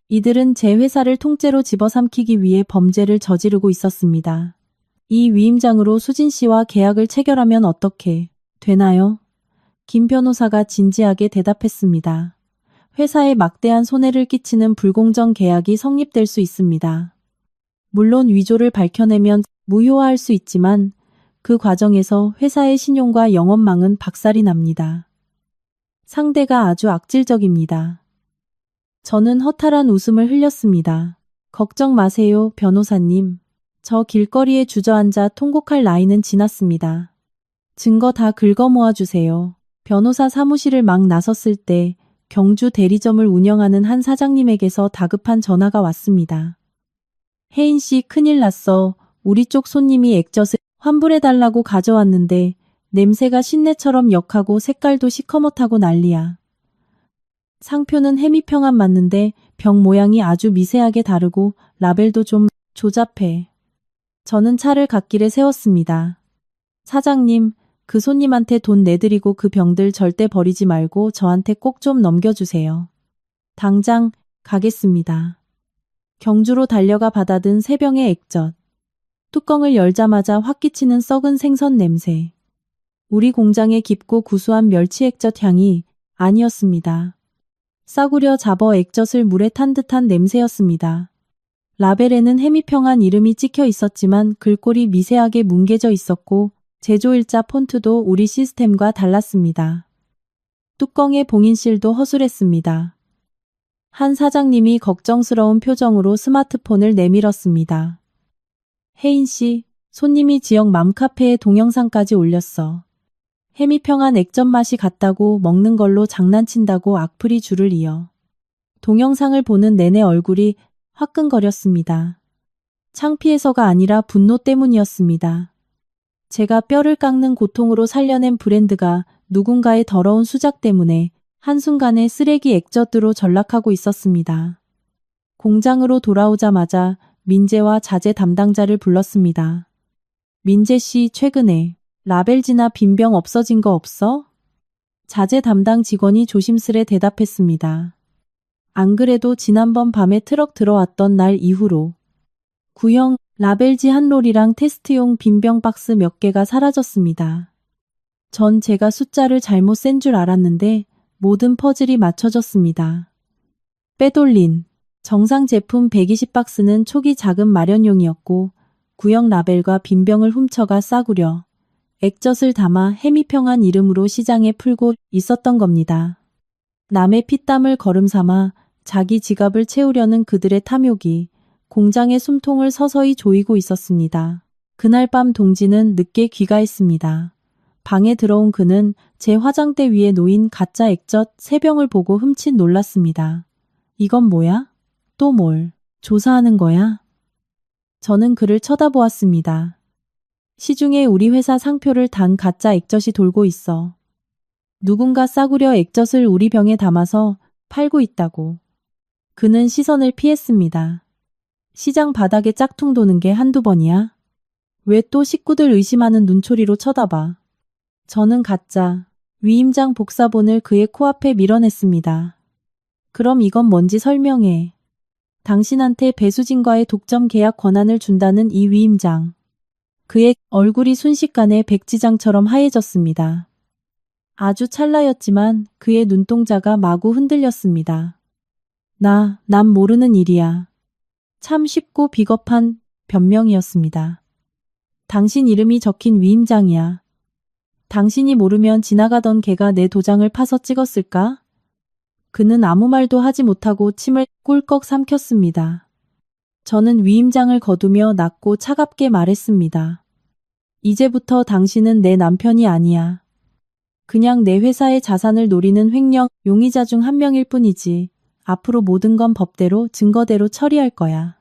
이들은 제 회사를 통째로 집어삼키기 위해 범죄를 저지르고 있었습니다. 이 위임장으로 수진 씨와 계약을 체결하면 어떻게 되나요? 김 변호사가 진지하게 대답했습니다. 회사에 막대한 손해를 끼치는 불공정 계약이 성립될 수 있습니다. 물론 위조를 밝혀내면 무효화할 수 있지만 그 과정에서 회사의 신용과 영업망은 박살이 납니다. 상대가 아주 악질적입니다. 저는 허탈한 웃음을 흘렸습니다. 걱정 마세요, 변호사님. 저 길거리에 주저앉아 통곡할 나이는 지났습니다. 증거 다 긁어 모아주세요. 변호사 사무실을 막 나섰을 때 경주 대리점을 운영하는 한 사장님에게서 다급한 전화가 왔습니다. 혜인 씨, 큰일 났어. 우리 쪽 손님이 액젓을 환불해달라고 가져왔는데 냄새가 신내처럼 역하고 색깔도 시커멓다고 난리야. 상표는 해미평안 맞는데 병 모양이 아주 미세하게 다르고 라벨도 좀 조잡해. 저는 차를 갓길에 세웠습니다. 사장님, 그 손님한테 돈 내드리고 그 병들 절대 버리지 말고 저한테 꼭 좀 넘겨주세요. 당장 가겠습니다. 경주로 달려가 받아든 3병의 액젓. 뚜껑을 열자마자 확 끼치는 썩은 생선 냄새. 우리 공장의 깊고 구수한 멸치 액젓 향이 아니었습니다. 싸구려 잡어 액젓을 물에 탄 듯한 냄새였습니다. 라벨에는 해미평안 이름이 찍혀 있었지만 글꼴이 미세하게 뭉개져 있었고 제조일자 폰트도 우리 시스템과 달랐습니다. 뚜껑의 봉인실도 허술했습니다. 한 사장님이 걱정스러운 표정으로 스마트폰을 내밀었습니다. 혜인 씨, 손님이 지역 맘카페에 동영상까지 올렸어. 해미평안 액젓 맛이 같다고 먹는 걸로 장난친다고 악플이 줄을 이어. 동영상을 보는 내내 얼굴이 화끈거렸습니다. 창피해서가 아니라 분노 때문이었습니다. 제가 뼈를 깎는 고통으로 살려낸 브랜드가 누군가의 더러운 수작 때문에 한순간에 쓰레기 액젓으로 전락하고 있었습니다. 공장으로 돌아오자마자 민재와 자재 담당자를 불렀습니다. 민재 씨, 최근에 라벨지나 빈병 없어진 거 없어? 자재 담당 직원이 조심스레 대답했습니다. 안 그래도 지난번 밤에 트럭 들어왔던 날 이후로 구형 라벨지 한 롤이랑 테스트용 빈병 박스 몇 개가 사라졌습니다. 전 제가 숫자를 잘못 센 줄 알았는데 모든 퍼즐이 맞춰졌습니다. 빼돌린 정상 제품 120박스는 초기 자금 마련용이었고 구형 라벨과 빈병을 훔쳐가 싸구려 액젓을 담아 해미평안 이름으로 시장에 풀고 있었던 겁니다. 남의 피땀을 거름삼아 자기 지갑을 채우려는 그들의 탐욕이 공장의 숨통을 서서히 조이고 있었습니다. 그날 밤 동지는 늦게 귀가했습니다. 방에 들어온 그는 제 화장대 위에 놓인 가짜 액젓 3병을 보고 흠칫 놀랐습니다. 이건 뭐야? 또 뭘 조사하는 거야? 저는 그를 쳐다보았습니다. 시중에 우리 회사 상표를 단 가짜 액젓이 돌고 있어. 누군가 싸구려 액젓을 우리 병에 담아서 팔고 있다고. 그는 시선을 피했습니다. 시장 바닥에 짝퉁 도는 게 한두 번이야? 왜 또 식구들 의심하는 눈초리로 쳐다봐? 저는 가짜 위임장 복사본을 그의 코앞에 밀어냈습니다. 그럼 이건 뭔지 설명해. 당신한테 배수진과의 독점 계약 권한을 준다는 이 위임장. 그의 얼굴이 순식간에 백지장처럼 하얘졌습니다. 아주 찰나였지만 그의 눈동자가 마구 흔들렸습니다. 난 모르는 일이야. 참 쉽고 비겁한 변명이었습니다. 당신 이름이 적힌 위임장이야. 당신이 모르면 지나가던 개가 내 도장을 파서 찍었을까? 그는 아무 말도 하지 못하고 침을 꿀꺽 삼켰습니다. 저는 위임장을 거두며 낮고 차갑게 말했습니다. 이제부터 당신은 내 남편이 아니야. 그냥 내 회사의 자산을 노리는 횡령 용의자 중 한 명일 뿐이지. 앞으로 모든 건 법대로 증거대로 처리할 거야.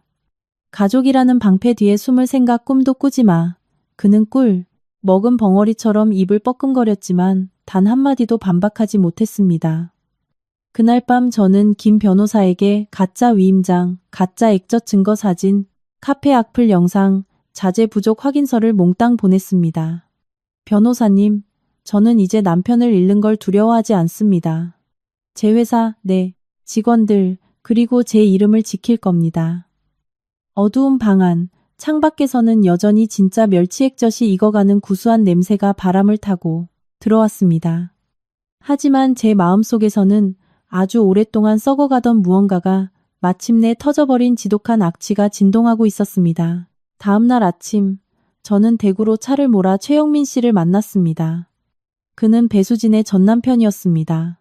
가족이라는 방패 뒤에 숨을 생각 꿈도 꾸지 마. 그는 먹은 벙어리처럼 입을 뻐끔거렸지만 단 한마디도 반박하지 못했습니다. 그날 밤 저는 김 변호사에게 가짜 위임장, 가짜 액젓 증거 사진, 카페 악플 영상, 자재 부족 확인서를 몽땅 보냈습니다. 변호사님, 저는 이제 남편을 잃는 걸 두려워하지 않습니다. 제 회사, 네, 직원들, 그리고 제 이름을 지킬 겁니다. 어두운 방 안, 창밖에서는 여전히 진짜 멸치 액젓이 익어가는 구수한 냄새가 바람을 타고 들어왔습니다. 하지만 제 마음속에서는 아주 오랫동안 썩어가던 무언가가 마침내 터져버린 지독한 악취가 진동하고 있었습니다. 다음 날 아침, 저는 대구로 차를 몰아 최영민 씨를 만났습니다. 그는 배수진의 전 남편이었습니다.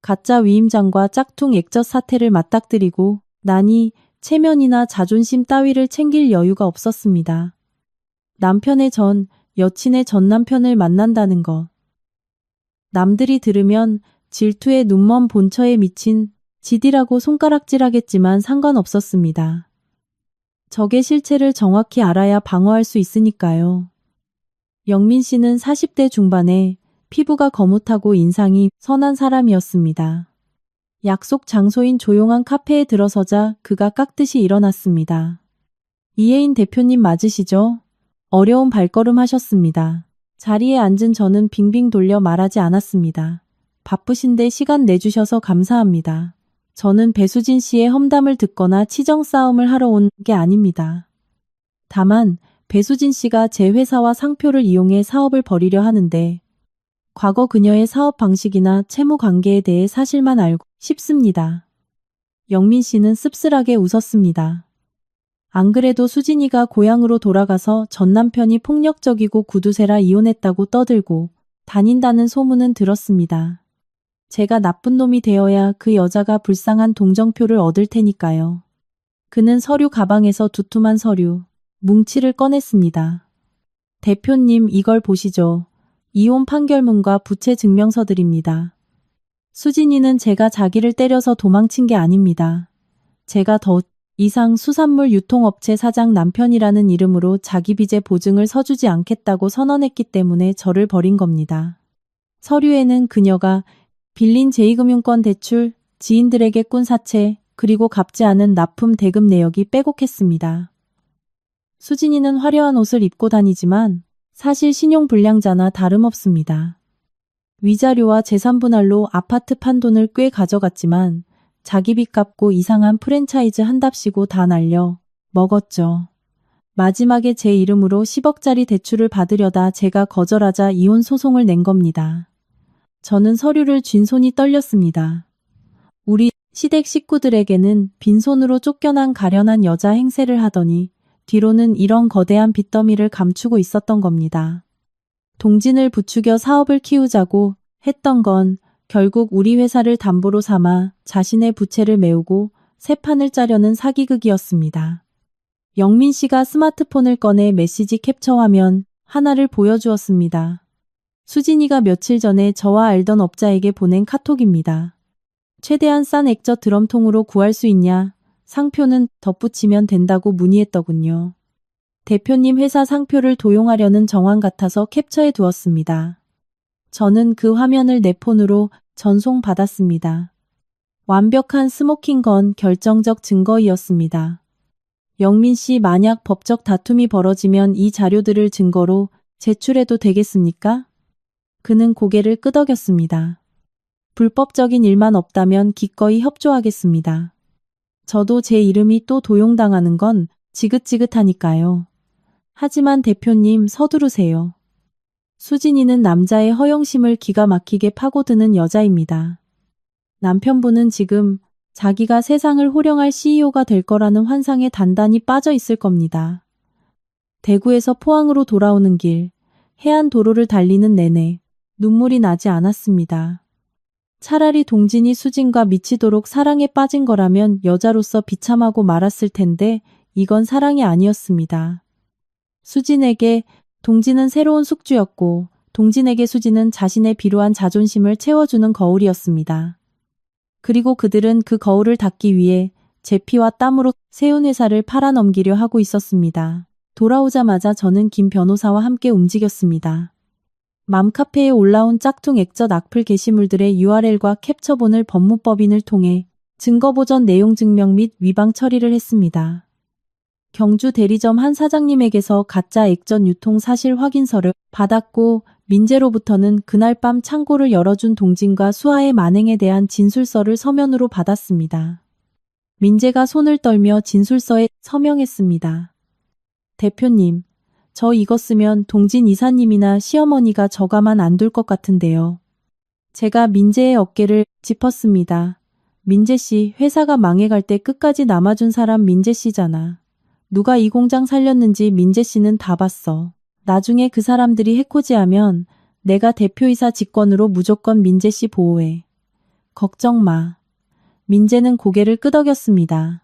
가짜 위임장과 짝퉁 액젓 사태를 맞닥뜨리고 나니 체면이나 자존심 따위를 챙길 여유가 없었습니다. 남편의 전 여친의 전 남편을 만난다는 것. 남들이 들으면 질투에 눈먼 본처에 미친 지디라고 손가락질하겠지만 상관없었습니다. 적의 실체를 정확히 알아야 방어할 수 있으니까요. 영민 씨는 40대 중반에 피부가 거뭇하고 인상이 선한 사람이었습니다. 약속 장소인 조용한 카페에 들어서자 그가 깍듯이 일어났습니다. 이혜인 대표님 맞으시죠? 어려운 발걸음 하셨습니다. 자리에 앉은 저는 빙빙 돌려 말하지 않았습니다. 바쁘신데 시간 내주셔서 감사합니다. 저는 배수진 씨의 험담을 듣거나 치정 싸움을 하러 온 게 아닙니다. 다만 배수진 씨가 제 회사와 상표를 이용해 사업을 벌이려 하는데 과거 그녀의 사업 방식이나 채무 관계에 대해 사실만 알고 싶습니다. 영민 씨는 씁쓸하게 웃었습니다. 안 그래도 수진이가 고향으로 돌아가서 전 남편이 폭력적이고 구두쇠라 이혼했다고 떠들고 다닌다는 소문은 들었습니다. 제가 나쁜 놈이 되어야 그 여자가 불쌍한 동정표를 얻을 테니까요. 그는 서류 가방에서 두툼한 서류, 뭉치를 꺼냈습니다. 대표님 이걸 보시죠. 이혼 판결문과 부채 증명서들입니다. 수진이는 제가 자기를 때려서 도망친 게 아닙니다. 제가 더 이상 수산물 유통업체 사장 남편이라는 이름으로 자기 빚의 보증을 서주지 않겠다고 선언했기 때문에 저를 버린 겁니다. 서류에는 그녀가 빌린 제2금융권 대출, 지인들에게 꾼 사채, 그리고 갚지 않은 납품 대금 내역이 빼곡했습니다. 수진이는 화려한 옷을 입고 다니지만 사실 신용불량자나 다름없습니다. 위자료와 재산분할로 아파트 판 돈을 꽤 가져갔지만 자기 빚 갚고 이상한 프랜차이즈 한답시고 다 날려 먹었죠. 마지막에 제 이름으로 10억짜리 대출을 받으려다 제가 거절하자 이혼 소송을 낸 겁니다. 저는 서류를 쥔 손이 떨렸습니다. 우리 시댁 식구들에게는 빈손으로 쫓겨난 가련한 여자 행세를 하더니 뒤로는 이런 거대한 빚더미를 감추고 있었던 겁니다. 동진을 부추겨 사업을 키우자고 했던 건 결국 우리 회사를 담보로 삼아 자신의 부채를 메우고 새 판을 짜려는 사기극이었습니다. 영민 씨가 스마트폰을 꺼내 메시지 캡처 화면 하나를 보여주었습니다. 수진이가 며칠 전에 저와 알던 업자에게 보낸 카톡입니다. 최대한 싼 액젓 드럼통으로 구할 수 있냐? 상표는 덧붙이면 된다고 문의했더군요. 대표님 회사 상표를 도용하려는 정황 같아서 캡처해 두었습니다. 저는 그 화면을 내 폰으로 전송받았습니다. 완벽한 스모킹건 결정적 증거이었습니다. 영민 씨 만약 법적 다툼이 벌어지면 이 자료들을 증거로 제출해도 되겠습니까? 그는 고개를 끄덕였습니다. 불법적인 일만 없다면 기꺼이 협조하겠습니다. 저도 제 이름이 또 도용당하는 건 지긋지긋하니까요. 하지만 대표님 서두르세요. 수진이는 남자의 허영심을 기가 막히게 파고드는 여자입니다. 남편분은 지금 자기가 세상을 호령할 CEO가 될 거라는 환상에 단단히 빠져 있을 겁니다. 대구에서 포항으로 돌아오는 길, 해안 도로를 달리는 내내 눈물이 나지 않았습니다. 차라리 동진이 수진과 미치도록 사랑에 빠진 거라면 여자로서 비참하고 말았을 텐데 이건 사랑이 아니었습니다. 수진에게 동진은 새로운 숙주였고 동진에게 수진은 자신의 비루한 자존심을 채워주는 거울이었습니다. 그리고 그들은 그 거울을 닦기 위해 제 피와 땀으로 세운 회사를 팔아넘기려 하고 있었습니다. 돌아오자마자 저는 김 변호사와 함께 움직였습니다. 맘카페에 올라온 짝퉁 액젓 악플 게시물들의 URL과 캡처본을 법무법인을 통해 증거보전 내용 증명 및 위방 처리를 했습니다. 경주 대리점 한 사장님에게서 가짜 액젓 유통 사실 확인서를 받았고 민재로부터는 그날 밤 창고를 열어준 동진과 수아의 만행에 대한 진술서를 서면으로 받았습니다. 민재가 손을 떨며 진술서에 서명했습니다. 대표님, 저 이거 쓰면 동진 이사님이나 시어머니가 저 가만 안 둘 것 같은데요. 제가 민재의 어깨를 짚었습니다. 민재 씨, 회사가 망해갈 때 끝까지 남아준 사람 민재 씨잖아. 누가 이 공장 살렸는지 민재 씨는 다 봤어. 나중에 그 사람들이 해코지하면 내가 대표이사 직권으로 무조건 민재 씨 보호해. 걱정 마. 민재는 고개를 끄덕였습니다.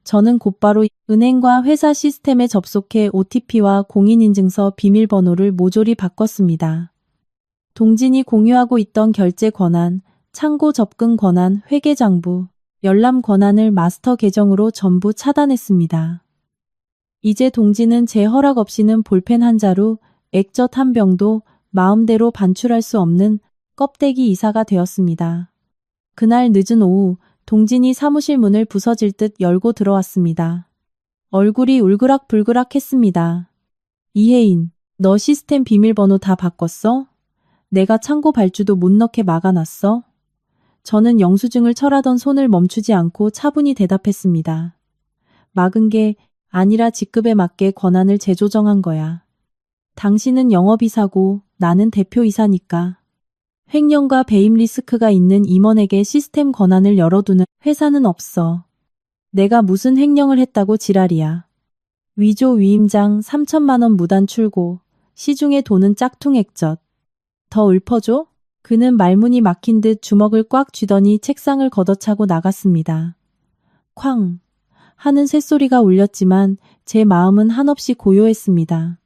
저는 곧바로 은행과 회사 시스템에 접속해 OTP와 공인인증서 비밀번호를 모조리 바꿨습니다. 동진이 공유하고 있던 결제 권한, 창고 접근 권한, 회계 장부, 열람 권한을 마스터 계정으로 전부 차단했습니다. 이제 동진은 제 허락 없이는 볼펜 한 자루, 액젓 한 병도 마음대로 반출할 수 없는 껍데기 이사가 되었습니다. 그날 늦은 오후 동진이 사무실 문을 부서질 듯 열고 들어왔습니다. 얼굴이 울그락불그락했습니다. 이혜인, 너 시스템 비밀번호 다 바꿨어? 내가 창고 발주도 못 넣게 막아놨어? 저는 영수증을 철하던 손을 멈추지 않고 차분히 대답했습니다. 막은 게 아니라 직급에 맞게 권한을 재조정한 거야. 당신은 영업이사고 나는 대표이사니까. 횡령과 배임 리스크가 있는 임원에게 시스템 권한을 열어두는 회사는 없어. 내가 무슨 횡령을 했다고 지랄이야. 위조 위임장 3천만 원 무단 출고, 시중에 도는 짝퉁 액젓. 더 읊어줘? 그는 말문이 막힌 듯 주먹을 꽉 쥐더니 책상을 걷어차고 나갔습니다. 쾅 하는 쇳소리가 울렸지만 제 마음은 한없이 고요했습니다.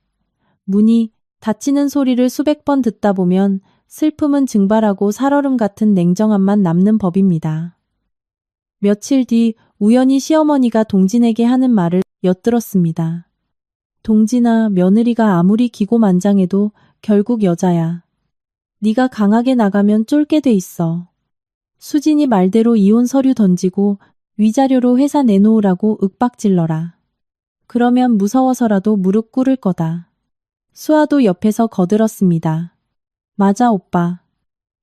문이 닫히는 소리를 수백 번 듣다 보면 슬픔은 증발하고 살얼음 같은 냉정함만 남는 법입니다. 며칠 뒤 우연히 시어머니가 동진에게 하는 말을 엿들었습니다. 동진아, 며느리가 아무리 기고만장해도 결국 여자야. 네가 강하게 나가면 쫄게 돼 있어. 수진이 말대로 이혼 서류 던지고 위자료로 회사 내놓으라고 윽박질러라. 그러면 무서워서라도 무릎 꿇을 거다. 수아도 옆에서 거들었습니다. 맞아 오빠.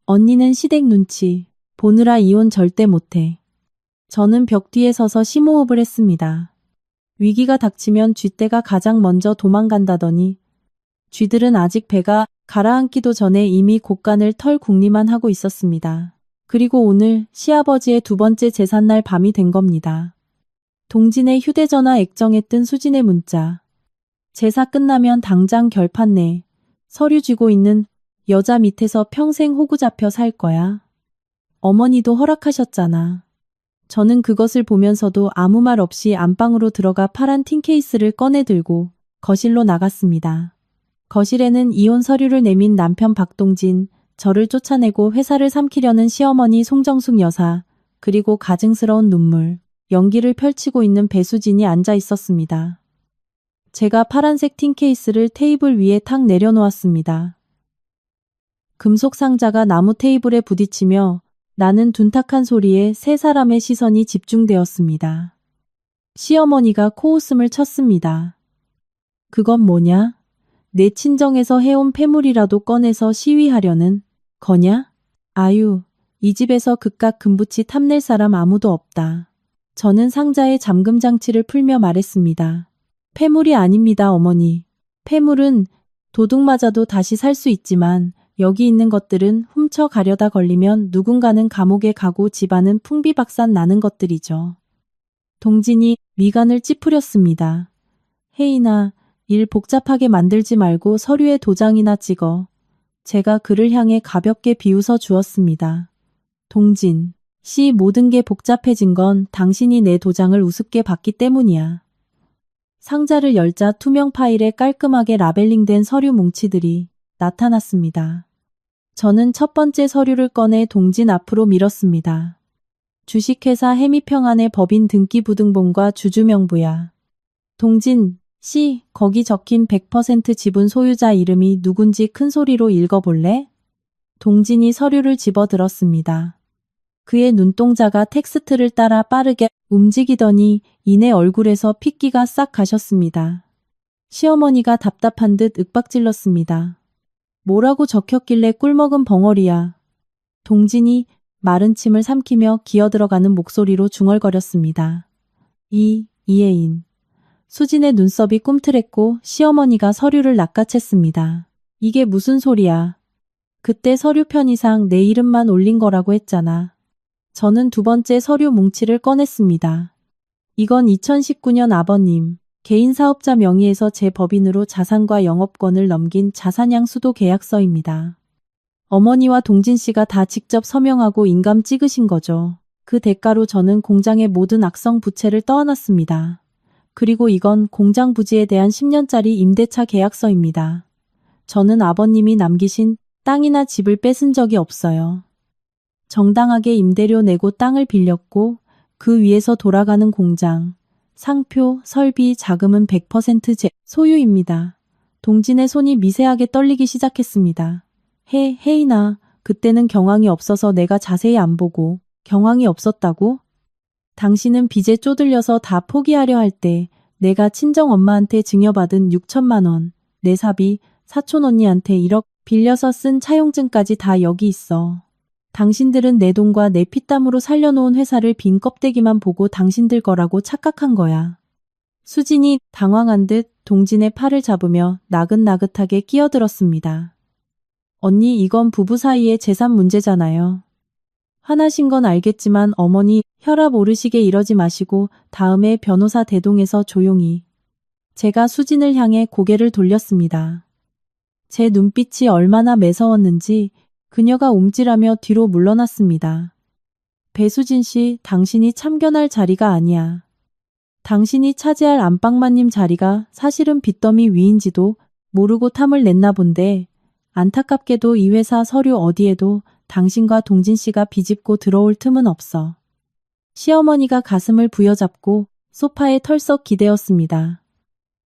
언니는 시댁 눈치 보느라 이혼 절대 못해. 저는 벽 뒤에 서서 심호흡을 했습니다. 위기가 닥치면 쥐떼가 가장 먼저 도망간다더니 쥐들은 아직 배가 가라앉기도 전에 이미 곳간을 털 궁리만 하고 있었습니다. 그리고 오늘 시아버지의 두 번째 제삿날 밤이 된 겁니다. 동진의 휴대전화 액정에 뜬 수진의 문자. 제사 끝나면 당장 결판 내. 서류 쥐고 있는 여자 밑에서 평생 호구 잡혀 살 거야. 어머니도 허락하셨잖아. 저는 그것을 보면서도 아무 말 없이 안방으로 들어가 파란 틴 케이스를 꺼내 들고 거실로 나갔습니다. 거실에는 이혼 서류를 내민 남편 박동진, 저를 쫓아내고 회사를 삼키려는 시어머니 송정숙 여사, 그리고 가증스러운 눈물, 연기를 펼치고 있는 배수진이 앉아 있었습니다. 제가 파란색 틴 케이스를 테이블 위에 탁 내려놓았습니다. 금속 상자가 나무 테이블에 부딪히며 나는 둔탁한 소리에 세 사람의 시선이 집중되었습니다. 시어머니가 코웃음을 쳤습니다. 그건 뭐냐? 내 친정에서 해온 폐물이라도 꺼내서 시위하려는 거냐? 아유, 이 집에서 그깟 금붙이 탐낼 사람 아무도 없다. 저는 상자의 잠금 장치를 풀며 말했습니다. 폐물이 아닙니다, 어머니. 폐물은 도둑 맞아도 다시 살 수 있지만 여기 있는 것들은 훔쳐가려다 걸리면 누군가는 감옥에 가고 집안은 풍비박산 나는 것들이죠. 동진이 미간을 찌푸렸습니다. 혜인아, 일 복잡하게 만들지 말고 서류에 도장이나 찍어. 제가 그를 향해 가볍게 비웃어 주었습니다. 동진, 씨 모든 게 복잡해진 건 당신이 내 도장을 우습게 봤기 때문이야. 상자를 열자 투명 파일에 깔끔하게 라벨링된 서류 뭉치들이 나타났습니다. 저는 첫 번째 서류를 꺼내 동진 앞으로 밀었습니다. 주식회사 해미평안의 법인 등기부등본과 주주명부야. 동진, 씨, 거기 적힌 100% 지분 소유자 이름이 누군지 큰 소리로 읽어볼래? 동진이 서류를 집어들었습니다. 그의 눈동자가 텍스트를 따라 빠르게 움직이더니 이내 얼굴에서 핏기가 싹 가셨습니다. 시어머니가 답답한 듯 윽박질렀습니다. 뭐라고 적혔길래 꿀먹은 벙어리야. 동진이 마른 침을 삼키며 기어들어가는 목소리로 중얼거렸습니다. 이혜인. 수진의 눈썹이 꿈틀했고 시어머니가 서류를 낚아챘습니다. 이게 무슨 소리야. 그때 서류 편의상 내 이름만 올린 거라고 했잖아. 저는 두 번째 서류 뭉치를 꺼냈습니다. 이건 2019년 아버님, 개인 사업자 명의에서 제 법인으로 자산과 영업권을 넘긴 자산양 수도 계약서입니다. 어머니와 동진 씨가 다 직접 서명하고 인감 찍으신 거죠. 그 대가로 저는 공장의 모든 악성 부채를 떠안았습니다. 그리고 이건 공장 부지에 대한 10년짜리 임대차 계약서입니다. 저는 아버님이 남기신 땅이나 집을 뺏은 적이 없어요. 정당하게 임대료 내고 땅을 빌렸고 그 위에서 돌아가는 공장, 상표, 설비, 자금은 100% 제 소유입니다. 동진의 손이 미세하게 떨리기 시작했습니다. 혜인아, 그때는 경황이 없어서 내가 자세히 안 보고. 경황이 없었다고? 당신은 빚에 쪼들려서 다 포기하려 할 때 내가 친정엄마한테 증여받은 6천만 원, 내 사비, 사촌 언니한테 1억 빌려서 쓴 차용증까지 다 여기 있어. 당신들은 내 돈과 내 피땀으로 살려놓은 회사를 빈 껍데기만 보고 당신들 거라고 착각한 거야. 수진이 당황한 듯 동진의 팔을 잡으며 나긋나긋하게 끼어들었습니다. 언니, 이건 부부 사이의 재산 문제잖아요. 화나신 건 알겠지만 어머니 혈압 오르시게 이러지 마시고 다음에 변호사 대동해서 조용히. 제가 수진을 향해 고개를 돌렸습니다. 제 눈빛이 얼마나 매서웠는지 그녀가 움찔하며 뒤로 물러났습니다. 배수진 씨, 당신이 참견할 자리가 아니야. 당신이 차지할 안방마님 자리가 사실은 빚더미 위인지도 모르고 탐을 냈나 본데 안타깝게도 이 회사 서류 어디에도 당신과 동진 씨가 비집고 들어올 틈은 없어. 시어머니가 가슴을 부여잡고 소파에 털썩 기대었습니다.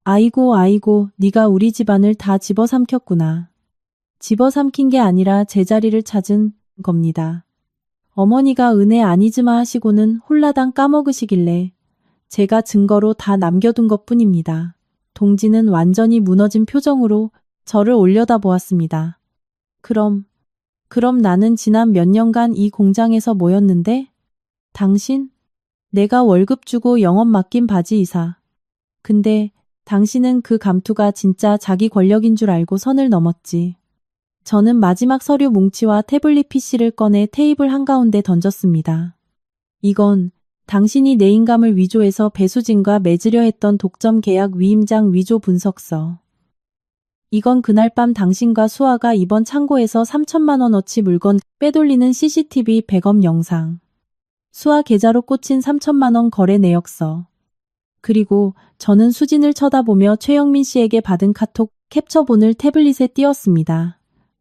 아이고 아이고, 네가 우리 집안을 다 집어삼켰구나. 집어삼킨 게 아니라 제자리를 찾은 겁니다. 어머니가 은혜 아니즈마 하시고는 홀라당 까먹으시길래 제가 증거로 다 남겨둔 것뿐입니다. 동진은 완전히 무너진 표정으로 저를 올려다보았습니다. 그럼 나는 지난 몇 년간 이 공장에서 뭐였는데? 당신? 내가 월급 주고 영업 맡긴 바지 이사. 근데 당신은 그 감투가 진짜 자기 권력인 줄 알고 선을 넘었지. 저는 마지막 서류 뭉치와 태블릿 PC를 꺼내 테이블 한가운데 던졌습니다. 이건 당신이 내 인감을 위조해서 배수진과 맺으려 했던 독점 계약 위임장 위조 분석서. 이건 그날 밤 당신과 수아가 이번 창고에서 3천만 원어치 물건 빼돌리는 CCTV 백업 영상. 수아 계좌로 꽂힌 3천만 원 거래 내역서. 그리고 저는 수진을 쳐다보며 최영민 씨에게 받은 카톡 캡처본을 태블릿에 띄웠습니다.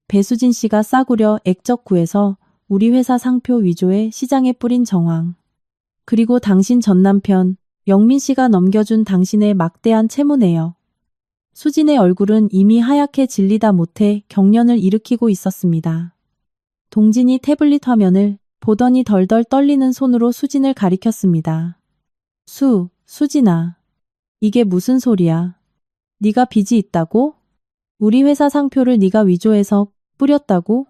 배수진 씨가 싸구려 액적 구해서 우리 회사 상표 위조에 시장에 뿌린 정황. 그리고 당신 전 남편 영민 씨가 넘겨준 당신의 막대한 채무 내역. 수진의 얼굴은 이미 하얗게 질리다 못해 경련을 일으키고 있었습니다. 동진이 태블릿 화면을 보더니 덜덜 떨리는 손으로 수진을 가리켰습니다. 수진아. 이게 무슨 소리야? 네가 빚이 있다고? 우리 회사 상표를 네가 위조해서 뿌렸다고?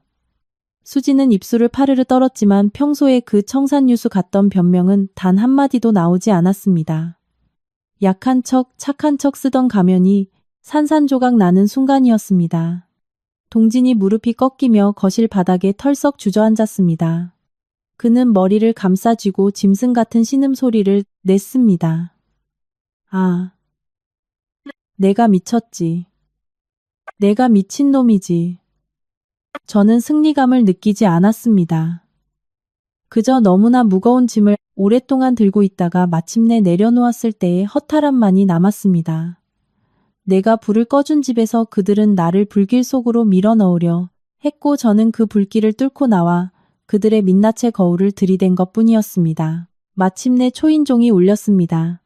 수진은 입술을 파르르 떨었지만 평소에 그 청산유수 같던 변명은 단 한마디도 나오지 않았습니다. 약한 척, 착한 척 쓰던 가면이 산산조각 나는 순간이었습니다. 동진이 무릎이 꺾이며 거실 바닥에 털썩 주저앉았습니다. 그는 머리를 감싸쥐고 짐승 같은 신음소리를 냈습니다. 아, 내가 미쳤지. 내가 미친놈이지. 저는 승리감을 느끼지 않았습니다. 그저 너무나 무거운 짐을 오랫동안 들고 있다가 마침내 내려놓았을 때의 허탈함만이 남았습니다. 내가 불을 꺼준 집에서 그들은 나를 불길 속으로 밀어넣으려 했고 저는 그 불길을 뚫고 나와 그들의 민낯의 거울을 들이댄 것뿐이었습니다. 마침내 초인종이 울렸습니다.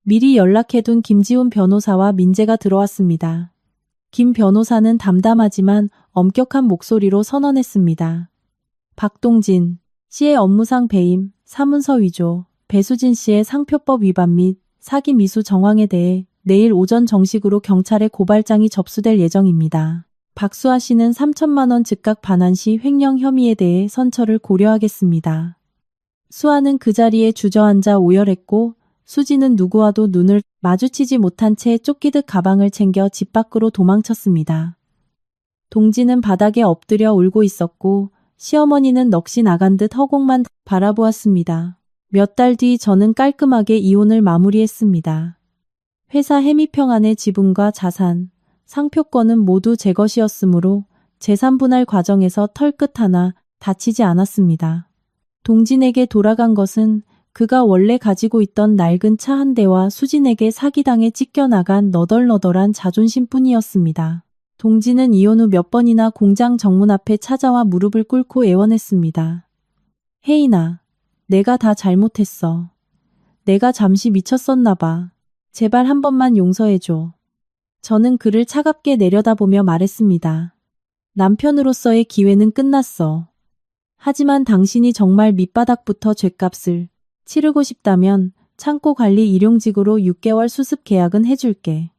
미리 연락해둔 김지훈 변호사와 민재가 들어왔습니다. 김 변호사는 담담하지만 엄격한 목소리로 선언했습니다. 박동진 씨의 업무상 배임, 사문서 위조, 배수진 씨의 상표법 위반 및 사기 미수 정황에 대해 내일 오전 정식으로 경찰에 고발장이 접수될 예정입니다. 박수아 씨는 3천만 원 즉각 반환 시 횡령 혐의에 대해 선처를 고려하겠습니다. 수아는 그 자리에 주저앉아 오열했고 수지는 누구와도 눈을 마주치지 못한 채 쫓기듯 가방을 챙겨 집 밖으로 도망쳤습니다. 동진은 바닥에 엎드려 울고 있었고 시어머니는 넋이 나간 듯 허공만 바라보았습니다. 몇 달 뒤 저는 깔끔하게 이혼을 마무리했습니다. 회사 해미평안의 지분과 자산, 상표권은 모두 제 것이었으므로 재산 분할 과정에서 털끝 하나 다치지 않았습니다. 동진에게 돌아간 것은 그가 원래 가지고 있던 낡은 차 한 대와 수진에게 사기당해 찢겨나간 너덜너덜한 자존심뿐이었습니다. 동지는 이혼 후 몇 번이나 공장 정문 앞에 찾아와 무릎을 꿇고 애원했습니다. 혜인아, 내가 다 잘못했어. 내가 잠시 미쳤었나 봐. 제발 한 번만 용서해줘. 저는 그를 차갑게 내려다보며 말했습니다. 남편으로서의 기회는 끝났어. 하지만 당신이 정말 밑바닥부터 죗값을 치르고 싶다면 창고 관리 일용직으로 6개월 수습 계약은 해줄게.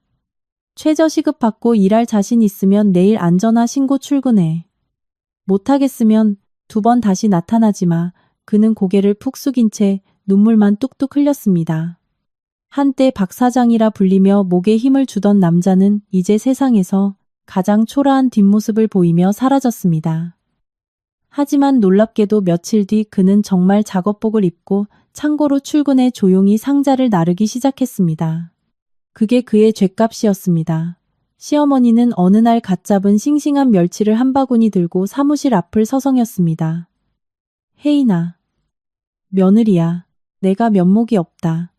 최저 시급 받고 일할 자신 있으면 내일 안전하 신고 출근해. 못하겠으면 2번 다시 나타나지 마. 그는 고개를 푹 숙인 채 눈물만 뚝뚝 흘렸습니다. 한때 박 사장이라 불리며 목에 힘을 주던 남자는 이제 세상에서 가장 초라한 뒷모습을 보이며 사라졌습니다. 하지만 놀랍게도 며칠 뒤 그는 정말 작업복을 입고 창고로 출근해 조용히 상자를 나르기 시작했습니다. 그게 그의 죗값이었습니다. 시어머니는 어느 날 갓 잡은 싱싱한 멸치를 한 바구니 들고 사무실 앞을 서성였습니다. 혜인아, 며느리야, 내가 면목이 없다.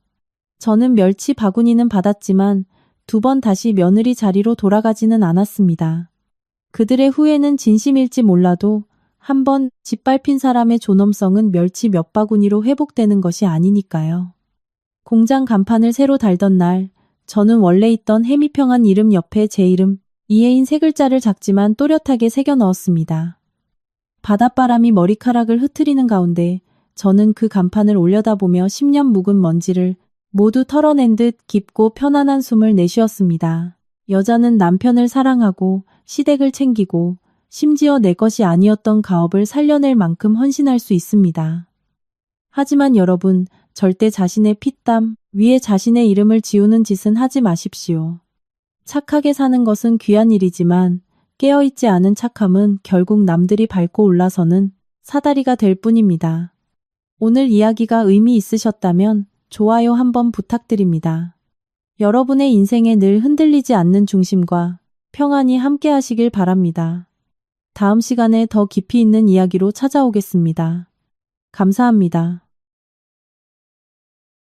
저는 멸치 바구니는 받았지만 2번 다시 며느리 자리로 돌아가지는 않았습니다. 그들의 후회는 진심일지 몰라도 한 번 짓밟힌 사람의 존엄성은 멸치 몇 바구니로 회복되는 것이 아니니까요. 공장 간판을 새로 달던 날, 저는 원래 있던 해미평한 이름 옆에 제 이름 이혜인 3글자를 작지만 또렷하게 새겨 넣었습니다. 바닷바람이 머리카락을 흐트리는 가운데 저는 그 간판을 올려다보며 10년 묵은 먼지를 모두 털어낸 듯 깊고 편안한 숨을 내쉬었습니다. 여자는 남편을 사랑하고 시댁을 챙기고 심지어 내 것이 아니었던 가업을 살려낼 만큼 헌신할 수 있습니다. 하지만 여러분, 절대 자신의 피땀 위에 자신의 이름을 지우는 짓은 하지 마십시오. 착하게 사는 것은 귀한 일이지만 깨어있지 않은 착함은 결국 남들이 밟고 올라서는 사다리가 될 뿐입니다. 오늘 이야기가 의미 있으셨다면 좋아요 한번 부탁드립니다. 여러분의 인생에 늘 흔들리지 않는 중심과 평안이 함께 하시길 바랍니다. 다음 시간에 더 깊이 있는 이야기로 찾아오겠습니다. 감사합니다.